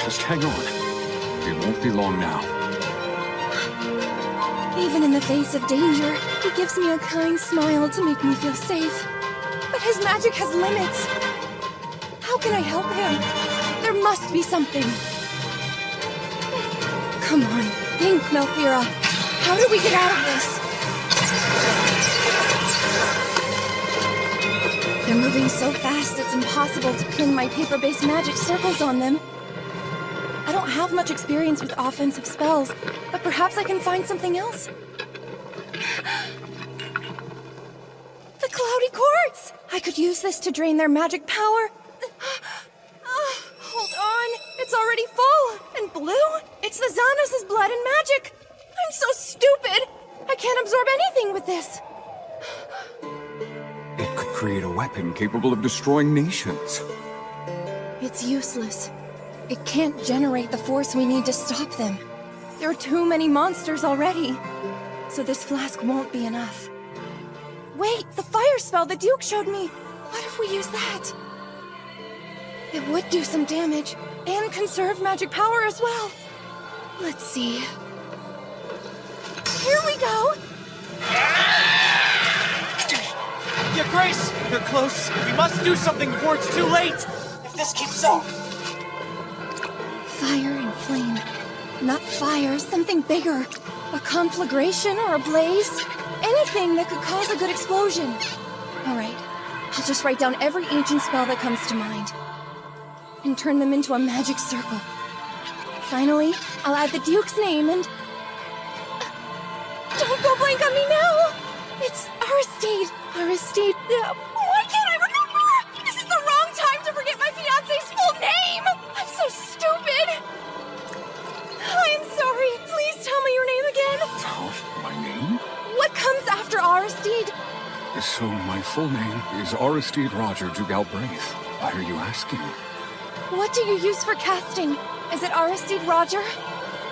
Just hang on. It won't be long now. Even in the face of danger, he gives me a kind smile to make me feel safe. But his magic has limits. How can I help him? There must be something. Come on, think, Melphira. How do we get out of this? They're moving so fast it's impossible to pin my paper-based magic circles on them. I don't have much experience with offensive spells, but perhaps I can find something else. The cloudy quartz! I could use this to drain their magic power. Hold on, it's already full. And blue? It's the Xanos' blood and magic. I'm so stupid. I can't absorb anything with this. It could create a weapon capable of destroying nations. It's useless. It can't generate the force we need to stop them. There are too many monsters already. So this flask won't be enough. Wait, the fire spell the Duke showed me. What if we use that? It would do some damage, and conserve magic power as well. Let's see. Here we go! Your Grace! They're close! We must do something before it's too late! If this keeps up... Fire and flame. Not fire, something bigger. A conflagration or a blaze. Anything that could cause a good explosion. Alright, I'll just write down every ancient spell that comes to mind. And turn them into a magic circle. Finally, I'll add the Duke's name and... Don't go blank on me now! It's Aristide. Aristide... Why can't I remember? This is the wrong time to forget my fiancé's full name! I'm so stupid! I'm sorry. Please tell me your name again. Oh, my name? What comes after Aristide? So my full name is Aristide Roger du Galbraith. Why are you asking? What do you use for casting? Is it Aristide Roger?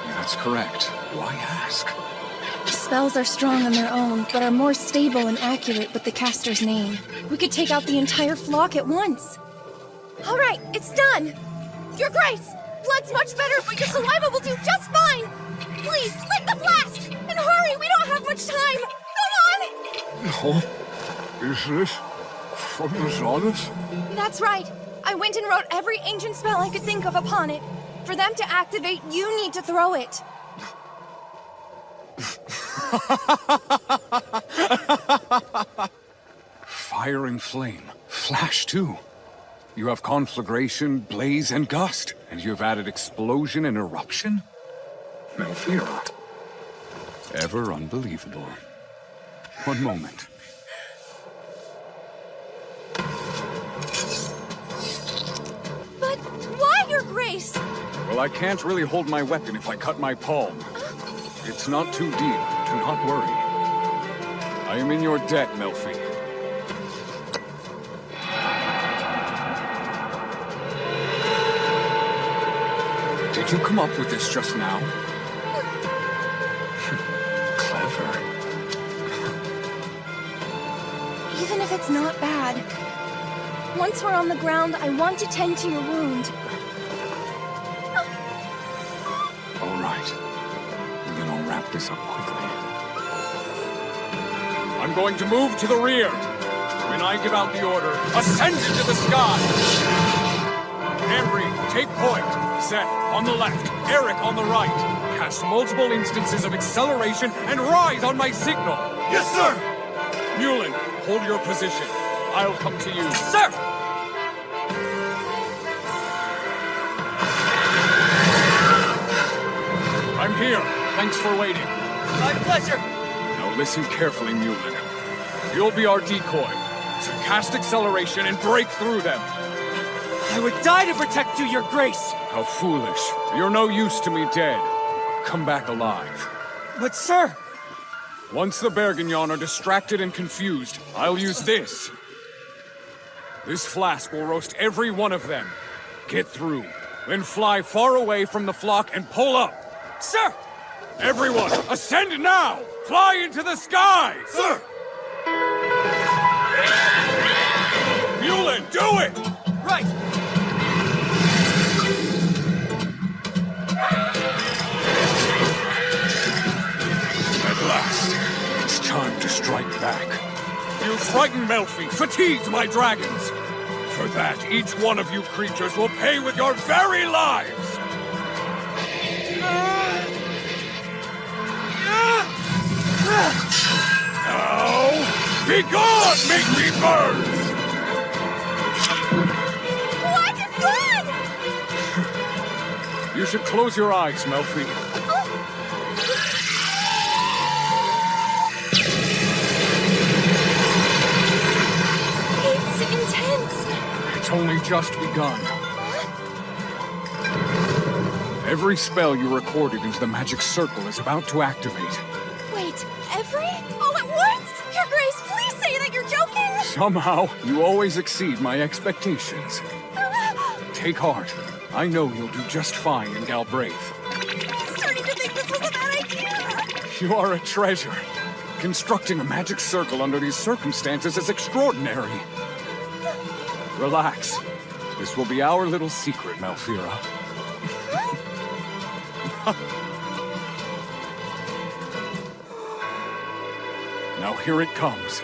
That's correct. Why ask? Spells are strong on their own, but are more stable and accurate with the caster's name. We could take out the entire flock at once. All right, it's done. Your Grace, blood's much better, but your saliva will do just fine. Please, light the flask! And hurry, we don't have much time! Come on! Oh, is this from the Xanos? That's right. I went and wrote every ancient spell I could think of upon it. For them to activate, you need to throw it. Fire and flame. Flash, too. You have conflagration, blaze, and gust. And you've added explosion and eruption? Melphira. Ever unbelievable. One moment. But why, Your Grace? Well, I can't really hold my weapon if I cut my palm. It's not too deep. Do not worry. I am in your debt, Melfi. Did you come up with this just now? Clever. Even if it's not bad. Once we're on the ground, I want to tend to your wound. All right. Then I'll wrap this up quickly. I'm going to move to the rear. When I give out the order, ascend into the sky! Henry, take point. Seth, on the left. Eric, on the right. Cast multiple instances of acceleration and rise on my signal. Yes, sir! Mulin, hold your position. I'll come to you. Sir! I'm here. Thanks for waiting. My pleasure. Now listen carefully, Mulin. You'll be our decoy. So cast acceleration and break through them. I would die to protect you, Your Grace. How foolish. You're no use to me dead. Come back alive. But sir... Once the Bergignon are distracted and confused, I'll use this. This flask will roast every one of them. Get through. Then fly far away from the flock and pull up. Sir! Everyone, ascend now! Fly into the sky! Sir! Mulin, do it! Right! At last, it's time to strike back. You frightened Melfi, fatigued my dragons. For that, each one of you creatures will pay with your very lives! Now, be gone, make me burn! What? It's gone! You should close your eyes, Melfi. It's intense. It's only just begun. Every spell you recorded into the magic circle is about to activate. Wait, every? All at once? Your Grace, please say that you're joking! Somehow, you always exceed my expectations. Take heart. I know you'll do just fine in Galbraith. I'm starting to think this was a bad idea! You are a treasure. Constructing a magic circle under these circumstances is extraordinary. Relax. This will be our little secret, Malfira. Now here it comes.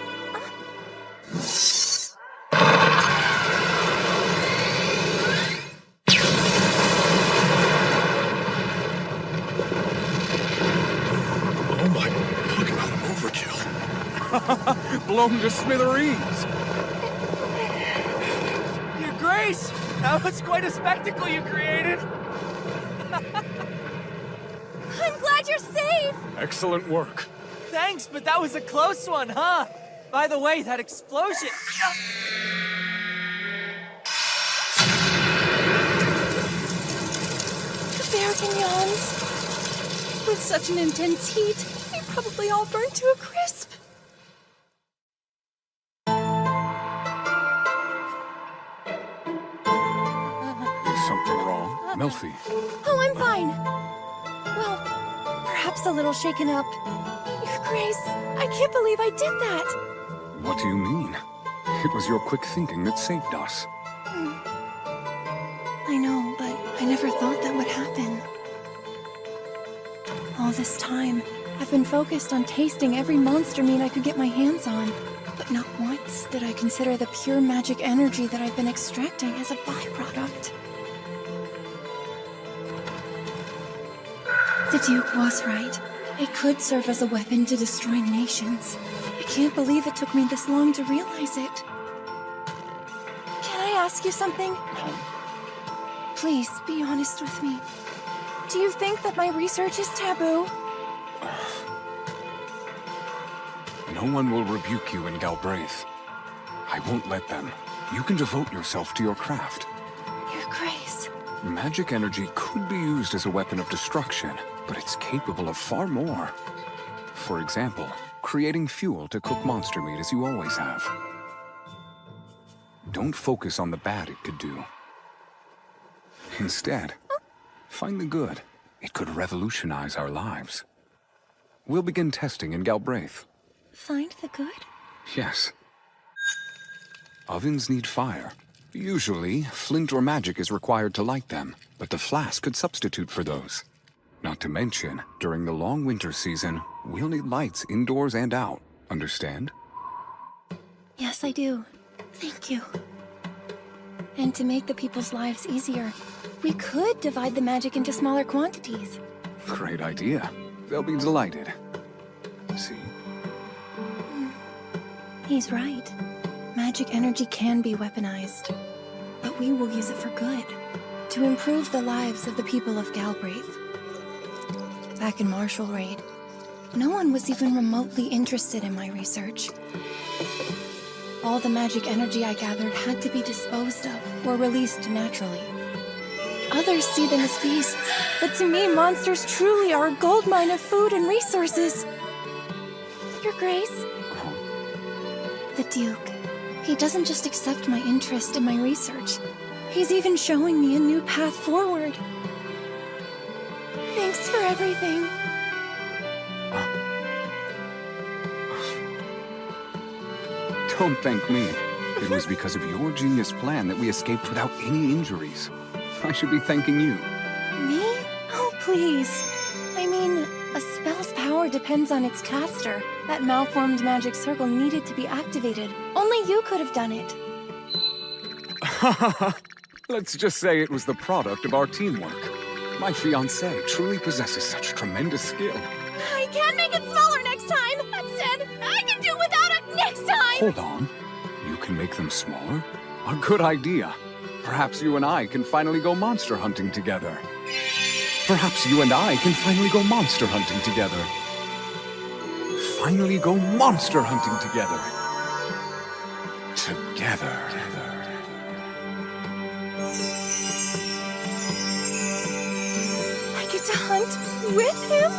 Oh my, talk about an overkill. Blown to smithereens. Your Grace! That was quite a spectacle you created! I'm glad you're safe! Excellent work. Thanks, but that was a close one, huh? By the way, that explosion... The Bergignons. With such an intense heat, they probably all burned to a crisp. Is something wrong? Melfi? Oh, I'm fine. Well, perhaps a little shaken up. Your Grace, I can't believe I did that. What do you mean? It was your quick thinking that saved us. I know, but I never thought that would happen. All this time, I've been focused on tasting every monster meat I could get my hands on. But not once did I consider the pure magic energy that I've been extracting as a byproduct. The Duke was right. It could serve as a weapon to destroy nations. I can't believe it took me this long to realize it. Can I ask you something? Please, be honest with me. Do you think that my research is taboo? No one will rebuke you in Galbraith. I won't let them. You can devote yourself to your craft. Your Grace. Magic energy could be used as a weapon of destruction, but it's capable of far more. For example, creating fuel to cook monster meat as you always have. Don't focus on the bad it could do. Instead, find the good. It could revolutionize our lives. We'll begin testing in Galbraith. Find the good? Yes. Ovens need fire. Usually, flint or magic is required to light them, but the flask could substitute for those. Not to mention, during the long winter season, we'll need lights indoors and out. Understand? Yes, I do. Thank you. And to make the people's lives easier, we could divide the magic into smaller quantities. Great idea. They'll be delighted. See? He's right. Magic energy can be weaponized. But we will use it for good. To improve the lives of the people of Galbraith. Back in Marshall Raid, no one was even remotely interested in my research. All the magic energy I gathered had to be disposed of or released naturally. Others see them as beasts, but to me, monsters truly are a goldmine of food and resources. Your Grace? The Duke. He doesn't just accept my interest in my research. He's even showing me a new path forward. Thanks for everything. Don't thank me. It was because of your genius plan that we escaped without any injuries. I should be thanking you. Me? Oh, please. I mean, a spell's power depends on its caster. That malformed magic circle needed to be activated. Only you could have done it. Let's just say it was the product of our teamwork. My fiancé truly possesses such tremendous skill. I can make it smaller next time. That said, I can do without it next time. Hold on. You can make them smaller? A good idea. Perhaps you and I can finally go monster hunting together. Perhaps you and I can finally go monster hunting together. Finally go monster hunting together. Together. I get to hunt with him?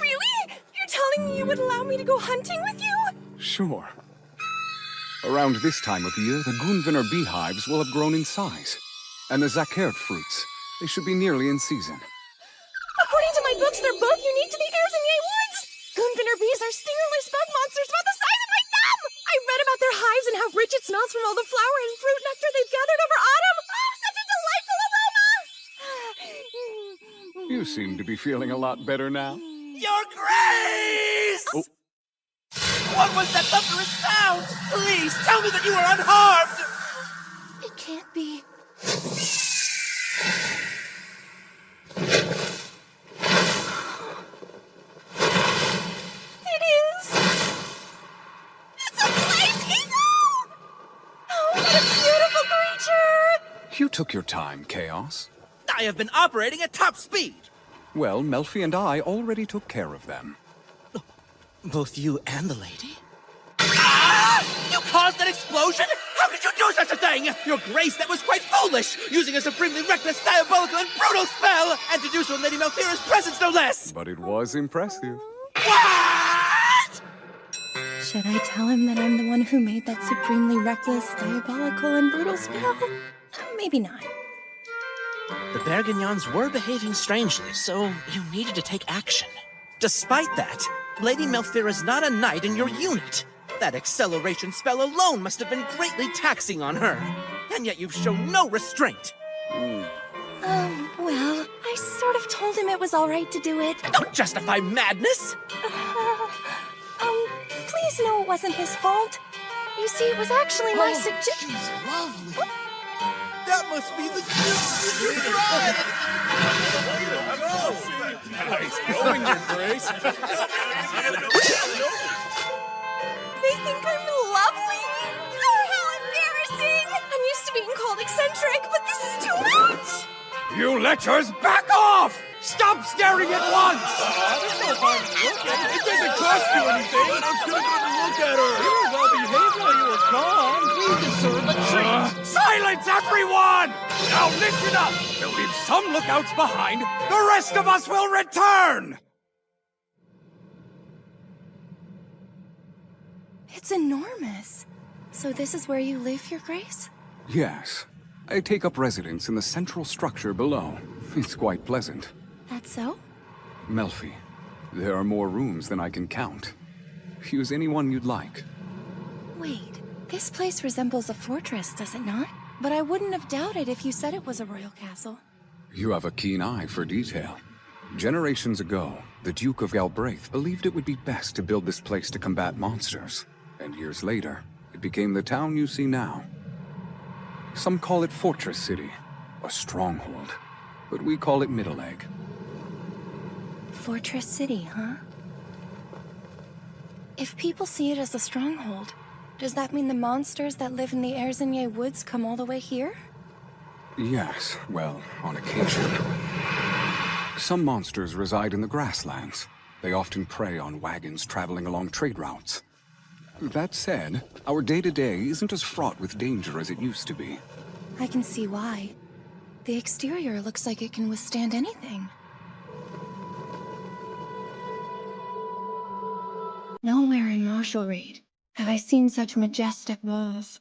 Really? You're telling me you would allow me to go hunting with you? Sure. Around this time of year, the Gunvener beehives will have grown in size. And the Zakert fruits, they should be nearly in season. According to my books, they're both unique to the Erzinier woods. Gunvener bees are stingerless bug monsters about the size of my thumb. I read about their hives and how rich it smells from all the flower and fruit nectar they've gathered over autumn. Oh, such a delightful aroma! You seem to be feeling a lot better now. Your Grace! Oh. What was that thunderous sound? Please, tell me that you were unharmed! It can't be. It is. It's a blaze eagle! Oh, what a beautiful creature! You took your time, Chaos. I have been operating at top speed! Well, Melfi and I already took care of them. Both you and the lady? Ah! You caused an explosion? How could you do such a thing? Your Grace, that was quite foolish! Using a supremely reckless, diabolical, and brutal spell! And to do so in Lady Malfira's presence, no less! But it was impressive. What? Should I tell him that I'm the one who made that supremely reckless, diabolical, and brutal spell? Maybe not. The Bergignons were behaving strangely, so you needed to take action. Despite that, Lady Malfira's not a knight in your unit. That acceleration spell alone must have been greatly taxing on her. And yet you've shown no restraint. Well, I sort of told him it was all right to do it. Don't justify madness! Please know it wasn't his fault. You see, it was actually my suggestion. She's lovely. That must be the gift you tried! Nice going, Your Grace. They think I'm lovely? Oh, how embarrassing! I'm used to being called eccentric, but this is too much! You lechers, back off! Stop staring at once! It doesn't cost you anything! I'm still going to look at her! You were well behaved while you were gone! We deserve a treat! Silence, everyone! Now listen up! We'll leave some lookouts behind. The rest of us will return! It's enormous. So this is where you live, Your Grace? Yes. I take up residence in the central structure below. It's quite pleasant. That's so? Melfi, there are more rooms than I can count. Use any one you'd like. Wait, this place resembles a fortress, does it not? But I wouldn't have doubted if you said it was a royal castle. You have a keen eye for detail. Generations ago, the Duke of Galbraith believed it would be best to build this place to combat monsters. And years later, it became the town you see now. Some call it Fortress City, a stronghold, but we call it Middle Egg. Fortress City, huh? If people see it as a stronghold, does that mean the monsters that live in the Erzinier woods come all the way here? Yes, well, on occasion. Some monsters reside in the grasslands. They often prey on wagons traveling along trade routes. That said, our day-to-day isn't as fraught with danger as it used to be. I can see why. The exterior looks like it can withstand anything. Nowhere in Marshallreed have I seen such majestic walls.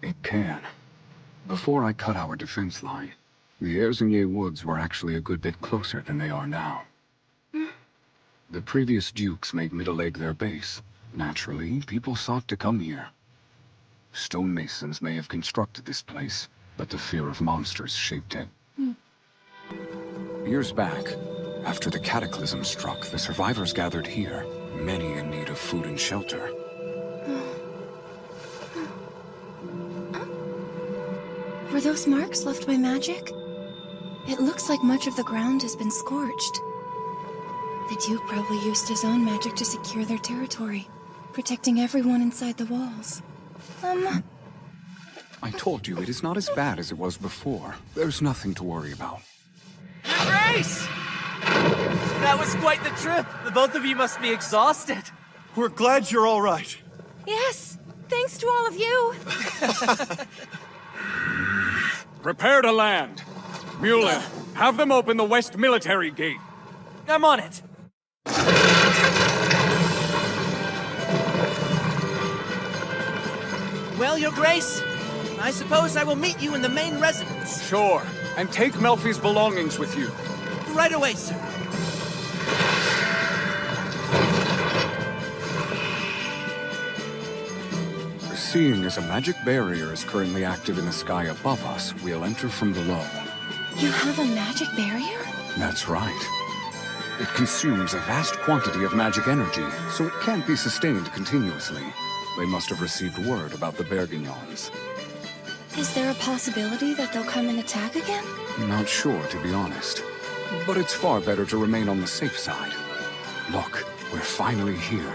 It can. Before I cut our defense line, the Erzinier woods were actually a good bit closer than they are now. The previous dukes made Middle Egg their base. Naturally, people sought to come here. Stonemasons may have constructed this place, but the fear of monsters shaped it. Years back, after the cataclysm struck, the survivors gathered here, many in need of food and shelter. Were those marks left by magic? It looks like much of the ground has been scorched. The Duke probably used his own magic to secure their territory, protecting everyone inside the walls. I told you, it is not as bad as it was before. There's nothing to worry about. Your Grace! That was quite the trip. The both of you must be exhausted. We're glad you're all right. Yes, thanks to all of you. Prepare to land. Moonlit, have them open the west military gate. I'm on it. Well, Your Grace, I suppose I will meet you in the main residence. Sure, and take Melfi's belongings with you. Right away, sir. Seeing as a magic barrier is currently active in the sky above us, we'll enter from below. You have a magic barrier? That's right. It consumes a vast quantity of magic energy, so it can't be sustained continuously. They must have received word about the Bergignons. Is there a possibility that they'll come and attack again? Not sure, to be honest. But it's far better to remain on the safe side. Look, we're finally here.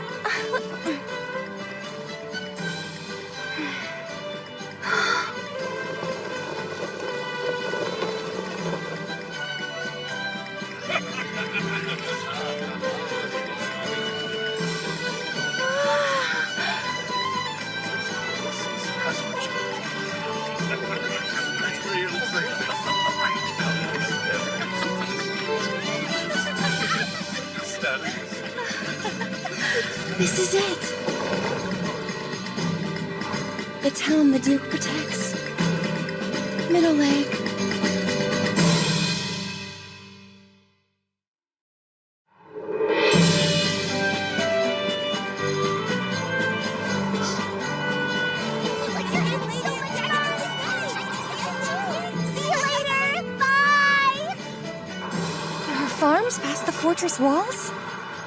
This is it. The town the Duke protects. Middle Lake. There are farms past the fortress walls?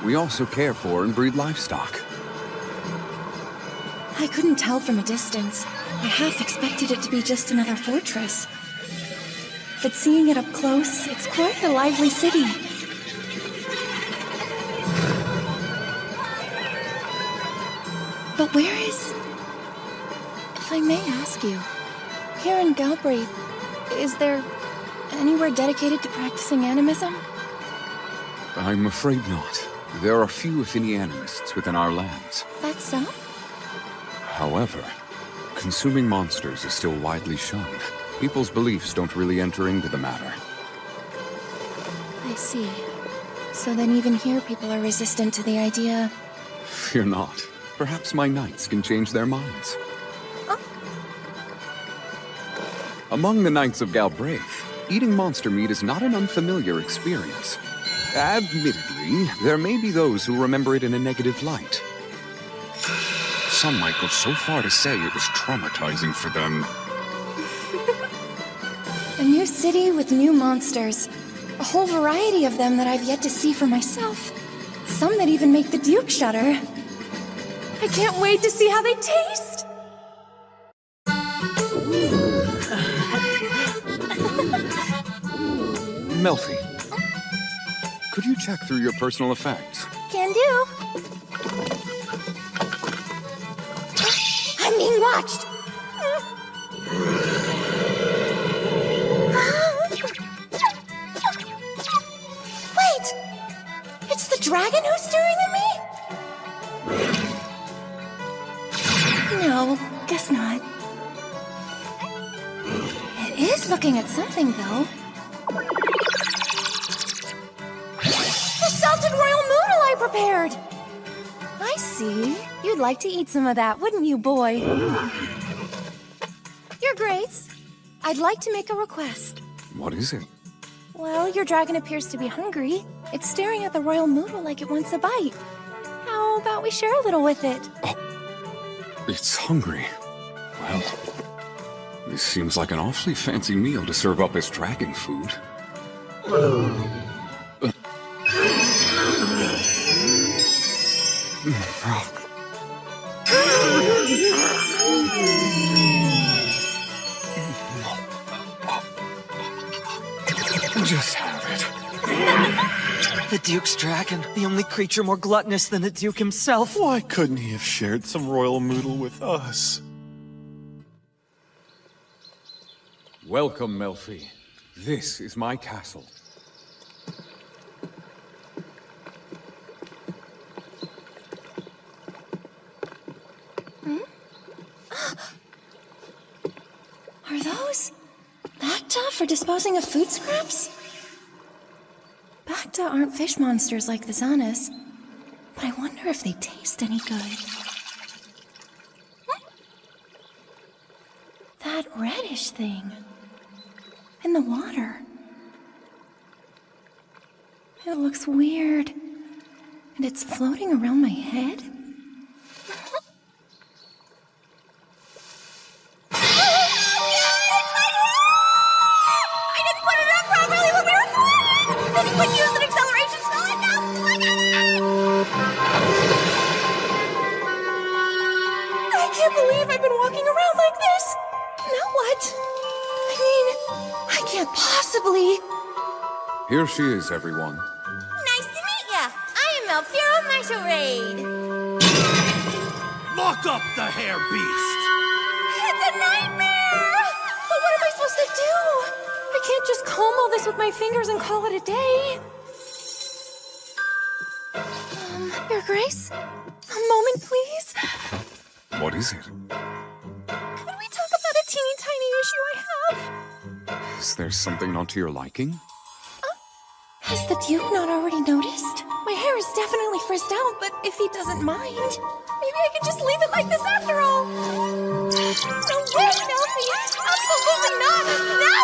We also care for and breed livestock. I couldn't tell from a distance. I half expected it to be just another fortress. But seeing it up close, it's quite a lively city. But where is... If I may ask you, here in Galbraith, is there anywhere dedicated to practicing animism? I'm afraid not. There are few, if any, animists within our lands. That's so? However, consuming monsters is still widely shunned. People's beliefs don't really enter into the matter. I see. So then even here people are resistant to the idea... Fear not. Perhaps my knights can change their minds. Oh. Among the knights of Galbraith, eating monster meat is not an unfamiliar experience. Admittedly, there may be those who remember it in a negative light. Some might go so far to say it was traumatizing for them. A new city with new monsters. A whole variety of them that I've yet to see for myself. Some that even make the Duke shudder. I can't wait to see how they taste! Melfi, could you check through your personal effects? Can do. I'm being watched! Wait! It's the dragon who's staring at me? No, guess not. It is looking at something, though. The salted royal noodle I prepared! I see. You'd like to eat some of that, wouldn't you, boy? Your Grace, I'd like to make a request. What is it? Well, your dragon appears to be hungry. It's staring at the royal noodle like it wants a bite. How about we share a little with it? It's hungry. Well, this seems like an awfully fancy meal to serve up as dragon food. Just have it. The Duke's dragon, the only creature more gluttonous than the Duke himself. Why couldn't he have shared some royal moodle with us? Welcome, Melfi. This is my castle. Are those Bacta for disposing of food scraps? Bacta aren't fish monsters like the Zanas, but I wonder if they taste any good. That reddish thing in the water. It looks weird, and it's floating around my head. Here she is, everyone. Nice to meet ya! I am Melfiro Masquerade! Lock up the hair beast! It's a nightmare! But what am I supposed to do? I can't just comb all this with my fingers and call it a day. Your Grace? A moment, please? What is it? Could we talk about a teeny tiny issue I have? Is there something not to your liking? Has the Duke not already noticed? My hair is definitely frizzed out, but if he doesn't mind, maybe I can just leave it like this after all. No way, Melfi! Absolutely not! No!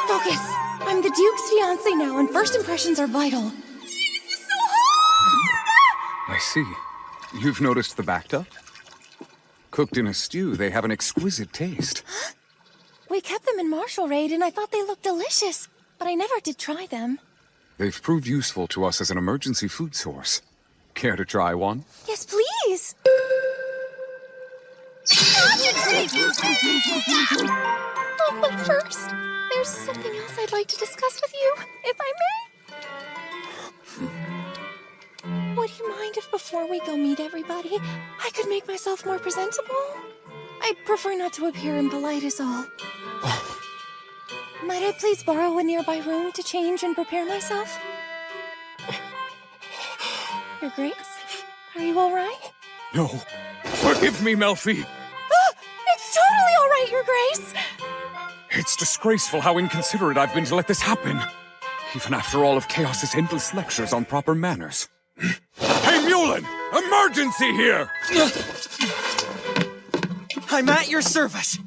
Focus! I'm the Duke's fiancé now, and first impressions are vital. This is so hard! I see. You've noticed the Bacta? Cooked in a stew, they have an exquisite taste. Huh? We kept them in Martial Raid, and I thought they looked delicious, but I never did try them. They've proved useful to us as an emergency food source. Care to try one? Yes, please! Oh, but first, there's something else I'd like to discuss with you, if I may. Would you mind if before we go meet everybody, I could make myself more presentable? I'd prefer not to appear impolite is all. Might I please borrow a nearby room to change and prepare myself? Your Grace? Are you alright? No. Forgive me, Melfi! It's totally alright, Your Grace! It's disgraceful how inconsiderate I've been to let this happen. Even after all of Chaos's endless lectures on proper manners. Hey, Mulin! Emergency here! I'm at your service!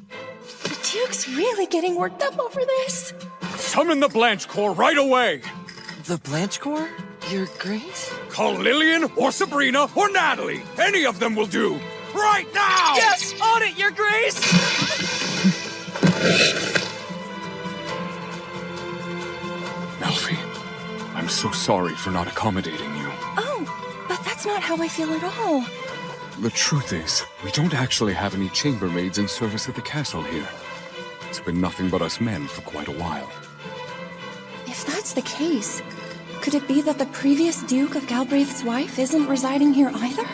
The Duke's really getting worked up over this. Summon the Blanche Corps right away! The Blanche Corps? Your Grace? Call Lillian, or Sabrina, or Natalie! Any of them will do! Right now! Yes! On it, Your Grace! Melfi, I'm so sorry for not accommodating you. Oh, but that's not how I feel at all. The truth is, we don't actually have any chambermaids in service at the castle here. It's been nothing but us men for quite a while. If that's the case, could it be that the previous Duke of Galbraith's wife isn't residing here either?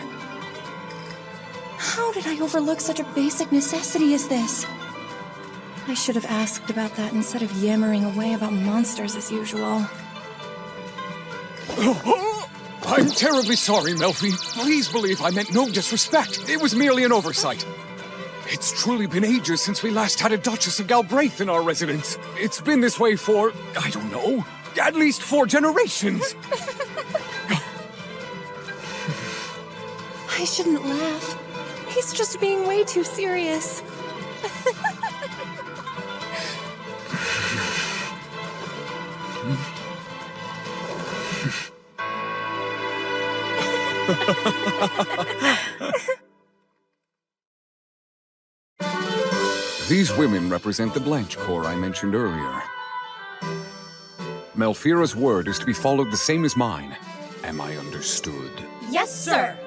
How did I overlook such a basic necessity as this? I should have asked about that instead of yammering away about monsters as usual. I'm terribly sorry, Melfi. Please believe I meant no disrespect. It was merely an oversight. It's truly been ages since we last had a Duchess of Galbraith in our residence. It's been this way for, I don't know, at least 4 generations. I shouldn't laugh. He's just being way too serious. These women represent the Blanche Corps I mentioned earlier. Melfira's word is to be followed the same as mine. Am I understood? Yes, sir!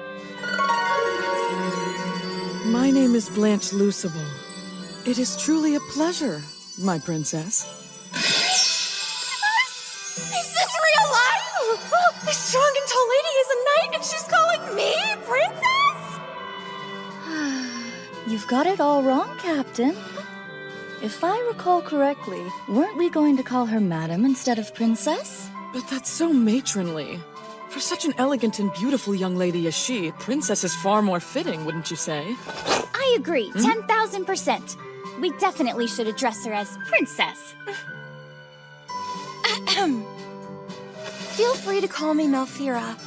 My name is Blanche Lucible. It is truly a pleasure, my princess. This strong and tall lady is a knight, and she's calling me princess? You've got it all wrong, Captain. If I recall correctly, weren't we going to call her Madam instead of Princess? But that's so matronly. For such an elegant and beautiful young lady as she, Princess is far more fitting, wouldn't you say? I agree, 10,000%. We definitely should address her as Princess. Feel free to call me Melfira.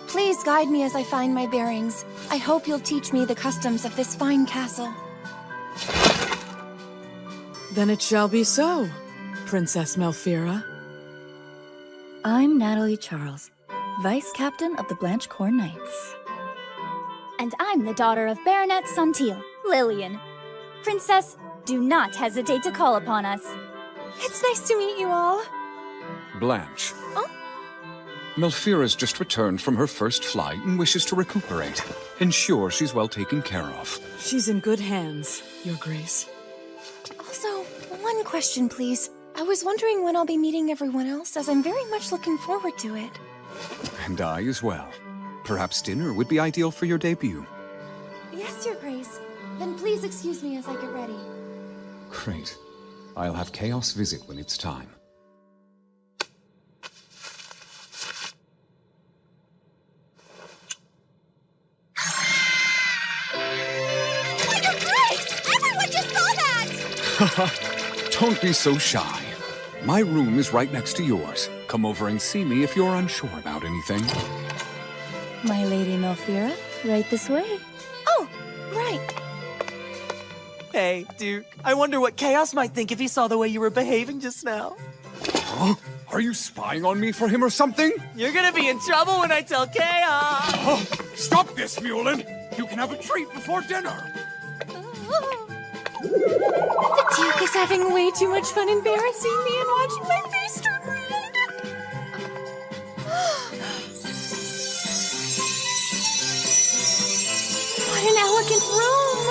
Please guide me as I find my bearings. I hope you'll teach me the customs of this fine castle. Then it shall be so, Princess Melfira. I'm Natalie Charles, Vice Captain of the Blanchecourt Knights. And I'm the daughter of Baronet Santil, Lillian. Princess, do not hesitate to call upon us. It's nice to meet you all. Blanche. Melfira's just returned from her first flight and wishes to recuperate. Ensure she's well taken care of. She's in good hands, Your Grace. Also, one question, please. I was wondering when I'll be meeting everyone else, as I'm very much looking forward to it. And I as well. Perhaps dinner would be ideal for your debut. Yes, Your Grace. Then please excuse me as I get ready. Great. I'll have Chaos visit when it's time. Your Grace! Everyone just saw that! Don't be so shy. My room is right next to yours. Come over and see me if you're unsure about anything. My Lady Melfira, right this way. Oh, right. Hey, Duke. I wonder what Chaos might think if he saw the way you were behaving just now. Huh? Are you spying on me for him or something? You're gonna be in trouble when I tell Chaos! Oh, stop this, Moonlit! You can have a treat before dinner! The Duke is having way too much fun embarrassing me and watching my face turn red. What an elegant room!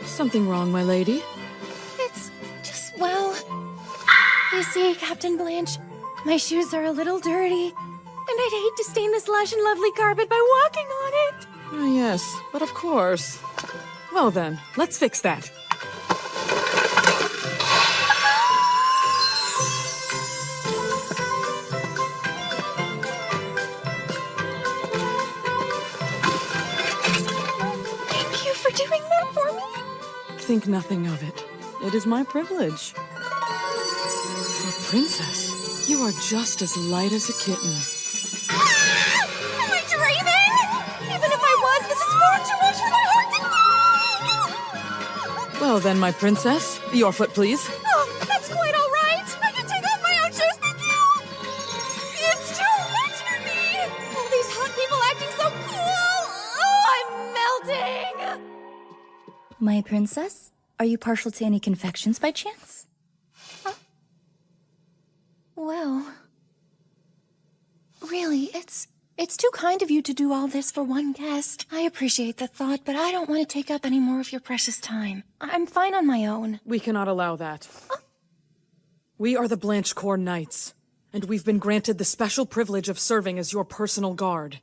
Something wrong, my lady? It's just, well... You see, Captain Blanche, my shoes are a little dirty, and I'd hate to stain this lush and lovely carpet by walking on it. Ah, yes, but of course. Well then, let's fix that. Thank you for doing that for me. Think nothing of it. It is my privilege. For Princess, you are just as light as a kitten. Am I dreaming? Even if I was, this is far too much for my heart to take! Well then, my princess, your foot, please. Oh, that's quite all right. I can take off my own shoes, thank you. It's too much for me. All these hot people acting so cool. Oh, I'm melting. My princess, are you partial to any confections by chance? Well, really, it's too kind of you to do all this for one guest. I appreciate the thought, but I don't want to take up any more of your precious time. I'm fine on my own. We cannot allow that. We are the Blanchecourt Knights, and we've been granted the special privilege of serving as your personal guard.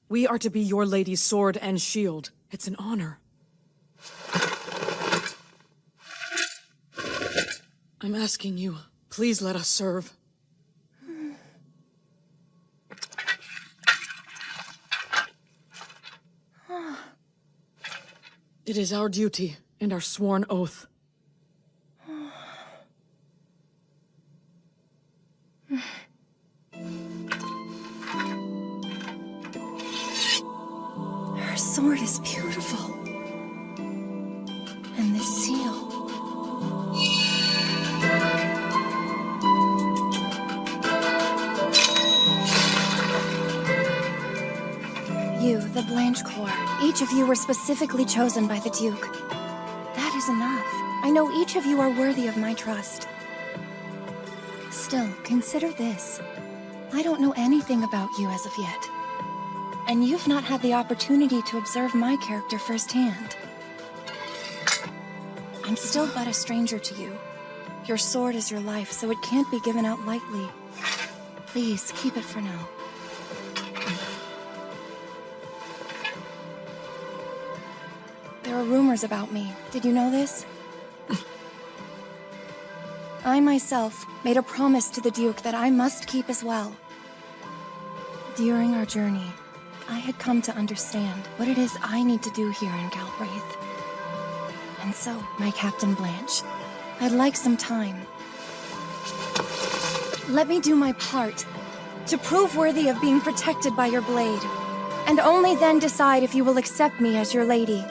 We are to be your lady's sword and shield. It's an honor. I'm asking you, please let us serve. It is our duty and our sworn oath. Her sword is beautiful. And this seal. You, the Blanchecourt, each of you were specifically chosen by the Duke. That is enough. I know each of you are worthy of my trust. Still, consider this. I don't know anything about you as of yet. And you've not had the opportunity to observe my character firsthand. I'm still but a stranger to you. Your sword is your life, so it can't be given out lightly. Please, keep it for now. There are rumors about me. Did you know this? I myself made a promise to the Duke that I must keep as well. During our journey, I had come to understand what it is I need to do here in Galbraith. And so, my Captain Blanche, I'd like some time. Let me do my part to prove worthy of being protected by your blade, and only then decide if you will accept me as your lady.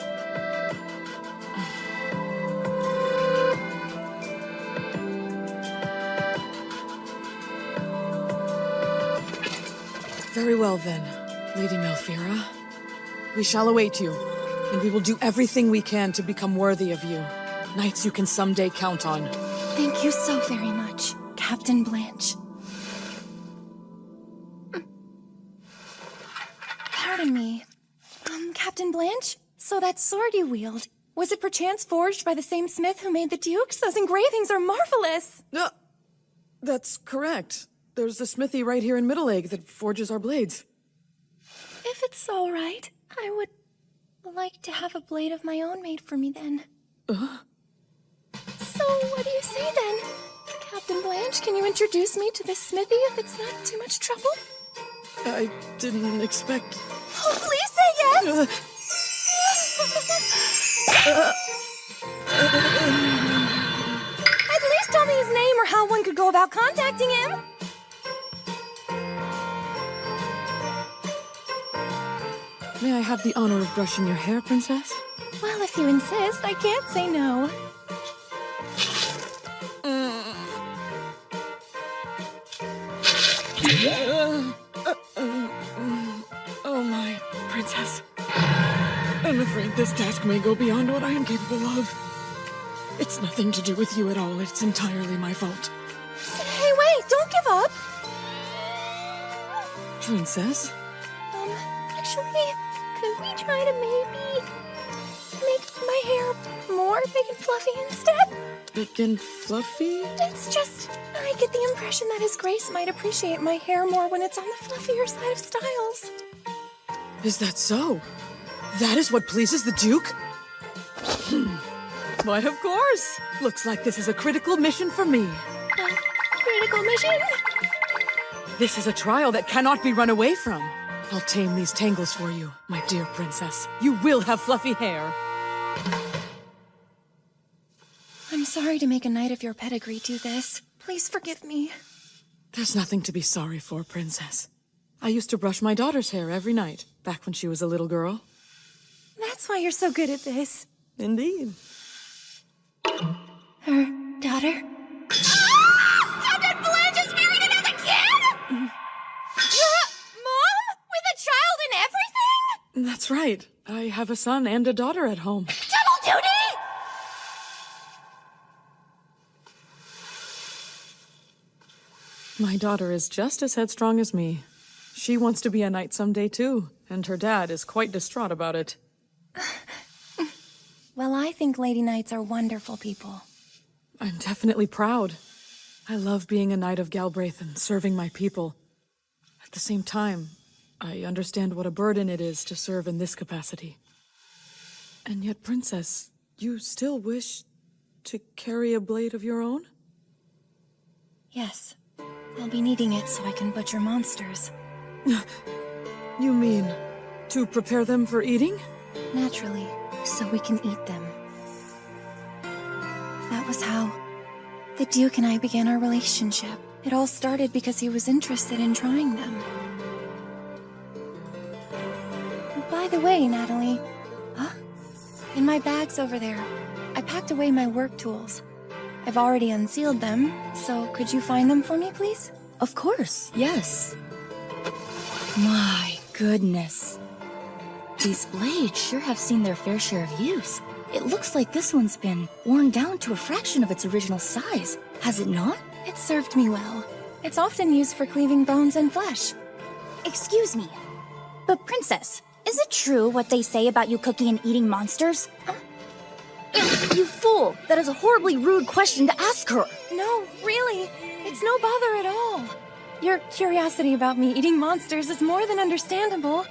Very well then, Lady Malfira. We shall await you, and we will do everything we can to become worthy of you. Knights you can someday count on. Thank you so very much, Captain Blanche. Pardon me. Captain Blanche? So that sword you wield, was it perchance forged by the same smith who made the Dukes? Those engravings are marvelous! That's correct. There's a smithy right here in Middle Egg that forges our blades. If it's all right, I would like to have a blade of my own made for me then. So, what do you say then? Captain Blanche, can you introduce me to this smithy if it's not too much trouble? I didn't expect... Oh, please say yes! At least tell me his name or how one could go about contacting him. May I have the honor of brushing your hair, Princess? Well, if you insist, I can't say no. Oh my, Princess. I'm afraid this task may go beyond what I am capable of. It's nothing to do with you at all. It's entirely my fault. Hey, wait! Don't give up! Princess? Actually, could we try to maybe make my hair more big and fluffy instead? Big and fluffy? It's just, I get the impression that His Grace might appreciate my hair more when it's on the fluffier side of styles. Is that so? That is what pleases the Duke? Why, of course. Looks like this is a critical mission for me. Critical mission? This is a trial that cannot be run away from. I'll tame these tangles for you, my dear princess. You will have fluffy hair. I'm sorry to make a knight of your pedigree do this. Please forgive me. There's nothing to be sorry for, princess. I used to brush my daughter's hair every night, back when she was a little girl. That's why you're so good at this. Indeed. Her daughter? Captain Blanche is married and has a kid? Mom? With a child and everything? That's right. I have a son and a daughter at home. Double duty? My daughter is just as headstrong as me. She wants to be a knight someday too, and her dad is quite distraught about it. Well, I think Lady Knights are wonderful people. I'm definitely proud. I love being a knight of Galbraith and serving my people. At the same time, I understand what a burden it is to serve in this capacity. And yet, Princess, you still wish to carry a blade of your own? Yes. I'll be needing it so I can butcher monsters. You mean, to prepare them for eating? Naturally, so we can eat them. That was how the Duke and I began our relationship. It all started because he was interested in trying them. By the way, Natalie... Huh? In my bags over there, I packed away my work tools. I've already unsealed them, so could you find them for me, please? Of course, yes. My goodness. These blades sure have seen their fair share of use. It looks like this one's been worn down to a fraction of its original size, has it not? It served me well. It's often used for cleaving bones and flesh. Excuse me, but Princess, is it true what they say about you cooking and eating monsters? You fool! That is a horribly rude question to ask her. No, really. It's no bother at all. Your curiosity about me eating monsters is more than understandable.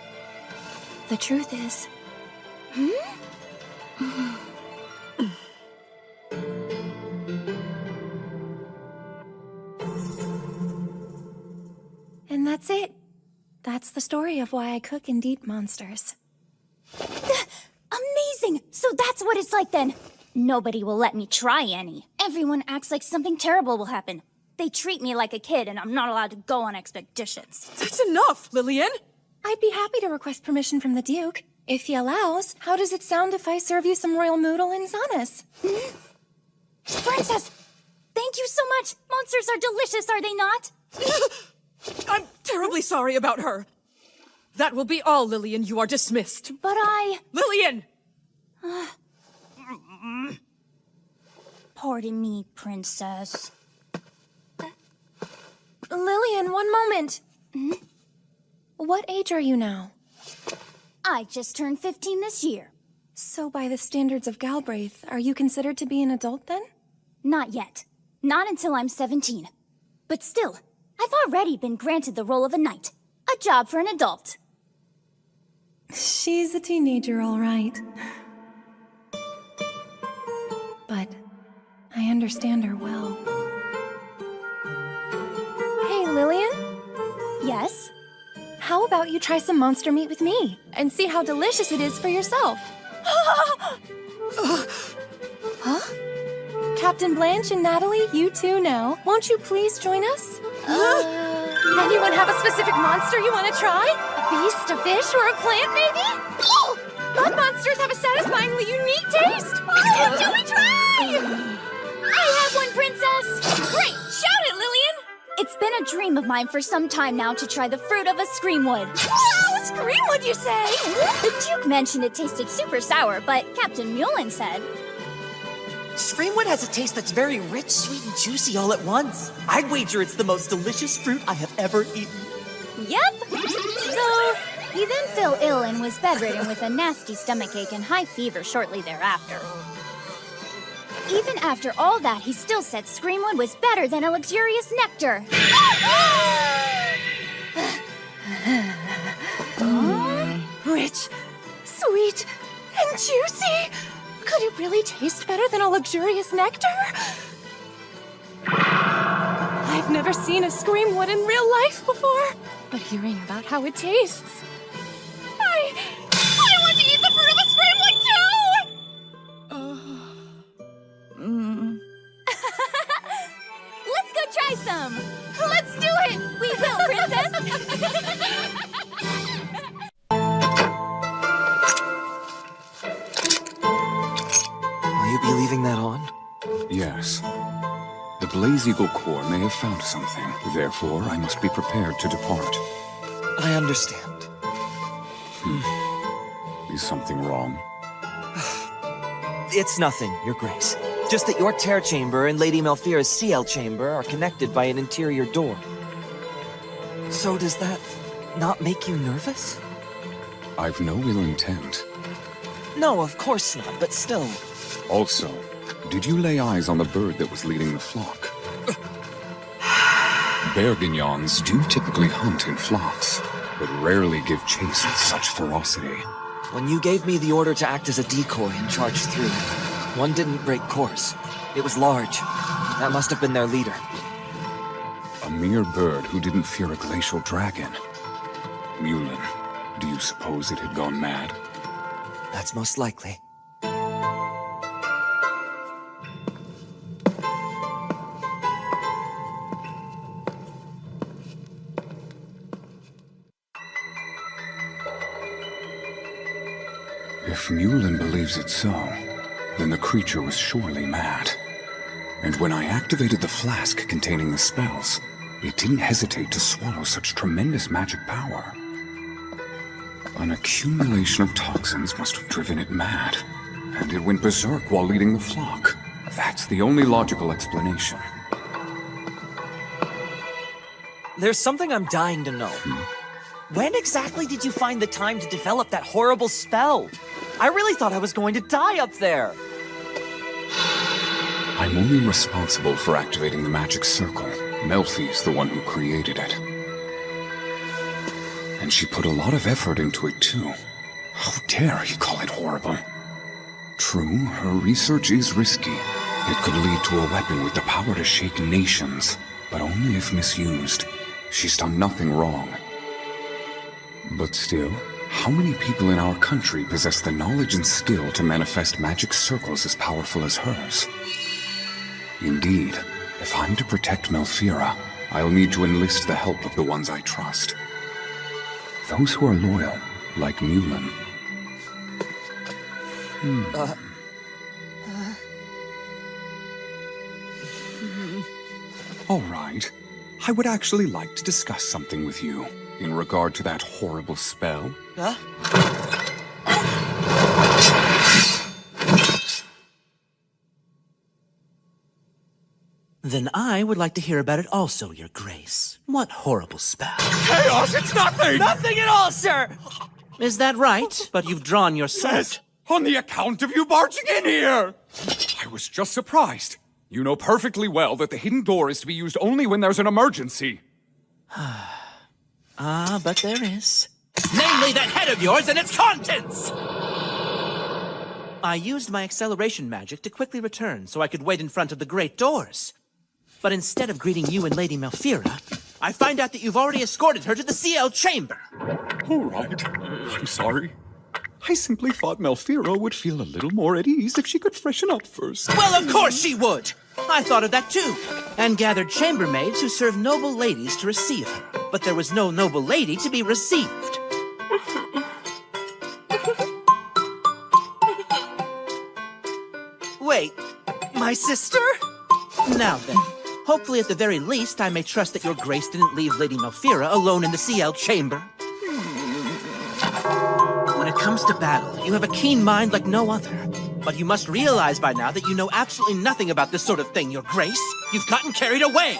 The truth is... And that's it. That's the story of why I cook and eat monsters. Amazing! So that's what it's like then. Nobody will let me try any. Everyone acts like something terrible will happen. They treat me like a kid and I'm not allowed to go on expeditions. That's enough, Lillian! I'd be happy to request permission from the Duke. If he allows, how does it sound if I serve you some royal noodle and zanis? Princess! Thank you so much! Monsters are delicious, are they not? I'm terribly sorry about her. That will be all, Lillian. You are dismissed. But I... Lillian! Pardon me, Princess. Lillian, one moment. What age are you now? I just turned 15 this year. So by the standards of Galbraith, are you considered to be an adult then? Not yet. Not until I'm 17. But still, I've already been granted the role of a knight. A job for an adult. She's a teenager, all right. But I understand her well. Hey, Lillian? Yes? How about you try some monster meat with me and see how delicious it is for yourself? Huh? Captain Blanche and Natalie, you two now. Won't you please join us? Anyone have a specific monster you want to try? A beast, a fish, or a plant, maybe? Oh! Mud monsters have a satisfyingly unique taste! Oh, do we try? I have one, Princess! Great! Shout it, Lillian! It's been a dream of mine for some time now to try the fruit of a screamwood. Oh, screamwood, you say? The Duke mentioned it tasted super sour, but Captain Mullen said... Screamwood has a taste that's very rich, sweet, and juicy all at once. I'd wager it's the most delicious fruit I have ever eaten. Yep. So, he then fell ill and was bedridden with a nasty stomachache and high fever shortly thereafter. Even after all that, he still said Screamwood was better than a luxurious nectar. Rich, sweet, and juicy. Could it really taste better than a luxurious nectar? I've never seen a screamwood in real life before, but hearing about how it tastes, I want to eat the fruit of a screamwood too! Let's go try some. Let's do it! We will, Princess! Will you be leaving that on? Yes. The Blaze Eagle Corps may have found something. Therefore, I must be prepared to depart. I understand. Is something wrong? It's nothing, Your Grace. Just that your tear chamber and Lady Malfira's CL chamber are connected by an interior door. So does that not make you nervous? I've no ill intent. No, of course not, but still. Also, did you lay eyes on the bird that was leading the flock? Bergignons do typically hunt in flocks, but rarely give chase with such ferocity. When you gave me the order to act as a decoy and charge through, one didn't break course. It was large. That must have been their leader. A mere bird who didn't fear a glacial dragon. Mulin, do you suppose it had gone mad? That's most likely. If Mulin believes it so, then the creature was surely mad. And when I activated the flask containing the spells, it didn't hesitate to swallow such tremendous magic power. An accumulation of toxins must have driven it mad, and it went berserk while leading the flock. That's the only logical explanation. There's something I'm dying to know. When exactly did you find the time to develop that horrible spell? I really thought I was going to die up there. I'm only responsible for activating the magic circle. Melfi's the one who created it. And she put a lot of effort into it, too. How dare you call it horrible? True, her research is risky. It could lead to a weapon with the power to shake nations, but only if misused. She's done nothing wrong. But still, how many people in our country possess the knowledge and skill to manifest magic circles as powerful as hers? Indeed, if I'm to protect Melfira, I'll need to enlist the help of the ones I trust. Those who are loyal, like Moonlit. All right. I would actually like to discuss something with you in regard to that horrible spell. Huh? Then I would like to hear about it also, Your Grace. What horrible spell? Chaos, it's nothing! Nothing at all, sir! Is that right? But you've drawn your sword. Yes, on the account of you barging in here! I was just surprised. You know perfectly well that the hidden door is to be used only when there's an emergency. But there is. Namely, that head of yours and its contents! I used my acceleration magic to quickly return so I could wait in front of the great doors. But instead of greeting you and Lady Melfira, I find out that you've already escorted her to the CL chamber. All right. I'm sorry. I simply thought Melfira would feel a little more at ease if she could freshen up first. Well, of course she would! I thought of that too, and gathered chambermaids who serve noble ladies to receive her. But there was no noble lady to be received. Wait, my sister? Now then, hopefully at the very least I may trust that Your Grace didn't leave Lady Melfira alone in the CL chamber. When it comes to battle, you have a keen mind like no other. But you must realize by now that you know absolutely nothing about this sort of thing, Your Grace. You've gotten carried away.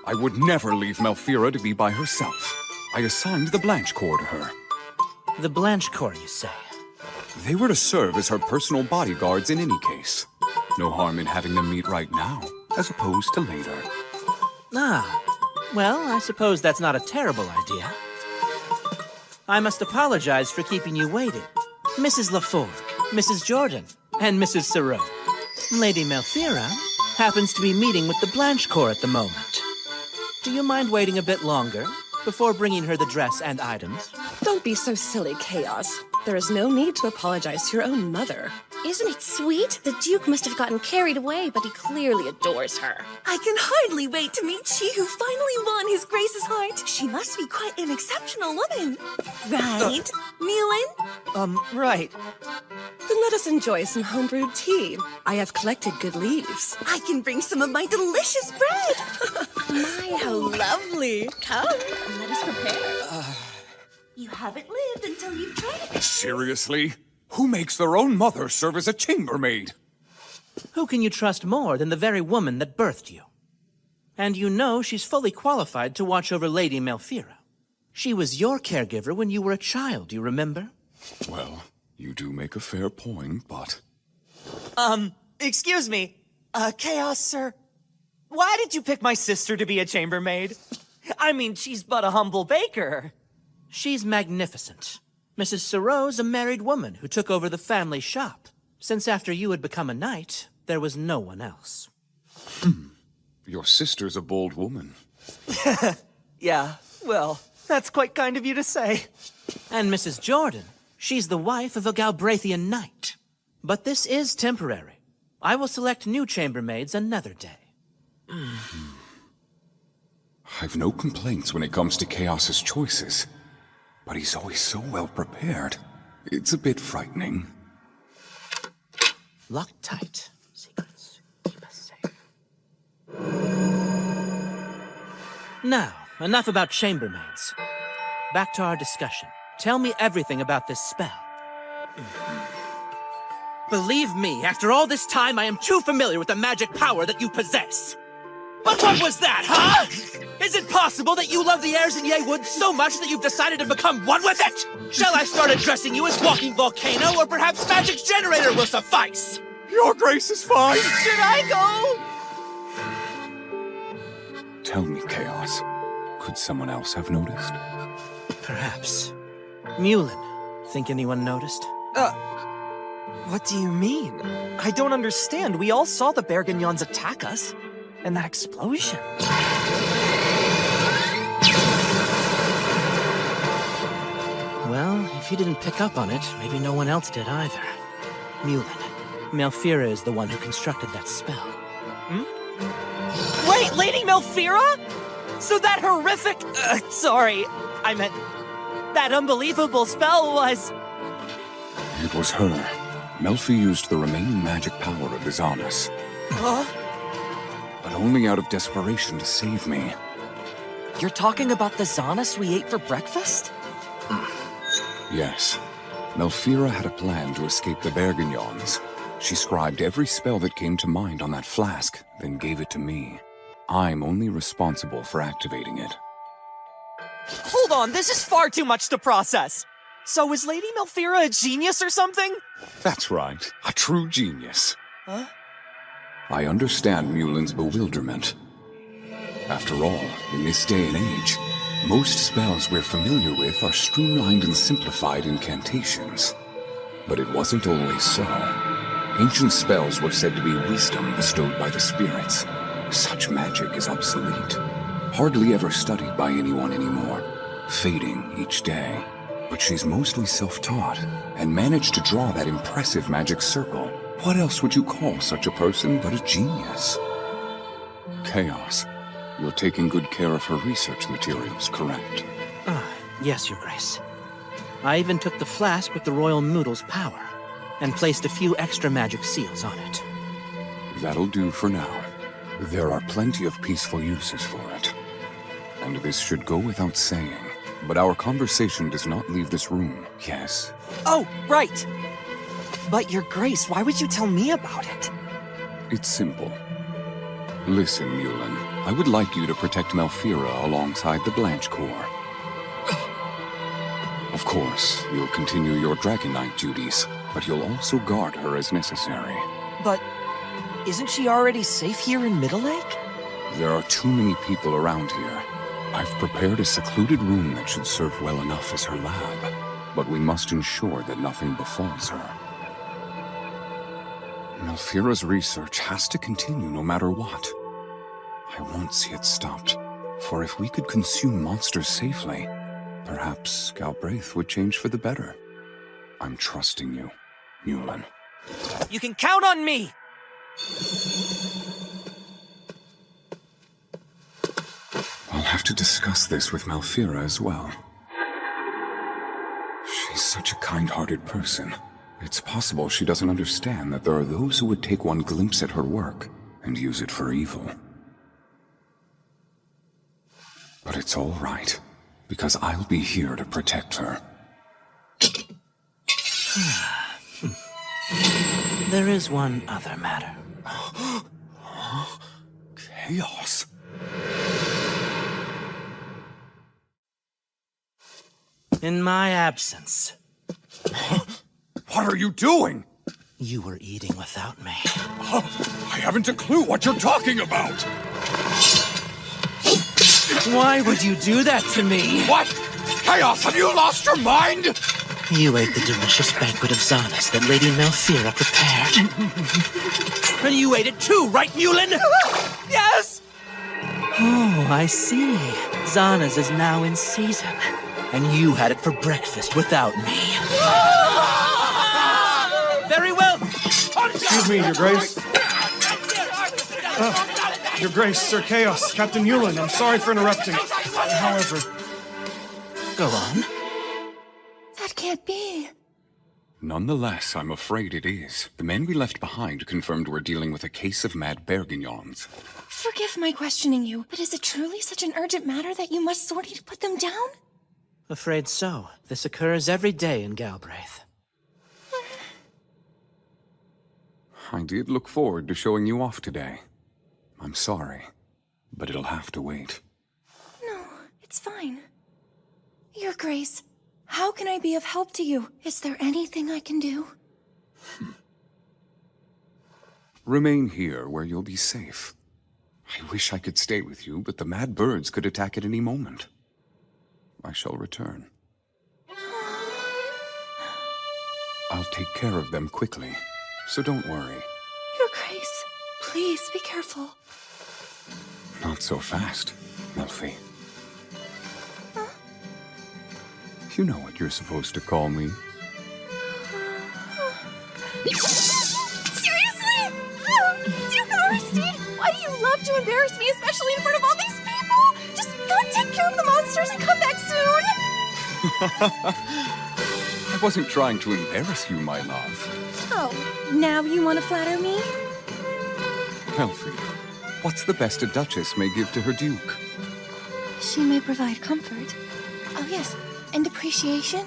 I would never leave Melfira to be by herself. I assigned the Blanche Corps to her. The Blanche Corps, you say? They were to serve as her personal bodyguards in any case. No harm in having them meet right now, as opposed to later. Well, I suppose that's not a terrible idea. I must apologize for keeping you waiting. Mrs. Laforgue, Mrs. Jordan, and Mrs. Sarot. Lady Melfira happens to be meeting with the Blanche Corps at the moment. Do you mind waiting a bit longer before bringing her the dress and items? Don't be so silly, Chaos. There is no need to apologize to your own mother. Isn't it sweet? The Duke must have gotten carried away, but he clearly adores her. I can hardly wait to meet she who finally won His Grace's heart. She must be quite an exceptional woman. Right, Moonlit? Right. Then let us enjoy some homebrewed tea. I have collected good leaves. I can bring some of my delicious bread. My, how lovely. Come, let us prepare. You haven't lived until you've tried it. Seriously? Who makes their own mother serve as a chambermaid? Who can you trust more than the very woman that birthed you? And you know she's fully qualified to watch over Lady Melfira. She was your caregiver when you were a child, you remember? Well, you do make a fair point, but... Excuse me. Chaos, sir. Why did you pick my sister to be a chambermaid? I mean, she's but a humble baker. She's magnificent. Mrs. Sarot's a married woman who took over the family shop. Since after you had become a knight, there was no one else. Your sister's a bold woman. Yeah, well, that's quite kind of you to say. And Mrs. Jordan, she's the wife of a Galbrathian knight. But this is temporary. I will select new chambermaids another day. I've no complaints when it comes to Chaos's choices. But he's always so well prepared. It's a bit frightening. Lock tight. Secrets. Keep us safe. Now, enough about chambermaids. Back to our discussion. Tell me everything about this spell. Believe me, after all this time, I am too familiar with the magic power that you possess. But what was that, huh? Is it possible that you love the airs in Yewood so much that you've decided to become one with it? Shall I start addressing you as Walking Volcano, or perhaps Magic Generator will suffice? Your Grace is fine! Should I go? Tell me, Chaos. Could someone else have noticed? Perhaps. Mulin, think anyone noticed? What do you mean? I don't understand. We all saw the Berganyons attack us. And that explosion. Well, if you didn't pick up on it, maybe no one else did either. Mulin, Malfira is the one who constructed that spell. Wait, Lady Malfira? So that horrific... sorry, I meant... that unbelievable spell was... It was her. Melfi used the remaining magic power of the Zanas. Huh? But only out of desperation to save me. You're talking about the Zanas we ate for breakfast? Yes. Malfira had a plan to escape the Berganyons. She scribed every spell that came to mind on that flask, then gave it to me. I'm only responsible for activating it. Hold on, this is far too much to process. So is Lady Malfira a genius or something? That's right. A true genius. Huh? I understand Mulin's bewilderment. After all, in this day and age, most spells we're familiar with are streamlined and simplified incantations. But it wasn't always so. Ancient spells were said to be wisdom bestowed by the spirits. Such magic is obsolete, hardly ever studied by anyone anymore, fading each day. But she's mostly self-taught, and managed to draw that impressive magic circle. What else would you call such a person but a genius? Chaos, you're taking good care of her research materials, correct? Yes, Your Grace. I even took the flask with the Royal Moodle's power, and placed a few extra magic seals on it. That'll do for now. There are plenty of peaceful uses for it. And this should go without saying, but our conversation does not leave this room, yes? Oh, right! But Your Grace, why would you tell me about it? It's simple. Listen, Mulin, I would like you to protect Malfira alongside the Blanche Corps. Of course, you'll continue your Dragon Knight duties, but you'll also guard her as necessary. But isn't she already safe here in Middle Lake? There are too many people around here. I've prepared a secluded room that should serve well enough as her lab, but we must ensure that nothing befalls her. Malfira's research has to continue no matter what. I won't see it stopped, for if we could consume monsters safely, perhaps Galbraith would change for the better. I'm trusting you, Mulin. You can count on me! I'll have to discuss this with Malfira as well. She's such a kind-hearted person. It's possible she doesn't understand that there are those who would take one glimpse at her work and use it for evil. But it's all right, because I'll be here to protect her. There is one other matter. Chaos. In my absence. What are you doing? You were eating without me. I haven't a clue what you're talking about. Why would you do that to me? What? Chaos, have you lost your mind? You ate the delicious banquet of Zanas that Lady Malfira prepared. And you ate it too, right, Mulin? Yes! Oh, I see. Zanas is now in season. And you had it for breakfast without me. Very well. Excuse me, Your Grace. Your Grace, Sir Chaos, Captain Mulin, I'm sorry for interrupting. However... Go on. That can't be. Nonetheless, I'm afraid it is. The men we left behind confirmed we're dealing with a case of mad Berganyons. Forgive my questioning you, but is it truly such an urgent matter that you must sortie to put them down? Afraid so. This occurs every day in Galbraith. I did look forward to showing you off today. I'm sorry, but it'll have to wait. It's fine. Your Grace, how can I be of help to you? Is there anything I can do? Remain here where you'll be safe. I wish I could stay with you, but the mad birds could attack at any moment. I shall return. I'll take care of them quickly, so don't worry. Your Grace, please be careful. Not so fast, Melfi. You know what you're supposed to call me. Seriously? Duke Aristide, why do you love to embarrass me, especially in front of all these people? Just go take care of the monsters and come back soon! I wasn't trying to embarrass you, my love. Oh, now you want to flatter me? Melfi, what's the best a duchess may give to her duke? She may provide comfort. Oh yes, and appreciation.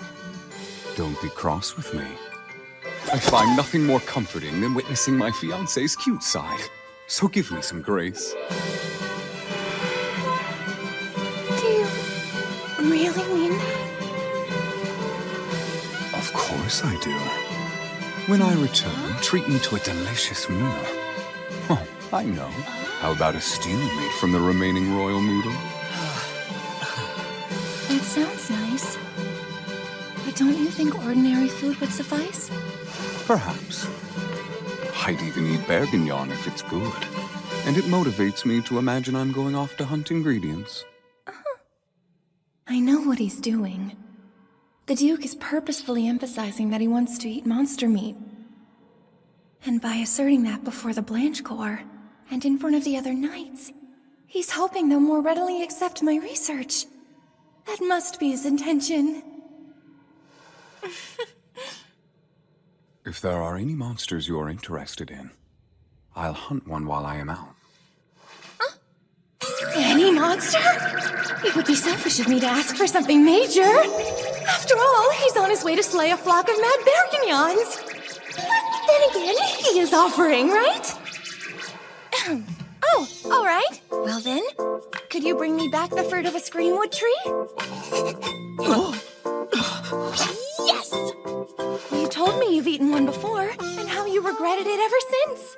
Don't be cross with me. I find nothing more comforting than witnessing my fiancé's cute side. So give me some grace. Do you really mean that? Of course I do. When I return, treat me to a delicious meal. Oh, I know. How about a stew made from the remaining royal noodle? It sounds nice. But don't you think ordinary food would suffice? Perhaps. I'd even eat Bergignon if it's good. And it motivates me to imagine I'm going off to hunt ingredients. I know what he's doing. The Duke is purposefully emphasizing that he wants to eat monster meat. And by asserting that before the Blanche Corps, and in front of the other knights, he's hoping they'll more readily accept my research. That must be his intention. If there are any monsters you're interested in, I'll hunt one while I am out. Any monster? It would be selfish of me to ask for something major. After all, he's on his way to slay a flock of mad Bergignons. Then again, he is offering, right? Oh, all right. Well then, could you bring me back the fruit of a screamwood tree? Yes! You told me you've eaten one before, and how you regretted it ever since.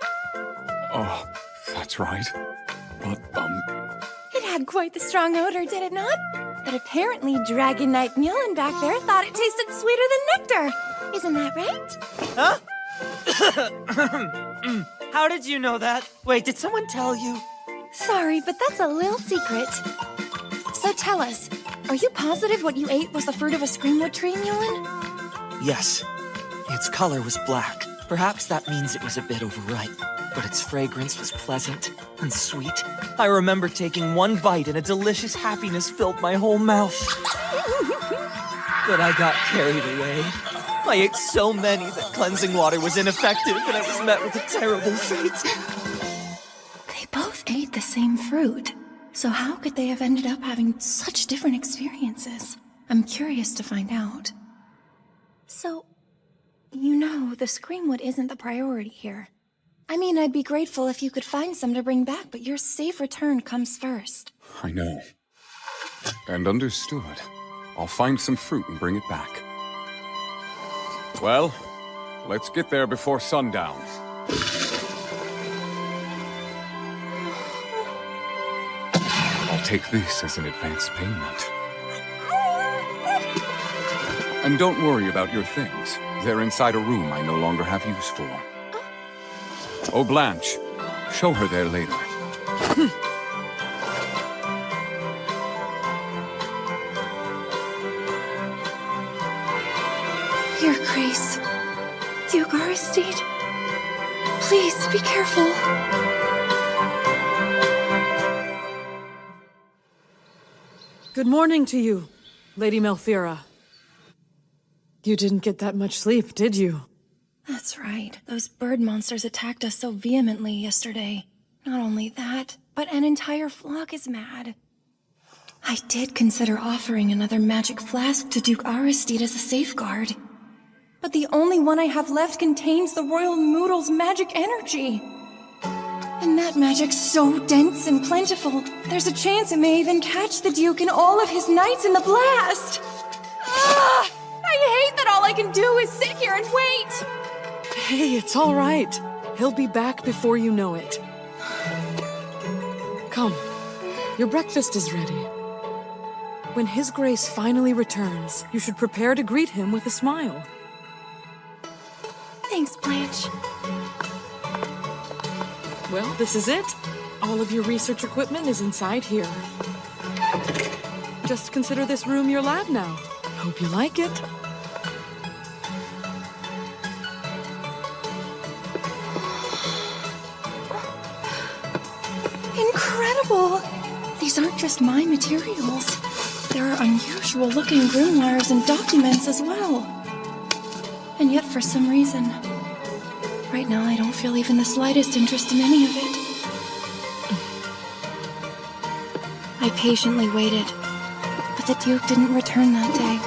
Oh, that's right. But, It had quite the strong odor, did it not? But apparently Dragon Knight Mulin back there thought it tasted sweeter than nectar. Isn't that right? Huh? How did you know that? Wait, did someone tell you? Sorry, but that's a little secret. So tell us, are you positive what you ate was the fruit of a screamwood tree, Mulin? Yes. Its color was black. Perhaps that means it was a bit overripe, but its fragrance was pleasant and sweet. I remember taking one bite and a delicious happiness filled my whole mouth. But I got carried away. I ate so many that cleansing water was ineffective and I was met with a terrible fate. They both ate the same fruit. So how could they have ended up having such different experiences? I'm curious to find out. So, you know, the screamwood isn't the priority here. I mean, I'd be grateful if you could find some to bring back, but your safe return comes first. I know. And understood. I'll find some fruit and bring it back. Well, let's get there before sundown. I'll take this as an advance payment. And don't worry about your things. They're inside a room I no longer have use for. Oh, Blanche, show her there later. Your Grace, Duke Aristide, please be careful. Good morning to you, Lady Melfira. You didn't get that much sleep, did you? That's right. Those bird monsters attacked us so vehemently yesterday. Not only that, but an entire flock is mad. I did consider offering another magic flask to Duke Aristide as a safeguard. But the only one I have left contains the Royal Moodle's magic energy. And that magic's so dense and plentiful, there's a chance it may even catch the Duke and all of his knights in the blast! Ah! I hate that all I can do is sit here and wait! Hey, it's all right. He'll be back before you know it. Come, your breakfast is ready. When His Grace finally returns, you should prepare to greet him with a smile. Thanks, Blanche. Well, this is it. All of your research equipment is inside here. Just consider this room your lab now. Hope you like it. Incredible! These aren't just my materials. There are unusual-looking grimoires and documents as well. And yet, for some reason, right now I don't feel even the slightest interest in any of it. I patiently waited, but the Duke didn't return that day.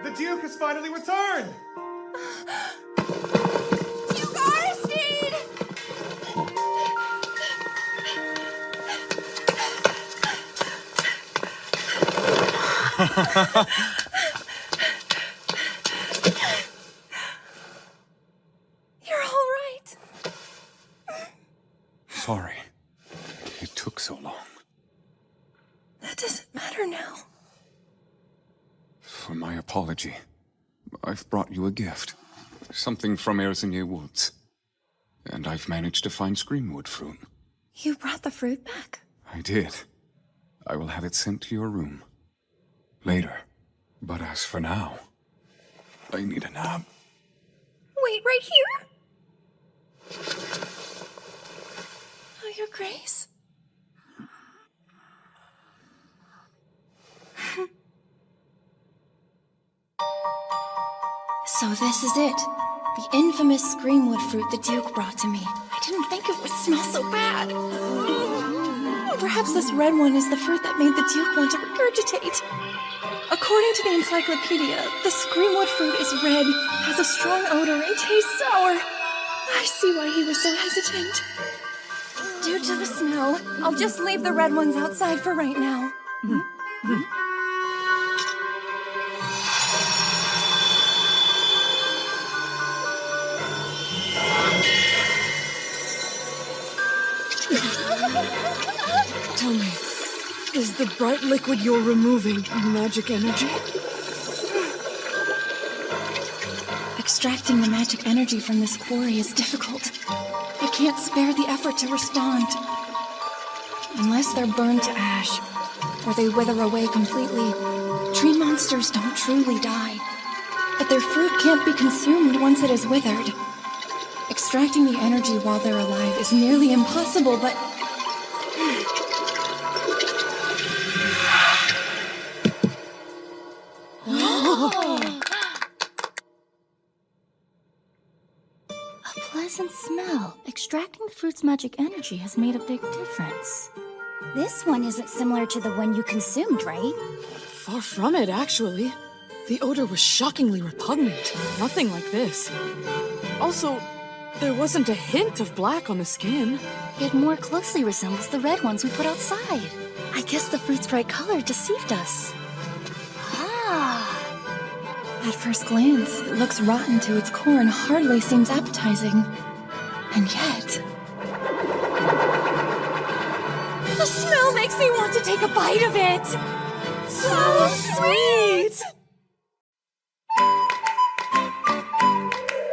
The Duke has finally returned! Duke Aristide! You're all right. Sorry. It took so long. That doesn't matter now. For my apology, I've brought you a gift. Something from Erzinier Woods. And I've managed to find screamwood fruit. You brought the fruit back? I did. I will have it sent to your room. Later. But as for now, I need a nap. Wait, right here? Oh, Your Grace? So this is it. The infamous screamwood fruit the Duke brought to me. I didn't think it would smell so bad. Perhaps this red one is the fruit that made the Duke want to regurgitate. According to the encyclopedia, the screamwood fruit is red, has a strong odor, and tastes sour. I see why he was so hesitant. Due to the smell, I'll just leave the red ones outside for right now. Tell me, is the bright liquid you're removing magic energy? Extracting the magic energy from this quarry is difficult. I can't spare the effort to respond. Unless they're burned to ash, or they wither away completely, tree monsters don't truly die. But their fruit can't be consumed once it is withered. Extracting the energy while they're alive is nearly impossible, but... A pleasant smell. Extracting the fruit's magic energy has made a big difference. This one isn't similar to the one you consumed, right? Far from it, actually. The odor was shockingly repugnant. Nothing like this. Also, there wasn't a hint of black on the skin. It more closely resembles the red ones we put outside. I guess the fruit's bright color deceived us. At first glance, it looks rotten to its core and hardly seems appetizing. And yet... the smell makes me want to take a bite of it! So sweet!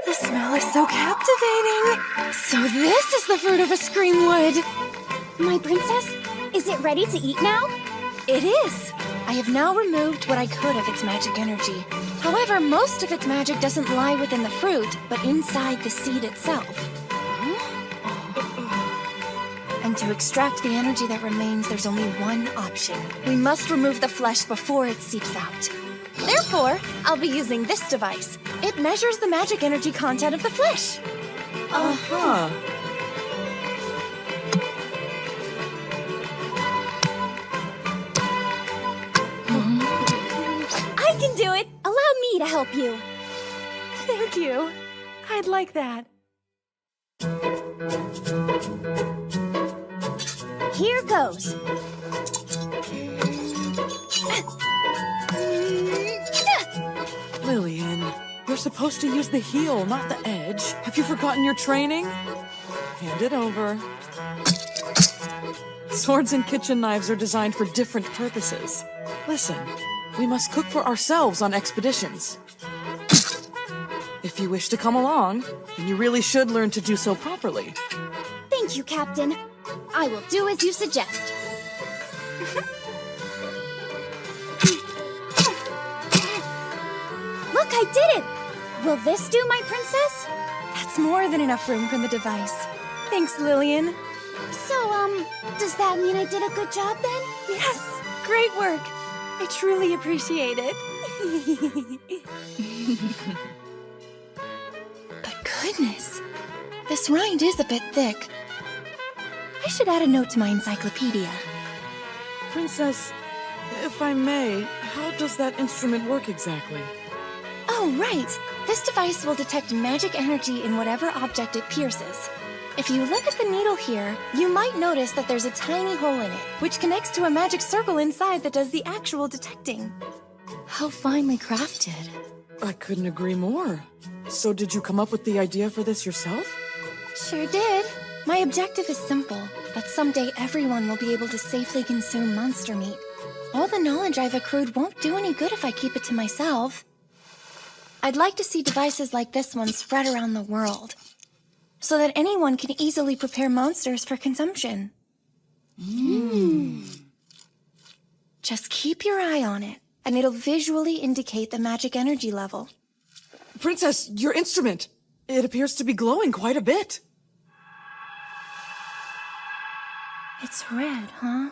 The smell is so captivating! So this is the fruit of a screamwood! My princess, is it ready to eat now? It is! I have now removed what I could of its magic energy. However, most of its magic doesn't lie within the fruit, but inside the seed itself. And to extract the energy that remains, there's only one option. We must remove the flesh before it seeps out. Therefore, before, I'll be using this device. It measures the magic energy content of the flesh. Uh-huh. I can do it! Allow me to help you. Thank you. I'd like that. Here goes. Lillian, you're supposed to use the heel, not the edge. Have you forgotten your training? Hand it over. Swords and kitchen knives are designed for different purposes. Listen, we must cook for ourselves on expeditions. If you wish to come along, then you really should learn to do so properly. Thank you, Captain. I will do as you suggest. Look, I did it! Will this do, my princess? That's more than enough room for the device. Thanks, Lillian. So, does that mean I did a good job then? Yes, great work. I truly appreciate it. But goodness, this rind is a bit thick. I should add a note to my encyclopedia. Princess, if I may, how does that instrument work exactly? Oh, right. This device will detect magic energy in whatever object it pierces. If you look at the needle here, you might notice that there's a tiny hole in it, which connects to a magic circle inside that does the actual detecting. How finely crafted. I couldn't agree more. So did you come up with the idea for this yourself? Sure did. My objective is simple, that someday everyone will be able to safely consume monster meat. All the knowledge I've accrued won't do any good if I keep it to myself. I'd like to see devices like this one spread around the world, so that anyone can easily prepare monsters for consumption. Just keep your eye on it, and it'll visually indicate the magic energy level. Princess, your instrument! It appears to be glowing quite a bit. It's red, huh?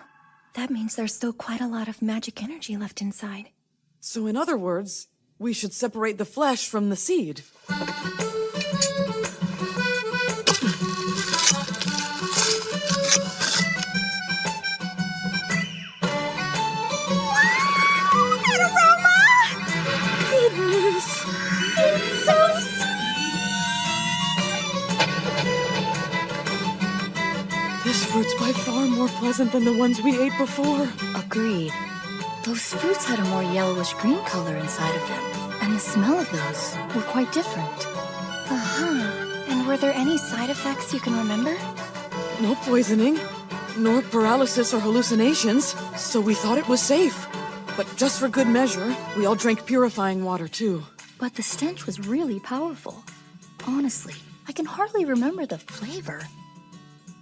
That means there's still quite a lot of magic energy left inside. So in other words, we should separate the flesh from the seed. That aroma! Goodness, it's so sweet! This fruit's by far more pleasant than the ones we ate before. Agreed. Those fruits had a more yellowish-green color inside of them, and the smell of those were quite different. Uh-huh. And were there any side effects you can remember? No poisoning, nor paralysis or hallucinations, so we thought it was safe. But just for good measure, we all drank purifying water, too. But the stench was really powerful. Honestly, I can hardly remember the flavor.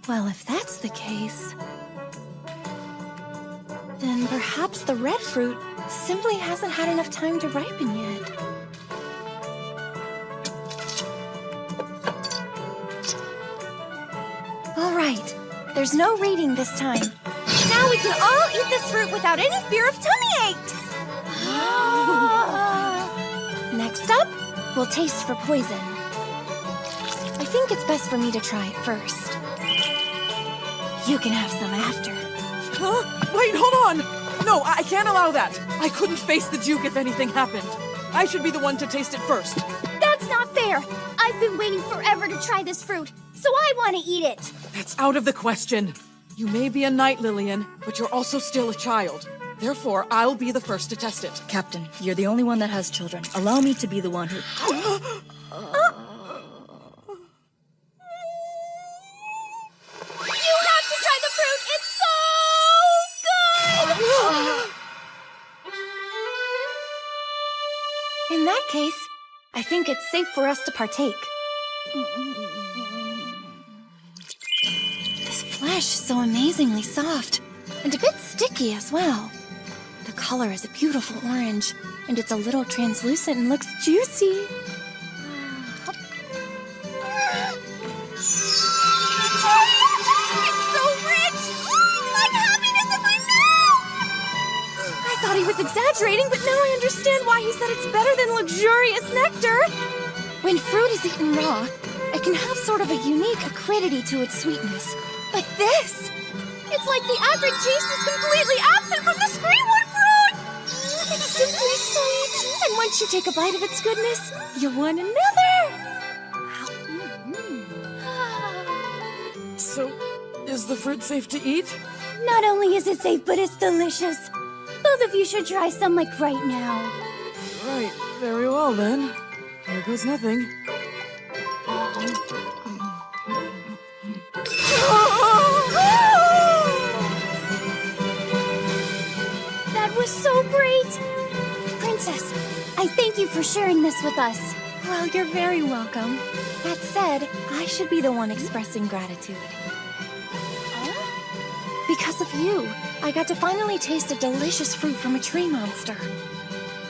Well, if that's the case, then perhaps the red fruit simply hasn't had enough time to ripen yet. All right, there's no reading this time. Now we can all eat this fruit without any fear of tummy aches! Next up, we'll taste for poison. I think it's best for me to try it first. You can have some after. Huh? Wait, hold on! No, I can't allow that! I couldn't face the Duke if anything happened. I should be the one to taste it first. That's not fair! I've been waiting forever to try this fruit, so I want to eat it! That's out of the question. You may be a knight, Lillian, but you're also still a child. Therefore, I'll be the first to test it. Captain, you're the only one that has children. Allow me to be the one who... You have to try the fruit! It's so good! In that case, I think it's safe for us to partake. This flesh is so amazingly soft, and a bit sticky as well. The color is a beautiful orange, and it's a little translucent and looks juicy. exaggerating, but now I understand why he said it's better than luxurious nectar. When fruit is eaten raw, it can have sort of a unique acridity to its sweetness. But this, it's like the acrid taste is completely absent from the screamwood fruit! It's simply sweet, and once you take a bite of its goodness, you want another! So, is the fruit safe to eat? Not only is it safe, but it's delicious. Both of you should try some like right now. Right, very well then. Here goes nothing. That was so great! Princess, I thank you for sharing this with us. Well, you're very welcome. That said, I should be the one expressing gratitude. Because of you, I got to finally taste a delicious fruit from a tree monster.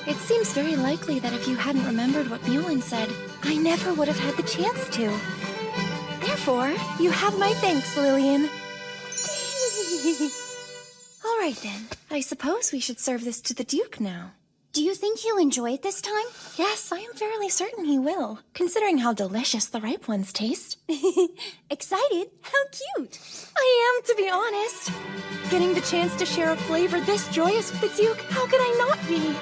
It seems very likely that if you hadn't remembered what Moonlit said, I never would have had the chance to. Therefore, you have my thanks, Lillian. All right then, I suppose we should serve this to the Duke now. Do you think he'll enjoy it this time? Yes, I am fairly certain he will, considering how delicious the ripe ones taste. Excited? How cute! I am, to be honest. Getting the chance to share a flavor this joyous with the Duke, how could I not be?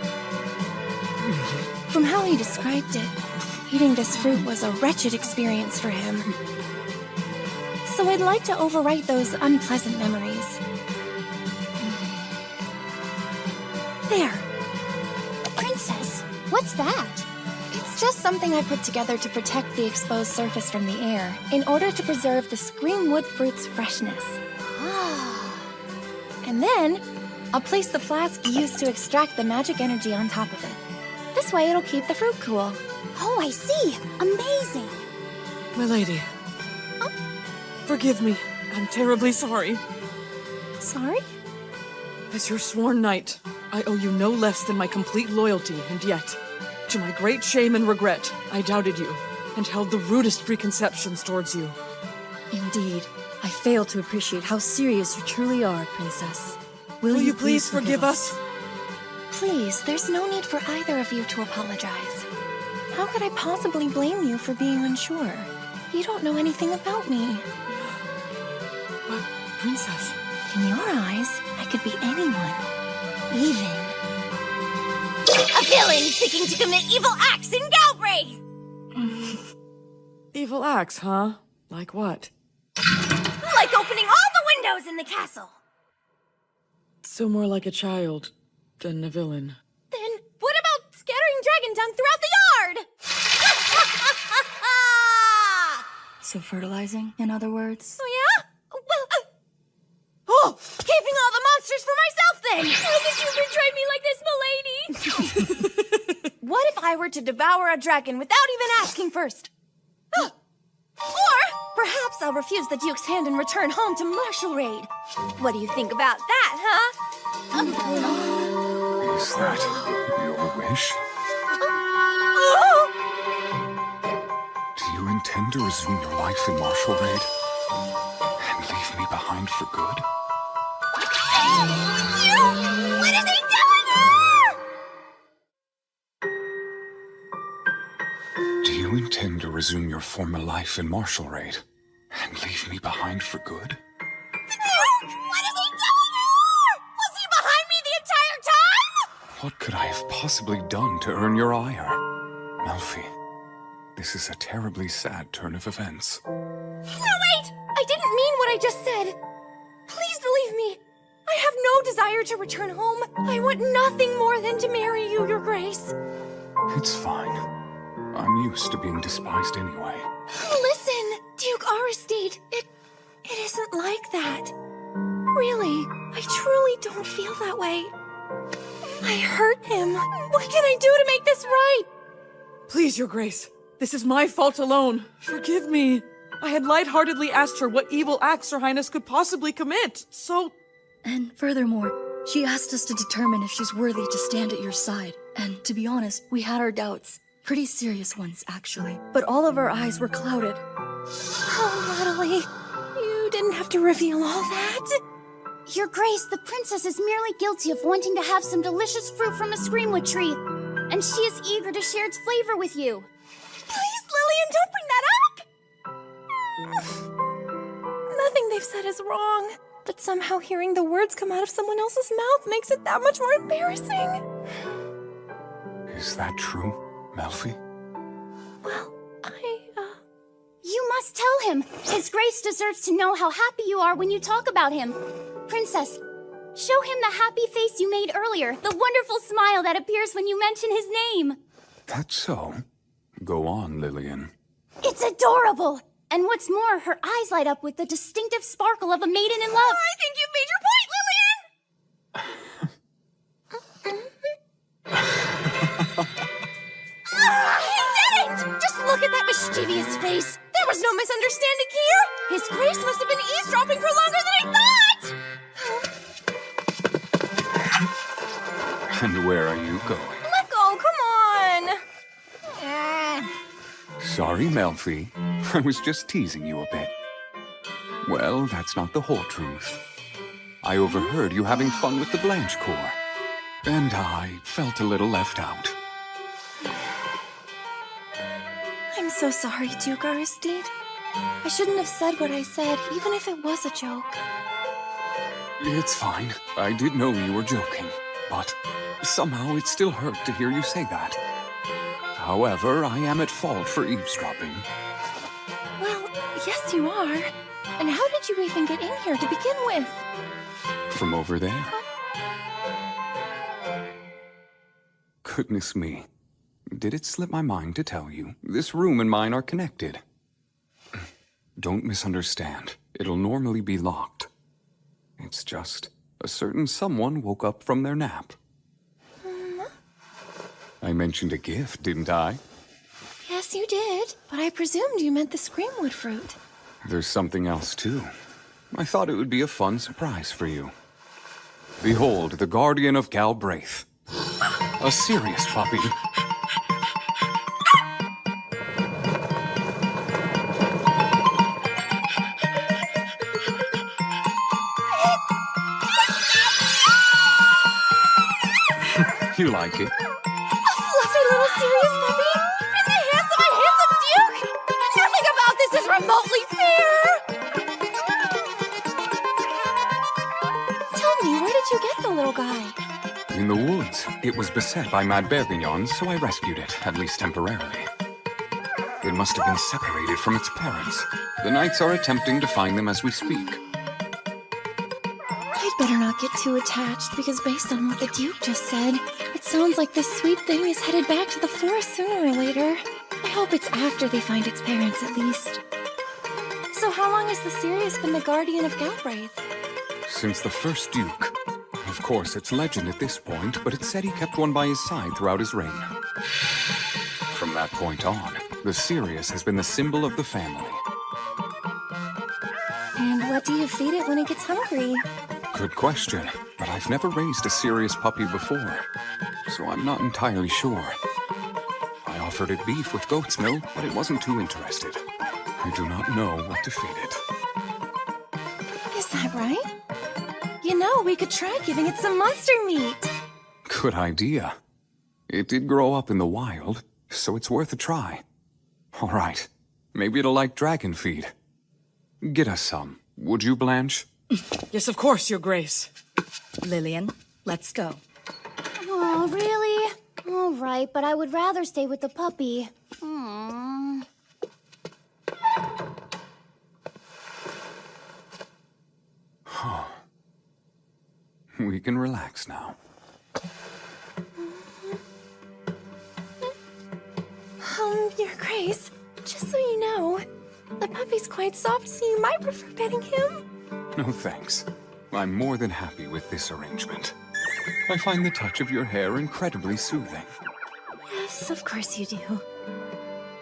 From how he described it, eating this fruit was a wretched experience for him. So I'd like to overwrite those unpleasant memories. There. Princess, what's that? It's just something I put together to protect the exposed surface from the air, in order to preserve the screamwood fruit's freshness. And then, I'll place the flask used to extract the magic energy on top of it. This way it'll keep the fruit cool. Oh, I see. Amazing. My lady. Forgive me. I'm terribly sorry. Sorry? As your sworn knight, I owe you no less than my complete loyalty, and yet, to my great shame and regret, I doubted you, and held the rudest preconceptions towards you. Indeed, I fail to appreciate how serious you truly are, Princess. Will you please forgive us? Please, there's no need for either of you to apologize. How could I possibly blame you for being unsure? You don't know anything about me. But, Princess... In your eyes, I could be anyone. Even... A villain seeking to commit evil acts in Galbraith! Evil acts, huh? Like what? Like opening all the windows in the castle! So more like a child than a villain. Then what about scattering dragon dung throughout the yard? So fertilizing, in other words? Oh yeah? Well, keeping all the monsters for myself then! How could you betray me like this, milady? What if I were to devour a dragon without even asking first? Or perhaps I'll refuse the Duke's hand and return home to Marshall Raid. What do you think about that, huh? Is that your wish? Do you intend to resume your life in Marshall Raid? And leave me behind for good? What is he doing here? Do you intend to resume your former life in Marshall Raid? And leave me behind for good? What is he doing here? Was he behind me the entire time? What could I have possibly done to earn your ire? Melfi, this is a terribly sad turn of events. No, wait! I didn't mean what I just said. Please believe me. I have no desire to return home. I want nothing more than to marry you, Your Grace. It's fine. I'm used to being despised anyway. Listen, Duke Aristide, it isn't like that. Really, I truly don't feel that way. I hurt him. What can I do to make this right? Please, Your Grace. This is my fault alone. Forgive me. I had lightheartedly asked her what evil acts Her Highness could possibly commit, so... And furthermore, she asked us to determine if she's worthy to stand at your side. And to be honest, we had our doubts. Pretty serious ones, actually. But all of our eyes were clouded. Oh, Natalie, you didn't have to reveal all that. Your Grace, the princess is merely guilty of wanting to have some delicious fruit from a screamwood tree, and she is eager to share its flavor with you. Please, Lillian, don't bring that up! Nothing they've said is wrong, but somehow hearing the words come out of someone else's mouth makes it that much more embarrassing. Is that true, Melfi? You must tell him. His Grace deserves to know how happy you are when you talk about him. Princess, show him the happy face you made earlier, the wonderful smile that appears when you mention his name. That's so. Go on, Lillian. It's adorable! And what's more, her eyes light up with the distinctive sparkle of a maiden in love. I think you've made your point, Lillian! He didn't! Just look at that mischievous face. There was no misunderstanding here. His Grace must have been eavesdropping for longer than I thought! And where are you going? Let go, come on! Sorry, Melfi. I was just teasing you a bit. Well, that's not the whole truth. I overheard you having fun with the Blanche Corps, and I felt a little left out. I'm so sorry, Duke Aristide. I shouldn't have said what I said, even if it was a joke. It's fine. I did know you were joking, but somehow it still hurt to hear you say that. However, I am at fault for eavesdropping. Well, yes you are. And how did you even get in here to begin with? From over there? Goodness me. Did it slip my mind to tell you? This room and mine are connected. Don't misunderstand. It'll normally be locked. It's just a certain someone woke up from their nap. I mentioned a gift, didn't I? Yes, you did. But I presumed you meant the screamwood fruit. There's something else, too. I thought it would be a fun surprise for you. Behold, the guardian of Galbraith. A serious puppy. You like it? A fluffy little serious puppy? In the hands of a handsome duke? Nothing about this is remotely fair! Tell me, where did you get the little guy? In the woods. It was beset by mad Bergignons, so I rescued it, at least temporarily. It must have been separated from its parents. The knights are attempting to find them as we speak. I'd better not get too attached, because based on what the Duke just said, it sounds like this sweet thing is headed back to the forest sooner or later. I hope it's after they find its parents, at least. So how long has the Sirius been the guardian of Galbraith? Since the first Duke. Of course, it's legend at this point, but it said he kept one by his side throughout his reign. From that point on, the Sirius has been the symbol of the family. And what do you feed it when it gets hungry? Good question, but I've never raised a Sirius puppy before, so I'm not entirely sure. I offered it beef with goat's milk, but it wasn't too interested. I do not know what to feed it. Is that right? You know, we could try giving it some monster meat. Good idea. It did grow up in the wild, so it's worth a try. All right, maybe it'll like dragon feed. Get us some, would you, Blanche? Yes, of course, Your Grace. Lillian, let's go. Oh, really? All right, but I would rather stay with the puppy. We can relax now. Your Grace, just so you know, the puppy's quite soft, so you might prefer petting him. No thanks. I'm more than happy with this arrangement. I find the touch of your hair incredibly soothing. Yes, of course you do.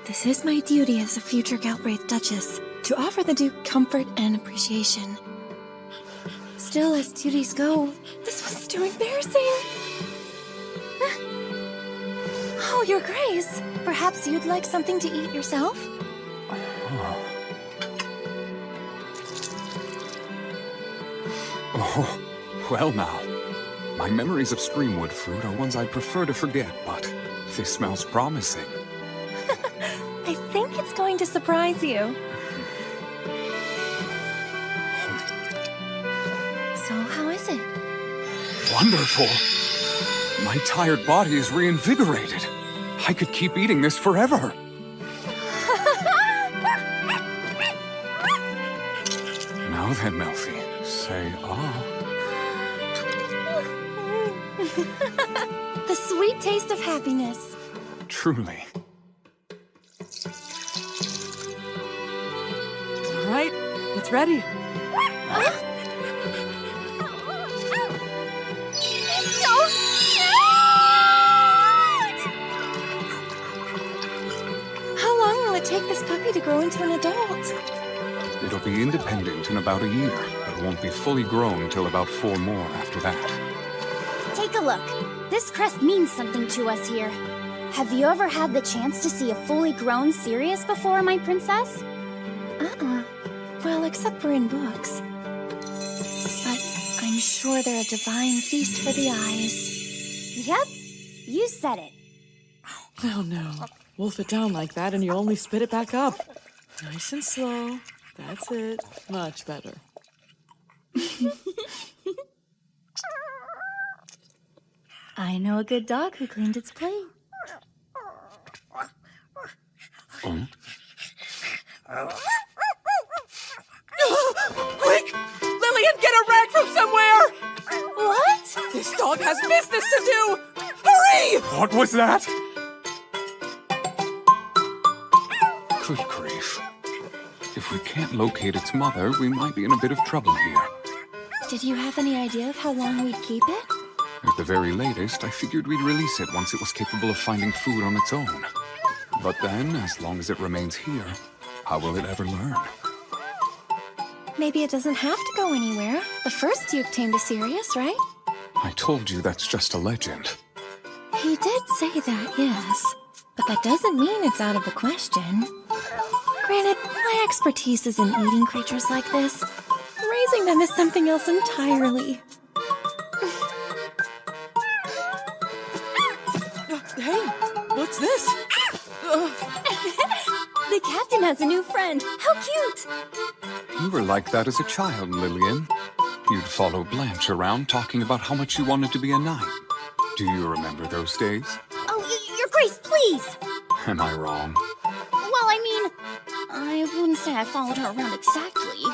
This is my duty as a future Galbraith Duchess, to offer the Duke comfort and appreciation. Still, as duties go, this one's too embarrassing. Oh, Your Grace, perhaps you'd like something to eat yourself? Oh, well now. My memories of Screamwood fruit are ones I'd prefer to forget, but this smells promising. I think it's going to surprise you. So, how is it? Wonderful! My tired body is reinvigorated. I could keep eating this forever. Now then, Melfi, say ah. The sweet taste of happiness. Truly. All right, it's ready. It's so cute! How long will it take this puppy to grow into an adult? It'll be independent in about a year, but won't be fully grown till about 4 more after that. Take a look. This crest means something to us here. Have you ever had the chance to see a fully grown Sirius before, my princess? Well, except for in books. But I'm sure they're a divine feast for the eyes. Yep, you said it. Oh no. Wolf it down like that and you only spit it back up. Nice and slow. That's it. Much better. I know a good dog who cleaned its plate. Quick! Lillian, get a rag from somewhere! What? This dog has business to do! Hurry! What was that? Good grief. If we can't locate its mother, we might be in a bit of trouble here. Did you have any idea of how long we'd keep it? At the very latest, I figured we'd release it once it was capable of finding food on its own. But then, as long as it remains here, how will it ever learn? Maybe it doesn't have to go anywhere. The first Duke tamed a Sirius, right? I told you that's just a legend. He did say that, yes. But that doesn't mean it's out of the question. Granted, my expertise is in eating creatures like this. Raising them is something else entirely. Hey, what's this? The captain has a new friend. How cute! You were like that as a child, Lillian. You'd follow Blanche around talking about how much you wanted to be a knight. Do you remember those days? Oh, Your Grace, please! Am I wrong? Well, I mean, I wouldn't say I followed her around exactly.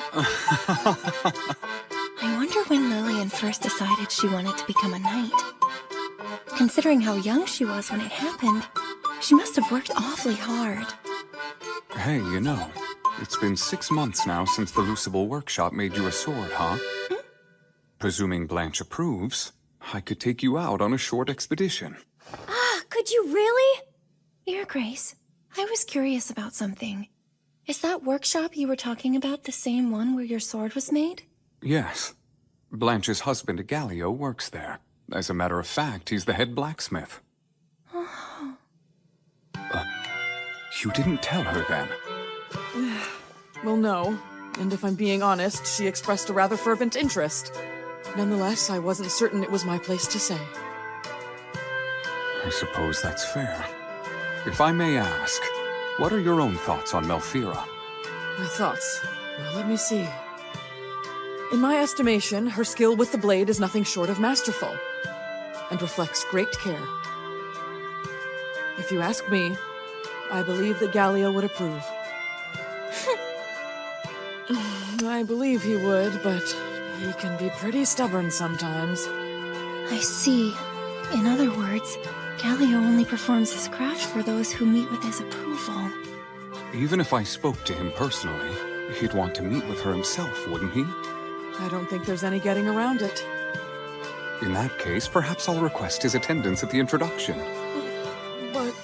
I wonder when Lillian first decided she wanted to become a knight. Considering how young she was when it happened, she must have worked awfully hard. Hey, you know, it's been 6 months now since the Lucible Workshop made you a sword, huh? Presuming Blanche approves, I could take you out on a short expedition. Could you really? Your Grace, I was curious about something. Is that workshop you were talking about the same one where your sword was made? Yes. Blanche's husband, Gallio, works there. As a matter of fact, he's the head blacksmith. Oh. You didn't tell her then? Well, no. And if I'm being honest, she expressed a rather fervent interest. Nonetheless, I wasn't certain it was my place to say. I suppose that's fair. If I may ask, what are your own thoughts on Melfira? My thoughts? Well, let me see. In my estimation, her skill with the blade is nothing short of masterful, and reflects great care. If you ask me, I believe that Gallio would approve. I believe he would, but he can be pretty stubborn sometimes. I see. In other words, Gallio only performs his craft for those who meet with his approval. Even if I spoke to him personally, he'd want to meet with her himself, wouldn't he? I don't think there's any getting around it. In that case, perhaps I'll request his attendance at the introduction. But...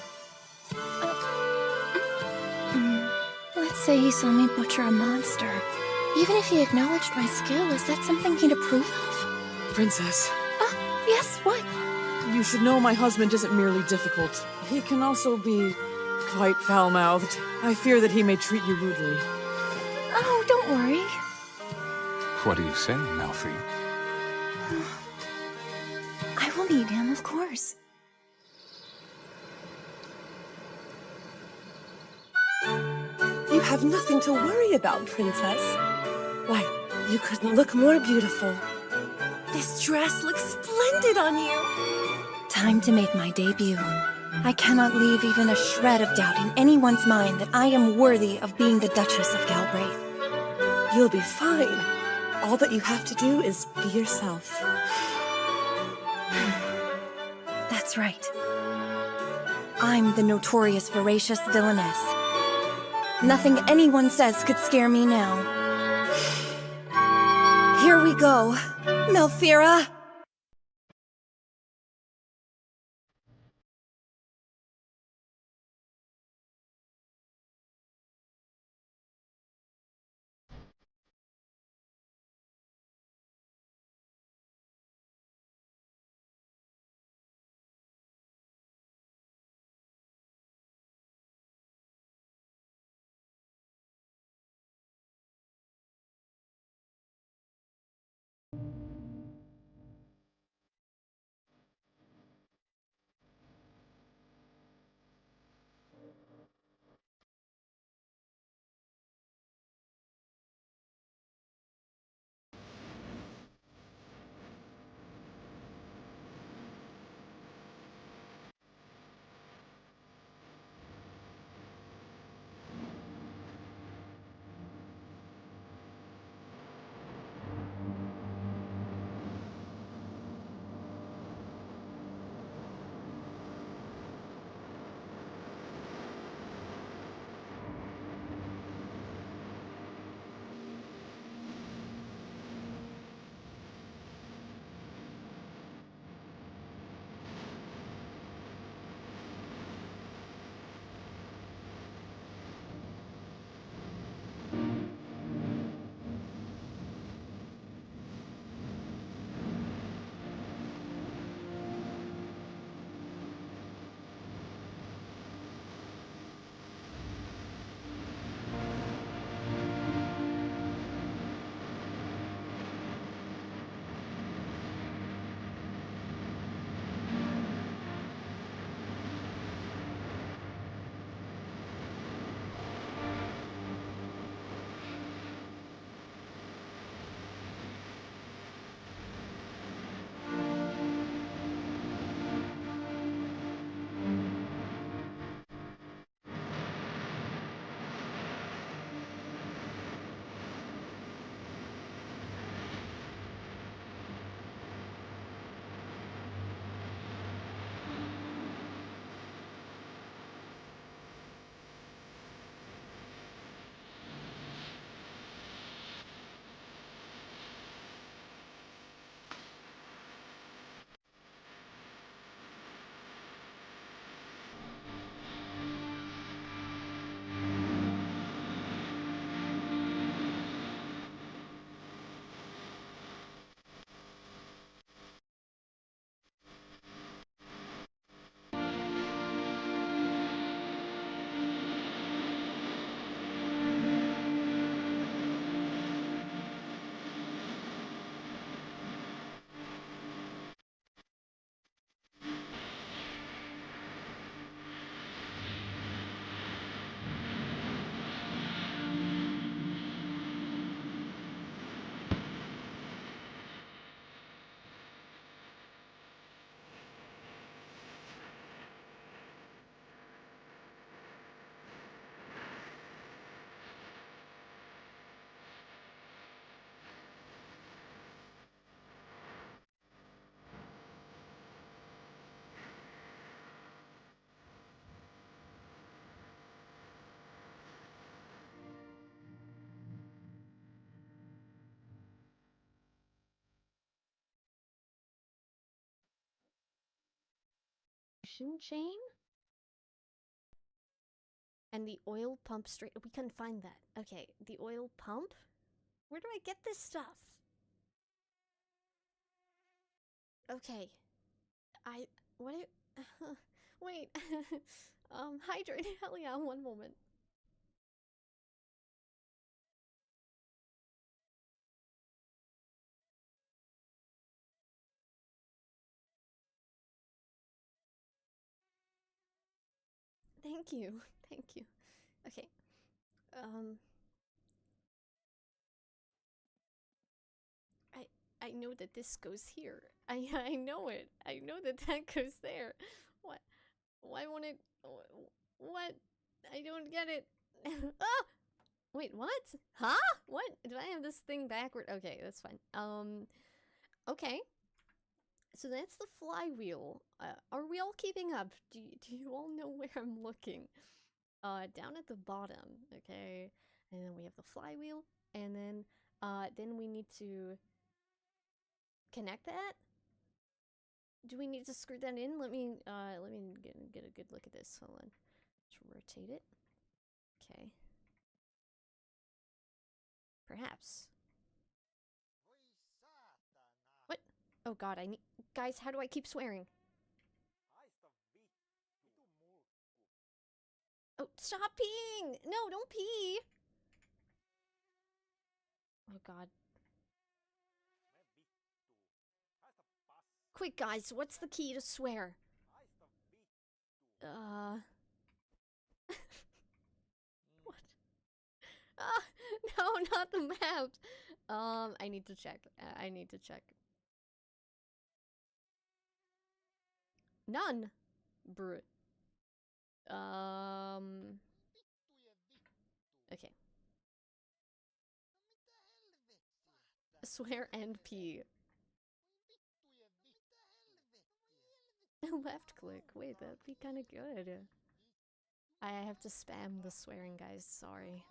Let's say he saw me butcher a monster. Even if he acknowledged my skill, is that something he'd approve of? Princess. Yes, what? You should know my husband isn't merely difficult. He can also be quite foul-mouthed. I fear that he may treat you rudely. Oh, don't worry. What do you say, Melfi? I will meet him, of course. You have nothing to worry about, Princess. Why, you couldn't look more beautiful. This dress looks splendid on you. Time to make my debut. I cannot leave even a shred of doubt in anyone's mind that I am worthy of being the Duchess of Galbraith. You'll be fine. All that you have to do is be yourself. That's right. I'm the notorious voracious villainess. Nothing anyone says could scare me now. Here we go, Melfira! Chain? And the oil pump straight. We couldn't find that. Okay, the oil pump? Where do I get this stuff? Okay. What wait. Hydrate. Hell yeah, one moment. Thank you. Thank you. Okay. I know that this goes here. I know it. I know that that goes there. What? Why won't it? What? I don't get it. Ah! Wait, what? Huh? What? Do I have this thing backward? Okay, that's fine. Okay. So that's the flywheel. Are we all keeping up? Do you all know where I'm looking? Down at the bottom, okay? And then we have the flywheel, and then we need to connect that? Do we need to screw that in? Let me get a good look at this. Hold on. Let's rotate it. Okay. Perhaps. What? Oh god, I need... Guys, how do I keep swearing? Oh, stop peeing! No, don't pee! Oh god. Quick, guys, what's the key to swear? What? Ah, no, not the map! I need to check. I need to check. None! Bruh. Okay. Swear and pee. Left click. Wait, that'd be kind of good. I have to spam the swearing, guys. Sorry.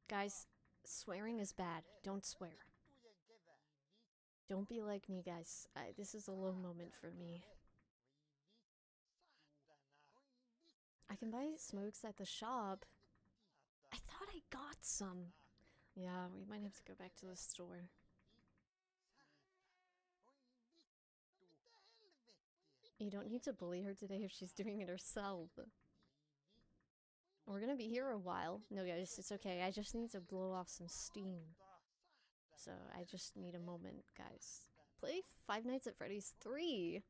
Guys, swearing is bad. Don't swear. Don't be like me, guys. This is a low moment for me. I can buy smokes at the shop. I thought I got some. Yeah, we might have to go back to the store. You don't need to bully her today if she's doing it herself. We're gonna be here a while. No, guys, it's okay. I just need to blow off some steam. So, I just need a moment, guys. Play Five Nights at Freddy's 3!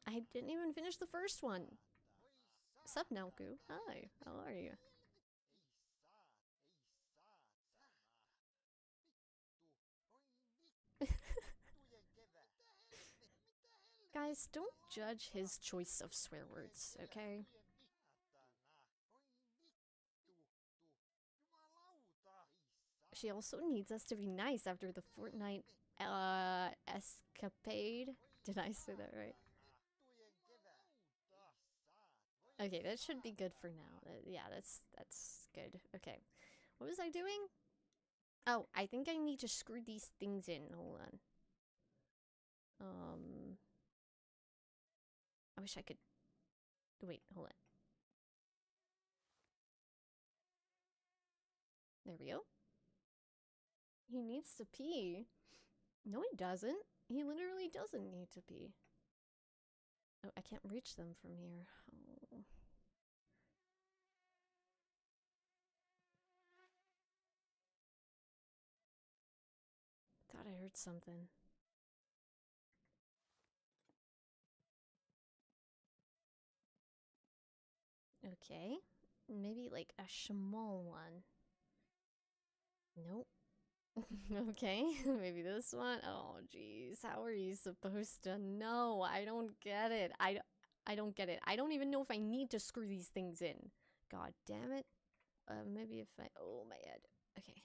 I didn't even finish the first one! Sup, Naoku? Hi, how are you? Guys, don't judge his choice of swear words, okay? She also needs us to be nice after the Fortnite, escapade. Did I say that right? Okay, that should be good for now. Yeah, that's good. Okay. What was I doing? Oh, I think I need to screw these things in. Hold on. I wish I could... Wait, hold on. There we go. He needs to pee. No, he doesn't. He literally doesn't need to pee. Oh, I can't reach them from here. Oh. Thought I heard something. Okay. Maybe like a small one. Nope. Okay, maybe this one. Oh, jeez. How are you supposed to know? I don't get it. I don't get it. I don't even know if I need to screw these things in. God damn it. Maybe if I... Oh, my head. Okay.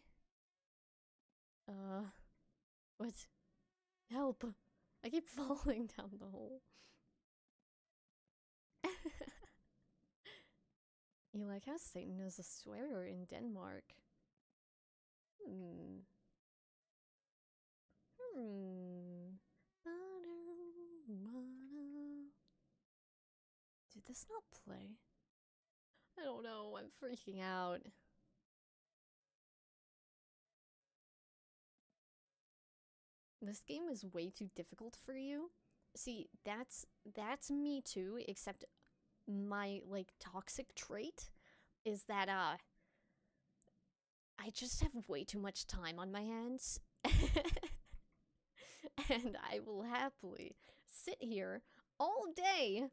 What? Help! I keep falling down the hole. You like how Satan is a swearer in Denmark? Did this not play? I don't know, I'm freaking out. This game is way too difficult for you. See, that's me too, except my, like, toxic trait is that, I just have way too much time on my hands. And I will happily sit here all day